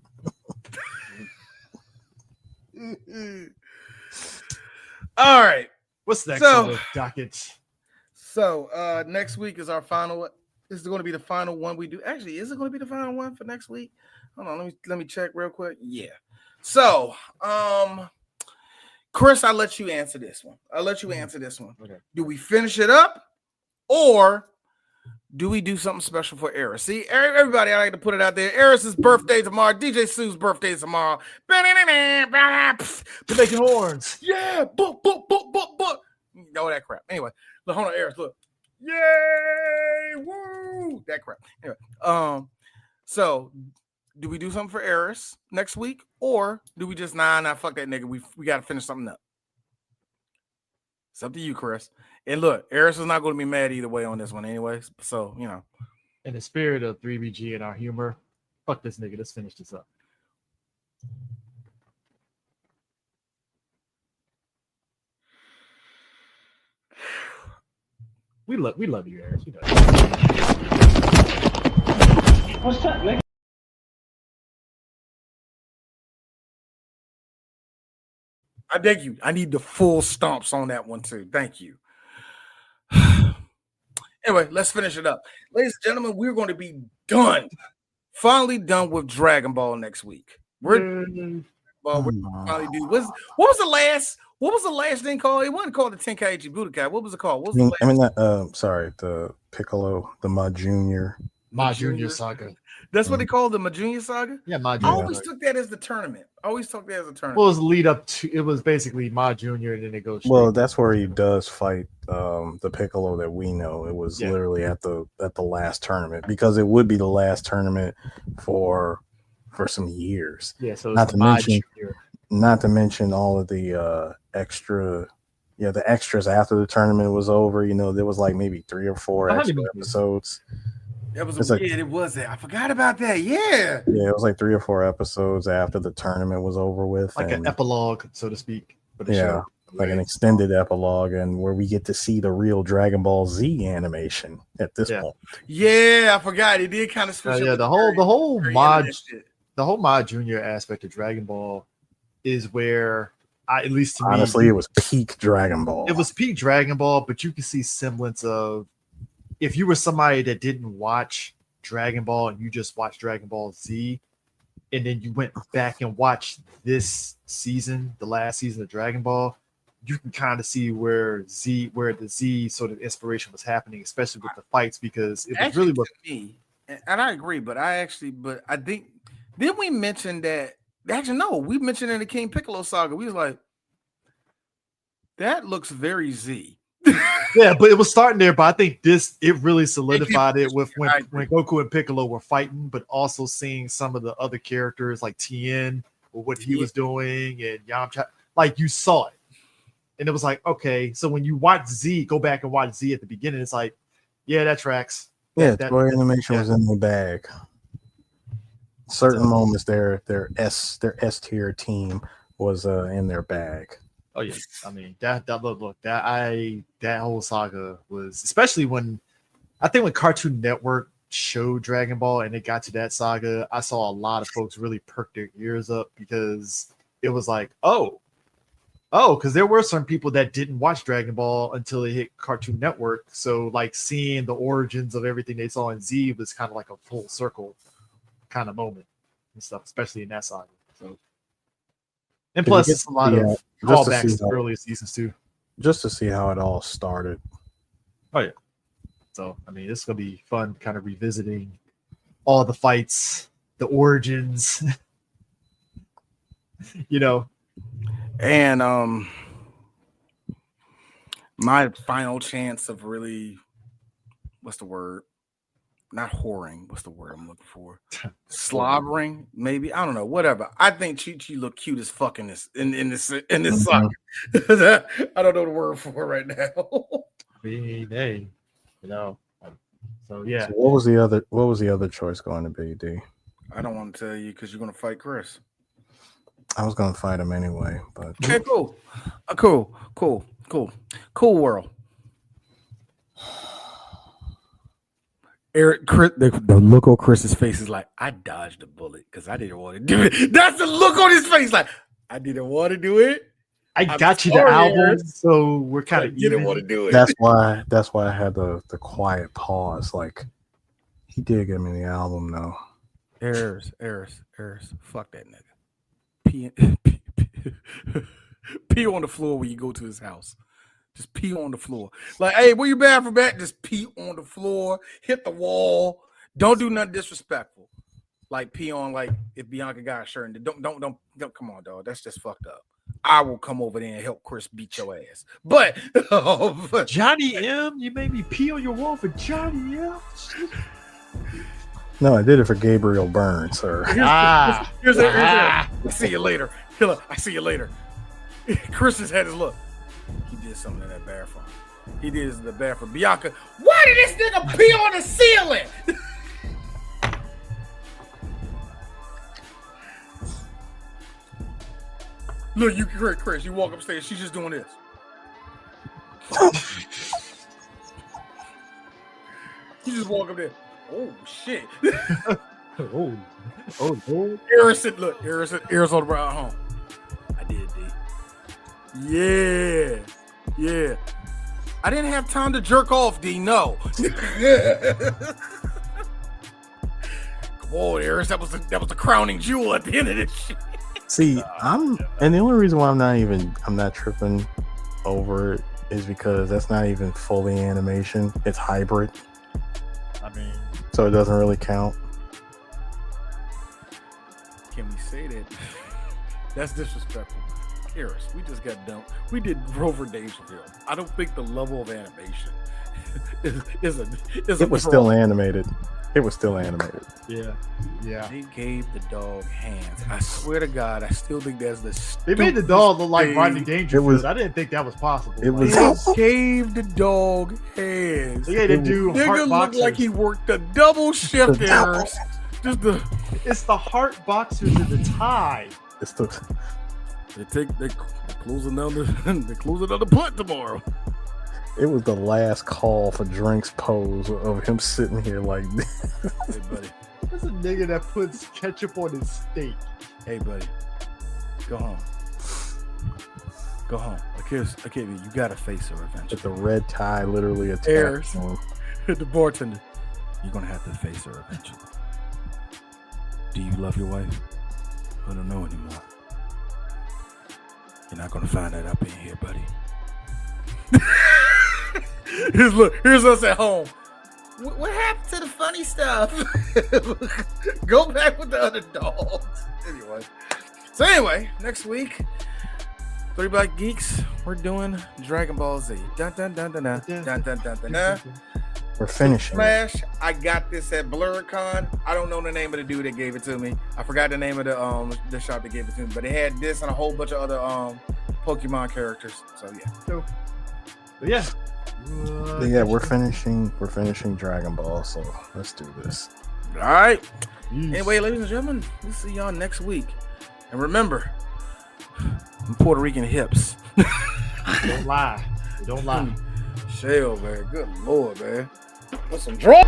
All right. What's next on the docket? So next week is our final. This is going to be the final one we do. Actually, is it going to be the final one for next week? Hold on, let me check real quick. Yeah. So, Chris, I'll let you answer this one. Okay. Do we finish it up, or do we do something special for Eris? See, everybody, I like to put it out there. Eris's birthday tomorrow. DJ Sue's birthday tomorrow. We're making horns. Yeah. Boop. All that crap. Anyway, look, hold on, Eris. Look. Yay! Woo! That crap. Anyway, so do we do something for Eris next week, or do we just fuck that nigga? We got to finish something up. It's up to you, Chris. And look, Eris is not going to be mad either way on this one, anyways. So in the spirit of 3BG and our humor, fuck this nigga. Let's finish this up. We love you, Eris. You know. What's that, nigga? I beg you. I need the full stomps on that one too. Thank you. Anyway, let's finish it up. Ladies and gentlemen, we're going to be done. Finally done with Dragon Ball next week. We're finally do. What was the last thing called? It wasn't called the Tenkaichi Budokai. What was it called? The Piccolo, the Ma Junior. Ma Junior Saga. That's what they call the Ma Junior Saga? Yeah, Ma Junior. I always took that as the tournament. Well, it was lead up to, it was basically Ma Junior, and then it goes. Well, that's where he does fight the Piccolo that we know. It was literally at the last tournament, because it would be the last tournament for some years. Yeah, so not to mention all of the the extras after the tournament was over. There was like maybe 3 or 4 extra episodes. That was weird. It was that. I forgot about that. Yeah. Yeah, it was like 3 or 4 episodes after the tournament was over with. Like an epilogue, so to speak. Yeah, like an extended epilogue, and where we get to see the real Dragon Ball Z animation at this point. Yeah, I forgot. It did kind of switch. The whole Ma Junior aspect of Dragon Ball is where at least to honestly, me, it was peak Dragon Ball. It was peak Dragon Ball, but you can see semblance of, if you were somebody that didn't watch Dragon Ball and you just watched Dragon Ball Z, and then you went back and watched this season, the last season of Dragon Ball, you can kind of see where the Z sort of inspiration was happening, especially with the fights, because it was really me. And I agree, but I think, didn't we mention that? Actually, no, we mentioned in the King Piccolo saga, we was like, that looks very Z. Yeah, but it was starting there. But I think it really solidified it with when Goku and Piccolo were fighting, but also seeing some of the other characters like Tien or what he was doing and Yamcha. Like, you saw it. And it was like, okay, so when you watch Z, go back and watch Z at the beginning, it's like, yeah, that tracks. Yeah, Toei Animation was in the bag. Certain moments, their S tier team was in their bag. Oh yeah, I mean that whole saga was, especially when Cartoon Network showed Dragon Ball and it got to that saga, I saw a lot of folks really perk their ears up because it was like, because there were some people that didn't watch Dragon Ball until they hit Cartoon Network. So like seeing the origins of everything they saw in Z was kind of like a full circle kind of moment and stuff, especially in that saga. So, and plus it's a lot of callbacks to earlier seasons too. Just to see how it all started. Oh yeah. So I mean, it's gonna be fun, kind of revisiting all the fights, the origins, you know. And my final chance of really, what's the word? Not whoring. What's the word I'm looking for? Slobbering, maybe. I don't know. Whatever. I think Chi-Chi look cute as fuck in this song. I don't know the word for it right now. Hey, you know. So yeah. So what was the other choice going to be, D? I don't want to tell you because you're gonna fight Chris. I was gonna fight him anyway, but okay, cool. Cool world. Eric, Chris, the look on Chris's face is like, I dodged a bullet because I didn't want to do it. That's the look on his face, like I didn't want to do it. I got you the album, so we're kind of didn't want to do it. That's why I had the quiet pause. Like he did give me the album though. Eris. Fuck that nigga. Pee on the floor when you go to his house. Just pee on the floor. Like, hey, where you bathroom at? Just pee on the floor. Hit the wall. Don't do nothing disrespectful. Like pee on, like if Bianca got a shirt. And don't come on, dog. That's just fucked up. I will come over there and help Chris beat your ass. But Johnny M, you made me pee on your wall for Johnny M. No, I did it for Gabriel Byrne, sir. Here's it. I see you later. I see you later. Chris has had his look. He did something in that bathroom. He did this in the bathroom. Bianca, why did this nigga pee on the ceiling? Look, you Chris, you walk upstairs, she's just doing this. You just walk up there. Oh shit. oh. Eris on the route home. I did, D. Yeah. I didn't have time to jerk off, D. No. Come on, Eris. That was the crowning jewel at the end of this shit. See, and the only reason why I'm not tripping over it is because that's not even fully animation. It's hybrid. I mean, so it doesn't really count. Can we say that? That's disrespectful. Eris, we just got done. We did Rover Dangerfield. I don't think the level of animation is It was still animated. Yeah. They gave the dog hands. I swear to God, I still think that's the. They made the dog look like Rodney Dangerfield. I didn't think that was possible. They gave the dog hands. Yeah, they do. Nigga looked like he worked a double shift. Eris. It's the heart boxers in the tie. It's the. They close another punt tomorrow. It was the last call for drinks pose of him sitting here like this. Hey, buddy. That's a nigga that puts ketchup on his steak. Hey, buddy. Go home. Okay, you gotta face her eventually. With the red tie literally attached to him. The bartender. You're gonna have to face her eventually. Do you love your wife? I don't know anymore. You're not gonna find that out being here, buddy. Here's us at home. What happened to the funny stuff? Go back with the other dogs. Anyway, next week, 3 Black Geeks, we're doing Dragon Ball Z. Dun, dun, dun, dun, dun, dun, dun, dun, dun, dun. We're finishing. Flash, I got this at BlurredCon. I don't know the name of the dude that gave it to me. I forgot the name of the shop that gave it to me, but it had this and a whole bunch of other Pokemon characters. So yeah. But yeah. Yeah, we're finishing Dragon Ball, so let's do this. All right. Anyway, ladies and gentlemen, we'll see y'all next week. And remember, Puerto Rican hips. Don't lie. Don't lie. Shell, man. Good Lord, man. That's some drunk.